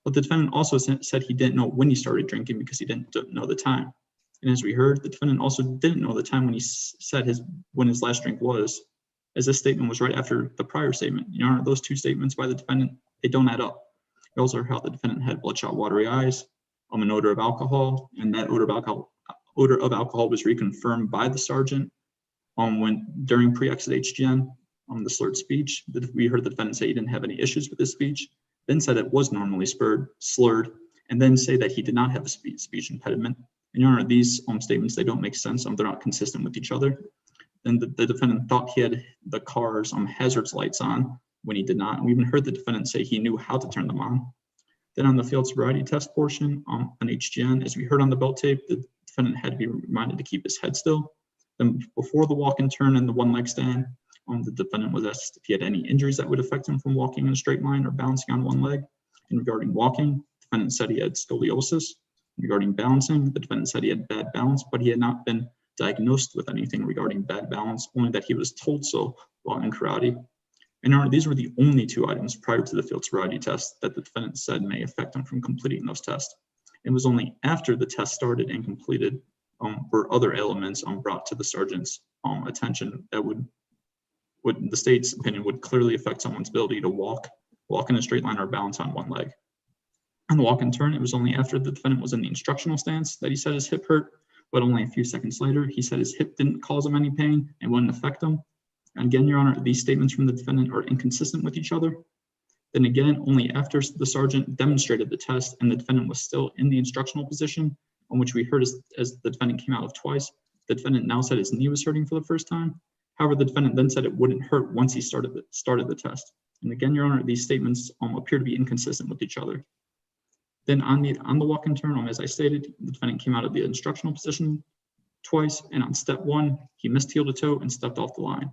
But the defendant also said he didn't know when he started drinking because he didn't know the time. And as we heard, the defendant also didn't know the time when he said when his last drink was, as this statement was right after the prior statement. Your Honor, those two statements by the defendant, they don't add up. We also heard how the defendant had bloodshot, watery eyes, an odor of alcohol, and that odor of alcohol was reconfirmed by the sergeant during pre-exit HGN the slurred speech. We heard the defendant say he didn't have any issues with his speech, then said it was normally slurred, and then say that he did not have a speech impediment. And Your Honor, these statements, they don't make sense. They're not consistent with each other. Then the defendant thought he had the car's hazards lights on when he did not. And we even heard the defendant say he knew how to turn them on. Then on the field sobriety test portion on HGN, as we heard on the belt tape, the defendant had to be reminded to keep his head still. Then before the walk and turn and the one leg stand, the defendant was asked if he had any injuries that would affect him from walking in a straight line or balancing on one leg. And regarding walking, the defendant said he had scoliosis. Regarding balancing, the defendant said he had bad balance, but he had not been diagnosed with anything regarding bad balance, only that he was told so while in karate. And Your Honor, these were the only two items prior to the field sobriety test that the defendant said may affect him from completing those tests. It was only after the test started and completed were other elements brought to the sergeant's attention that would the state's opinion would clearly affect someone's ability to walk in a straight line or balance on one leg. On the walk and turn, it was only after the defendant was in the instructional stance that he said his hip hurt, but only a few seconds later, he said his hip didn't cause him any pain and wouldn't affect him. And again, Your Honor, these statements from the defendant are inconsistent with each other. Then again, only after the sergeant demonstrated the test and the defendant was still in the instructional position, on which we heard as the defendant came out of twice, the defendant now said his knee was hurting for the first time. However, the defendant then said it wouldn't hurt once he started the test. And again, Your Honor, these statements appear to be inconsistent with each other. Then on the walk and turn, as I stated, the defendant came out of the instructional position twice, and on step one, he missed heel to toe and stepped off the line.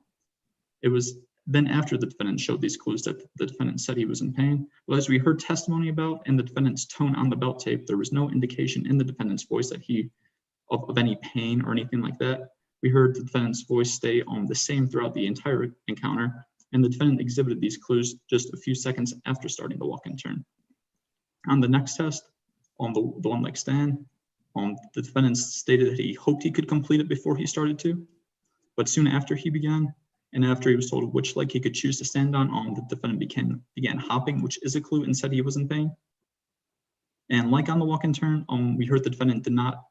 It was then after the defendant showed these clues that the defendant said he was in pain. Well, as we heard testimony about in the defendant's tone on the belt tape, there was no indication in the defendant's voice that of any pain or anything like that. We heard the defendant's voice stay the same throughout the entire encounter, and the defendant exhibited these clues just a few seconds after starting the walk and turn. On the next test, on the one leg stand, the defendant stated that he hoped he could complete it before he started to, but soon after he began, and after he was told which leg he could choose to stand on, the defendant began hopping, which is a clue, and said he was in pain. And like on the walk and turn, we heard the defendant did not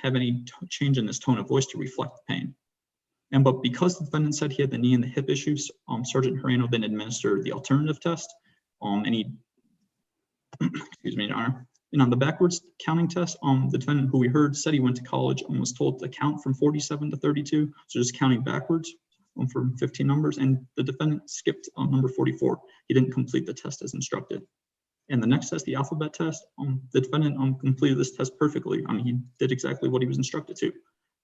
have any change in his tone of voice to reflect the pain. But because the defendant said he had the knee and the hip issues, Sergeant Herreno then administered the alternative test, and he, excuse me, Your Honor. And on the backwards counting test, the defendant who we heard said he went to college and was told to count from 47 to 32, so just counting backwards from 15 numbers, and the defendant skipped number 44. He didn't complete the test as instructed. And the next test, the alphabet test, the defendant completed this test perfectly. He did exactly what he was instructed to.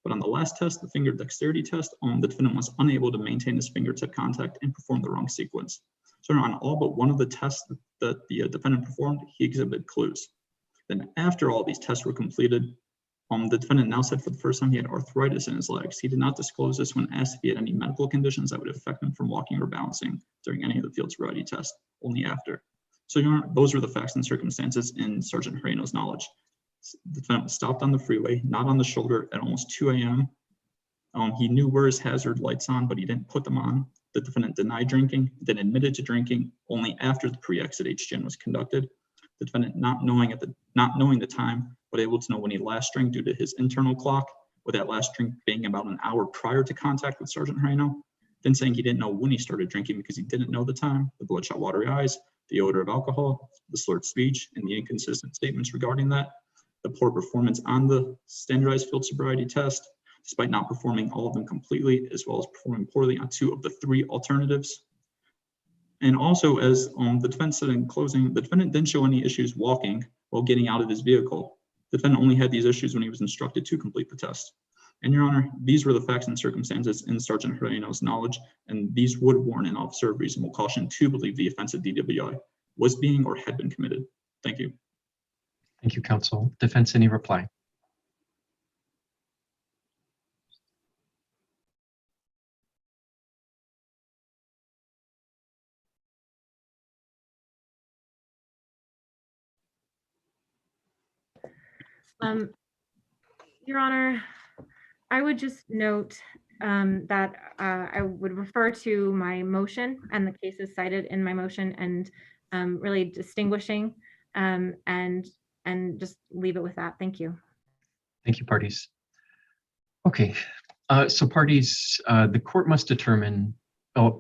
But on the last test, the finger dexterity test, the defendant was unable to maintain his fingertip contact and performed the wrong sequence. So on all but one of the tests that the defendant performed, he exhibited clues. Then after all these tests were completed, the defendant now said for the first time he had arthritis in his legs. He did not disclose this when asked if he had any medical conditions that would affect him from walking or balancing during any of the field sobriety tests, only after. So Your Honor, those were the facts and circumstances in Sergeant Moreno's knowledge. The defendant was stopped on the freeway, not on the shoulder, at almost 2 a.m. He knew where his hazard lights on, but he didn't put them on. The defendant denied drinking, then admitted to drinking only after the pre-exit HGN was conducted. The defendant not knowing the time, but able to know when he last drank due to his internal clock, with that last drink being about an hour prior to contact with Sergeant Moreno. Then saying he didn't know when he started drinking because he didn't know the time, the bloodshot watery eyes, the odor of alcohol, the slurred speech, and the inconsistent statements regarding that. The poor performance on the standardized field sobriety test, despite not performing all of them completely, as well as performing poorly on 2 of the 3 alternatives. And also, as the defense said in closing, the defendant didn't show any issues walking while getting out of his vehicle. The defendant only had these issues when he was instructed to complete the test. And Your Honor, these were the facts and circumstances in Sergeant Moreno's knowledge, and these would warrant an officer of reasonable caution to believe the offense of DWI was being or had been committed. Thank you. Thank you, counsel. Defense, any reply? Your Honor, I would just note that I would refer to my motion and the cases cited in my motion and really distinguishing and just leave it with that. Thank you. Thank you, parties. Okay, so parties, the court must determine,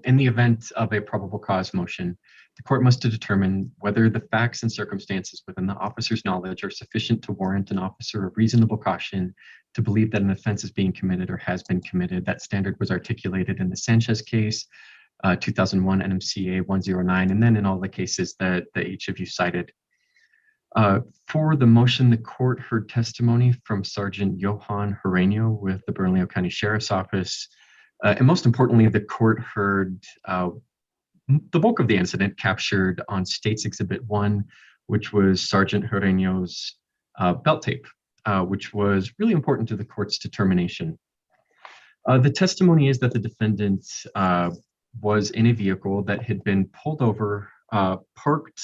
in the event of a probable cause motion, the court must determine whether the facts and circumstances within the officer's knowledge are sufficient to warrant an officer of reasonable caution to believe that an offense is being committed or has been committed. That standard was articulated in the Sanchez case, 2001 NMCA 109, and then in all the cases that each of you cited. For the motion, the court heard testimony from Sergeant Johan Hereño with the Bernalillo County Sheriff's Office. And most importantly, the court heard the bulk of the incident captured on State's Exhibit 1, which was Sergeant Hereño's belt tape, which was really important to the court's determination. The testimony is that the defendant was in a vehicle that had been pulled over, parked,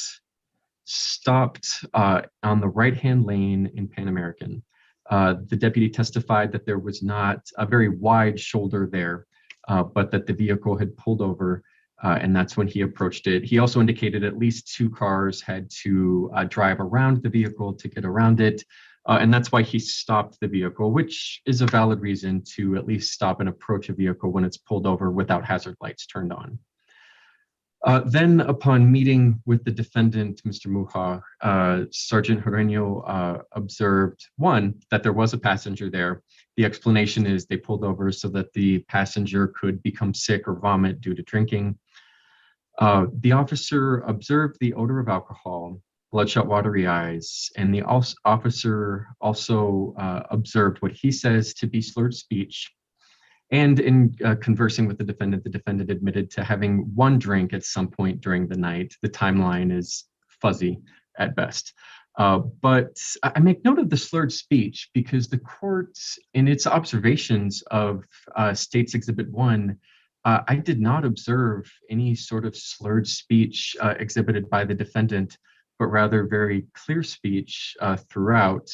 stopped on the right-hand lane in Pan American. The deputy testified that there was not a very wide shoulder there, but that the vehicle had pulled over, and that's when he approached it. He also indicated at least 2 cars had to drive around the vehicle to get around it, and that's why he stopped the vehicle, which is a valid reason to at least stop and approach a vehicle when it's pulled over without hazard lights turned on. Then upon meeting with the defendant, Mr. Muha, Sergeant Hereño observed, 1, that there was a passenger there. The explanation is they pulled over so that the passenger could become sick or vomit due to drinking. The officer observed the odor of alcohol, bloodshot watery eyes, and the officer also observed what he says to be slurred speech. And in conversing with the defendant admitted to having 1 drink at some point during the night. The timeline is fuzzy at best. But I make note of the slurred speech because the court, in its observations of State's Exhibit 1, I did not observe any sort of slurred speech exhibited by the defendant, but rather very clear speech throughout.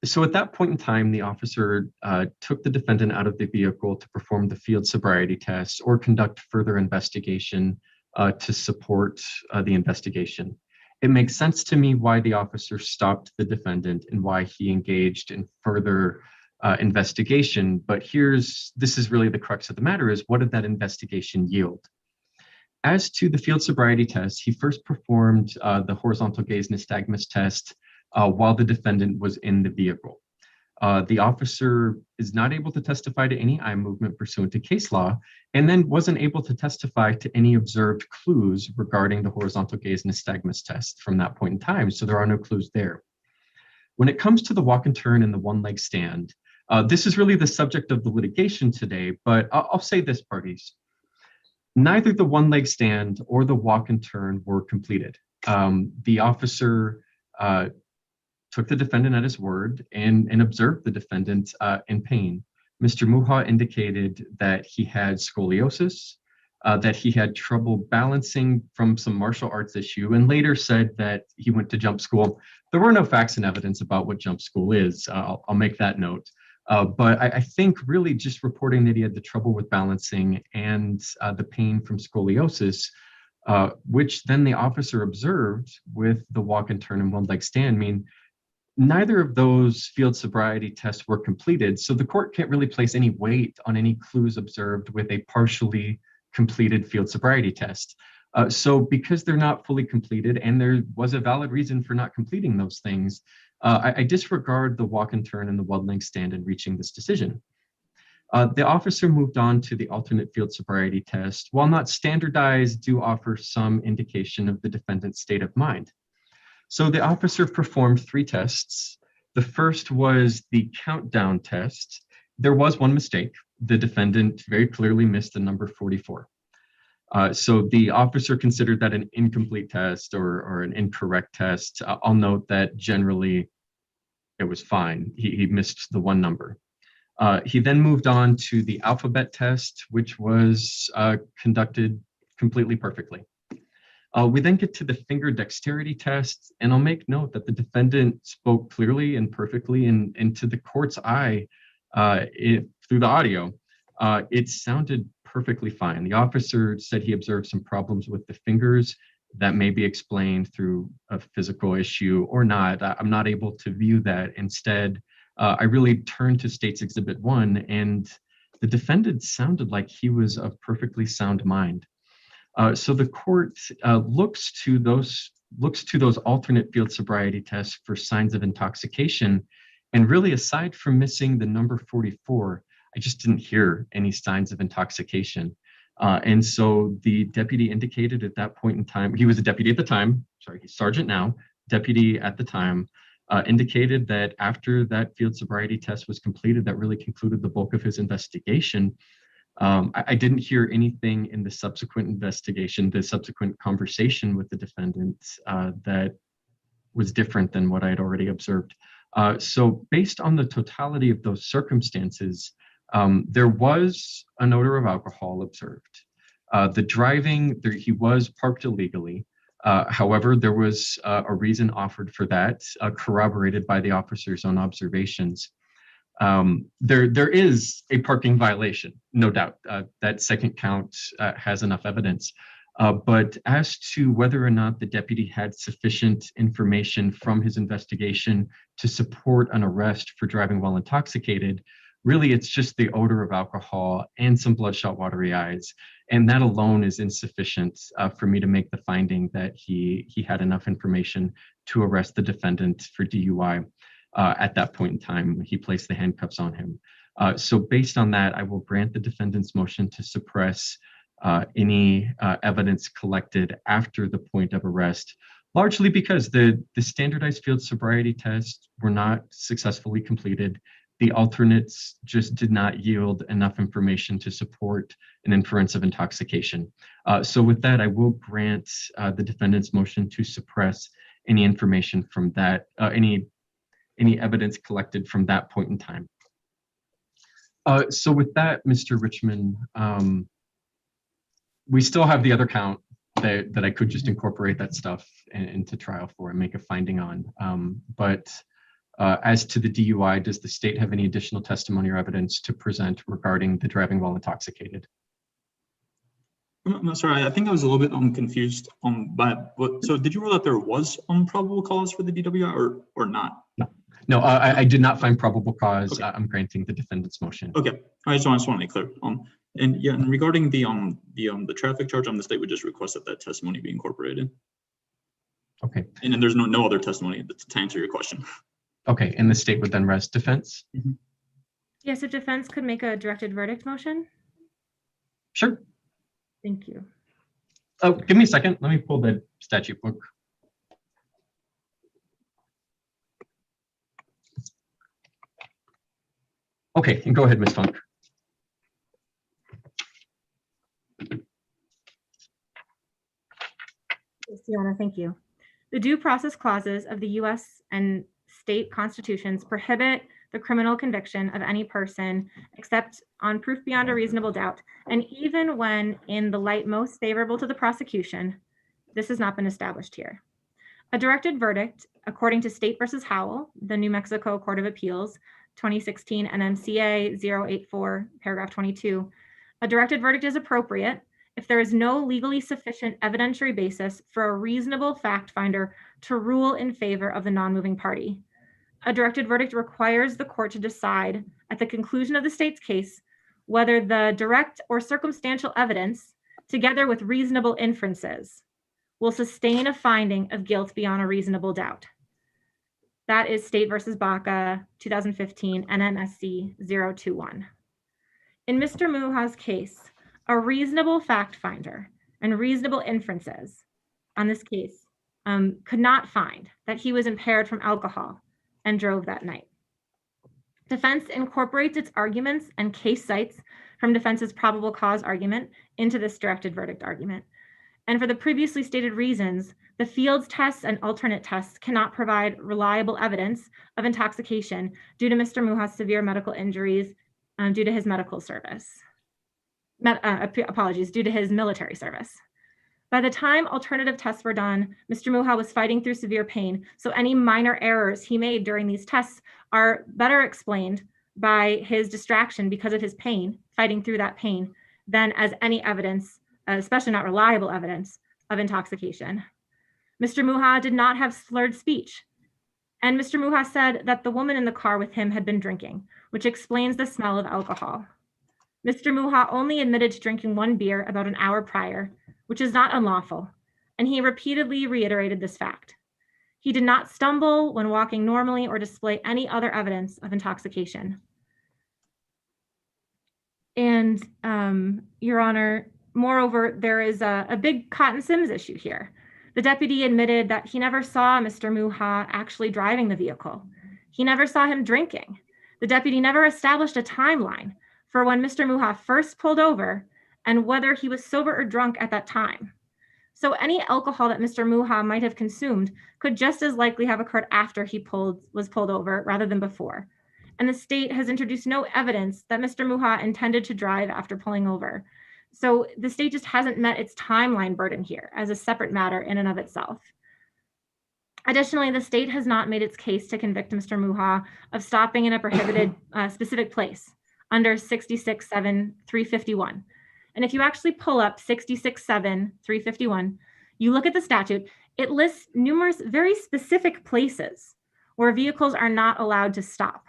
So at that point in time, the officer took the defendant out of the vehicle to perform the field sobriety test or conduct further investigation to support the investigation. It makes sense to me why the officer stopped the defendant and why he engaged in further investigation. But this is really the crux of the matter, is what did that investigation yield? As to the field sobriety test, he first performed the horizontal gaze nystagmus test while the defendant was in the vehicle. The officer is not able to testify to any eye movement pursuant to case law, and then wasn't able to testify to any observed clues regarding the horizontal gaze nystagmus test from that point in time, so there are no clues there. When it comes to the walk and turn and the 1-leg stand, this is really the subject of the litigation today, but I'll say this, parties. Neither the 1-leg stand or the walk and turn were completed. The officer took the defendant at his word and observed the defendant in pain. Mr. Muha indicated that he had scoliosis, that he had trouble balancing from some martial arts issue, and later said that he went to jump school. There were no facts and evidence about what jump school is. I'll make that note. But I think really just reporting that he had the trouble with balancing and the pain from scoliosis, which then the officer observed with the walk and turn and one leg stand, mean neither of those field sobriety tests were completed. So the court can't really place any weight on any clues observed with a partially completed field sobriety test. So because they're not fully completed and there was a valid reason for not completing those things, I disregard the walk and turn and the one leg stand in reaching this decision. The officer moved on to the alternate field sobriety test. While not standardized, do offer some indication of the defendant's state of mind. So the officer performed 3 tests. The first was the countdown test. There was one mistake. The defendant very clearly missed the number 44. So the officer considered that an incomplete test or an incorrect test. I'll note that generally it was fine. He missed the one number. He then moved on to the alphabet test, which was conducted completely perfectly. We then get to the finger dexterity test, and I'll make note that the defendant spoke clearly and perfectly into the court's eye through the audio. It sounded perfectly fine. The officer said he observed some problems with the fingers that may be explained through a physical issue or not. I'm not able to view that. Instead, I really turned to State's Exhibit 1, and the defendant sounded like he was of perfectly sound mind. So the court looks to those alternate field sobriety tests for signs of intoxication, and really, aside from missing the number 44, I just didn't hear any signs of intoxication. And so the deputy indicated at that point in time, he was a deputy at the time, sorry, he's sergeant now, deputy at the time, indicated that after that field sobriety test was completed, that really concluded the bulk of his investigation. I didn't hear anything in the subsequent investigation, the subsequent conversation with the defendant that was different than what I had already observed. So based on the totality of those circumstances, there was an odor of alcohol observed. The driving, he was parked illegally. However, there was a reason offered for that, corroborated by the officer's own observations. There is a parking violation, no doubt. That second count has enough evidence. But as to whether or not the deputy had sufficient information from his investigation to support an arrest for driving while intoxicated, really it's just the odor of alcohol and some bloodshot watery eyes. And that alone is insufficient for me to make the finding that he had enough information to arrest the defendant for DUI. At that point in time, he placed the handcuffs on him. So based on that, I will grant the defendant's motion to suppress any evidence collected after the point of arrest, largely because the standardized field sobriety tests were not successfully completed. The alternates just did not yield enough information to support an inference of intoxication. So with that, I will grant the defendant's motion to suppress any information from that, any evidence collected from that point in time. So with that, Mr. Richmond, we still have the other count that I could just incorporate that stuff into trial for and make a finding on. But as to the DUI, does the state have any additional testimony or evidence to present regarding the driving while intoxicated? No, sorry, I think I was a little bit confused by what. So did you rule that there was probable cause for the DWI or not? No, I did not find probable cause. Okay. I'm granting the defendant's motion. Okay, I just want to make clear. And yeah, and regarding the traffic charge, the state would just request that testimony be incorporated. Okay. And then there's no other testimony to answer your question. Okay, and the state would then rest defense? Mm-hmm. Yes, if defense could make a directed verdict motion. Sure. Thank you. Oh, give me a second. Let me pull the statute book. Okay, and go ahead, Ms. Funk. Yes, Your Honor, thank you. The due process clauses of the U.S. and state constitutions prohibit the criminal conviction of any person except on proof beyond a reasonable doubt, and even when in the light most favorable to the prosecution, this has not been established here. A directed verdict, according to State versus Howell, the New Mexico Court of Appeals, 2016 NMCA 084, paragraph 22, a directed verdict is appropriate if there is no legally sufficient evidentiary basis for a reasonable fact finder to rule in favor of the non-moving party. A directed verdict requires the court to decide at the conclusion of the state's case whether the direct or circumstantial evidence, together with reasonable inferences, will sustain a finding of guilt beyond a reasonable doubt. That is State versus Baca, 2015, NMSC 021. In Mr. Muha's case, a reasonable fact finder and reasonable inferences on this case could not find that he was impaired from alcohol and drove that night. Defense incorporates its arguments and case sites from defense's probable cause argument into this directed verdict argument. And for the previously stated reasons, the Fields tests and alternate tests cannot provide reliable evidence of intoxication due to Mr. Muha's severe medical injuries due to his medical service. Due to his military service. By the time alternative tests were done, Mr. Muha was fighting through severe pain, so any minor errors he made during these tests are better explained by his distraction because of his pain, fighting through that pain, than as any evidence, especially not reliable evidence, of intoxication. Mr. Muha did not have slurred speech, and Mr. Muha said that the woman in the car with him had been drinking, which explains the smell of alcohol. Mr. Muha only admitted to drinking one beer about an hour prior, which is not unlawful, and he repeatedly reiterated this fact. He did not stumble when walking normally or display any other evidence of intoxication. And Your Honor, moreover, there is a big Cotton Sims issue here. The deputy admitted that he never saw Mr. Muha actually driving the vehicle. He never saw him drinking. The deputy never established a timeline for when Mr. Muha first pulled over and whether he was sober or drunk at that time. So any alcohol that Mr. Muha might have consumed could just as likely have occurred after he was pulled over rather than before. And the state has introduced no evidence that Mr. Muha intended to drive after pulling over. So the state just hasn't met its timeline burden here as a separate matter in and of itself. Additionally, the state has not made its case to convict Mr. Muha of stopping in a prohibited specific place under 66-7-351. And if you actually pull up 66-7-351, you look at the statute, it lists numerous very specific places where vehicles are not allowed to stop.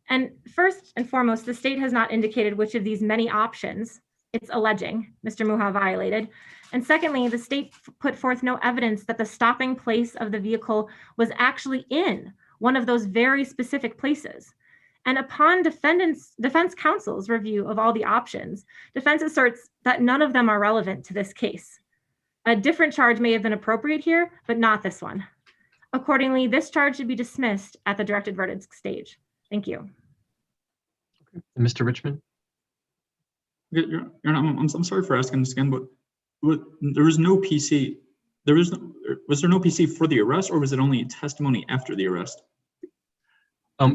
And first and foremost, the state has not indicated which of these many options it's alleging Mr. Muha violated. And secondly, the state put forth no evidence that the stopping place of the vehicle was actually in one of those very specific places. And upon defense counsel's review of all the options, defense asserts that none of them are relevant to this case. A different charge may have been appropriate here, but not this one. Accordingly, this charge should be dismissed at the directed verdict stage. Thank you. Mr. Richmond? I'm sorry for asking this again, but there was no PC. Was there no PC for the arrest, or was it only testimony after the arrest?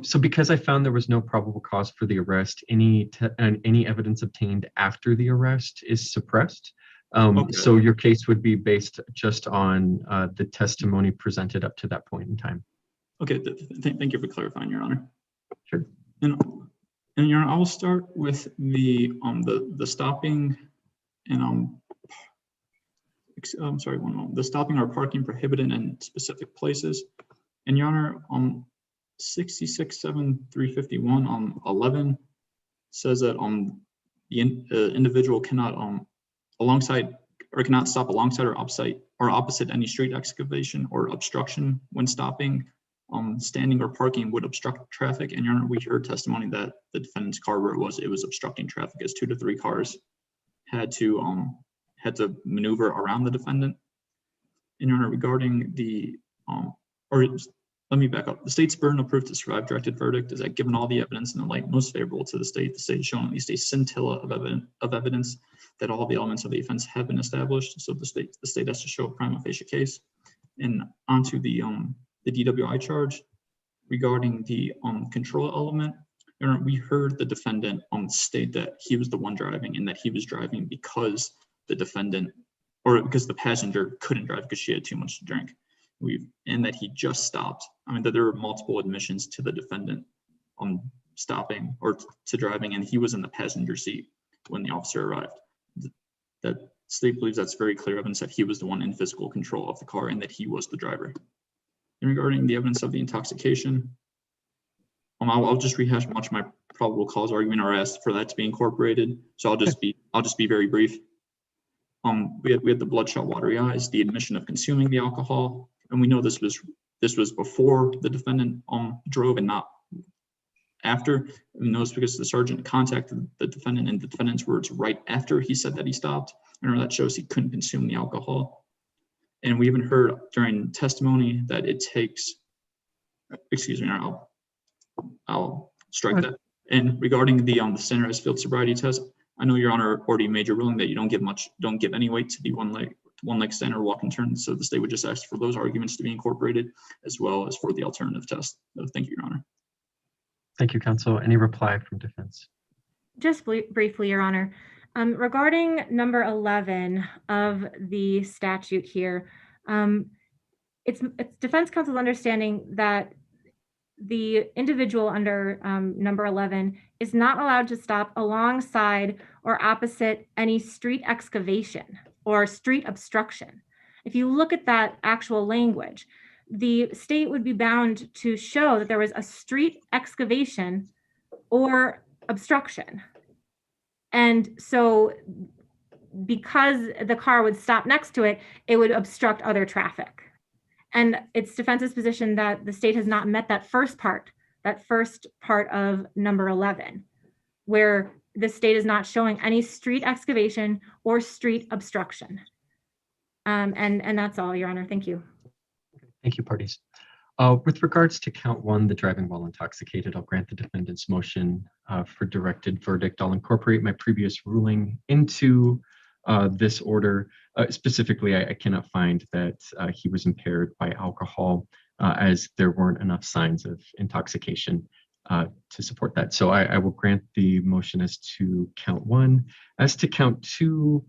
So because I found there was no probable cause for the arrest, any evidence obtained after the arrest is suppressed. Okay. So your case would be based just on the testimony presented up to that point in time. Okay, thank you for clarifying, Your Honor. Sure. And Your Honor, I'll start with the stopping and I'm sorry, one moment. The stopping or parking prohibited in specific places. And Your Honor, 66-7-351 11 says that the individual cannot cannot stop alongside or opposite any street excavation or obstruction when stopping. Standing or parking would obstruct traffic. And Your Honor, we heard testimony that the defendant's car where it was obstructing traffic as 2 to 3 cars had to maneuver around the defendant. And Your Honor, regarding the let me back up. The state's burden of proof to survive directed verdict is that given all the evidence in the light most favorable to the state has shown at least a scintilla of evidence that all the elements of the offense have been established. So the state has to show a prima facie case. And onto the DWI charge, regarding the control element, Your Honor, we heard the defendant state that he was the one driving and that he was driving because the defendant, or because the passenger couldn't drive because she had too much to drink. And that he just stopped. I mean, that there were multiple admissions to the defendant on stopping or to driving, and he was in the passenger seat when the officer arrived. That state believes that's very clear evidence that he was the one in physical control of the car and that he was the driver. And regarding the evidence of the intoxication, I'll just rehash much of my probable cause argument or ask for that to be incorporated. So I'll just be very brief. We had the bloodshot, watery eyes, the admission of consuming the alcohol, and we know this was before the defendant drove and not after. We know it's because the sergeant contacted the defendant and the defendant's words right after he said that he stopped. Remember, that shows he couldn't consume the alcohol. And we even heard during testimony that it takes, excuse me, I'll strike that. And regarding the standardized field sobriety test, I know Your Honor already made your ruling that you don't give any weight to the one leg stand or walk and turn. So the state would just ask for those arguments to be incorporated as well as for the alternative test. So thank you, Your Honor. Thank you, counsel. Any reply from defense? Just briefly, Your Honor. Regarding number 11 of the statute here, it's defense counsel's understanding that the individual under number 11 is not allowed to stop alongside or opposite any street excavation or street obstruction. If you look at that actual language, the state would be bound to show that there was a street excavation or obstruction. And so because the car would stop next to it, it would obstruct other traffic. And it's defense's position that the state has not met that first part of number 11, where the state is not showing any street excavation or street obstruction. And that's all, Your Honor. Thank you. Thank you, parties. With regards to count 1, the driving while intoxicated, I'll grant the defendant's motion for directed verdict. I'll incorporate my previous ruling into this order. Specifically, I cannot find that he was impaired by alcohol as there weren't enough signs of intoxication to support that. So I will grant the motion as to count 1. As to count 2,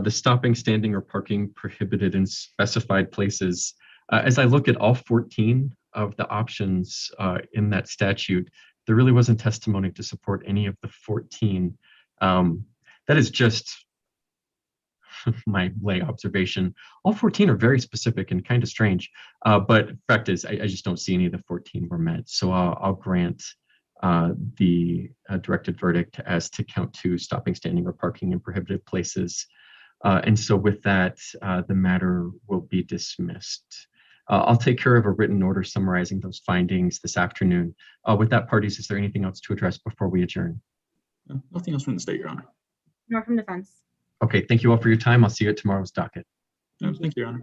the stopping, standing, or parking prohibited in specified places. As I look at all 14 of the options in that statute, there really wasn't testimony to support any of the 14. That is just my lay observation. All 14 are very specific and kind of strange, but fact is, I just don't see any of the 14 were met. So I'll grant the directed verdict as to count 2, stopping, standing, or parking in prohibited places. And so with that, the matter will be dismissed. I'll take care of a written order summarizing those findings this afternoon. With that, parties, is there anything else to address before we adjourn? Nothing else from the state, Your Honor. Nor from defense. Okay, thank you all for your time. I'll see you at tomorrow's docket. No, thank you, Your Honor.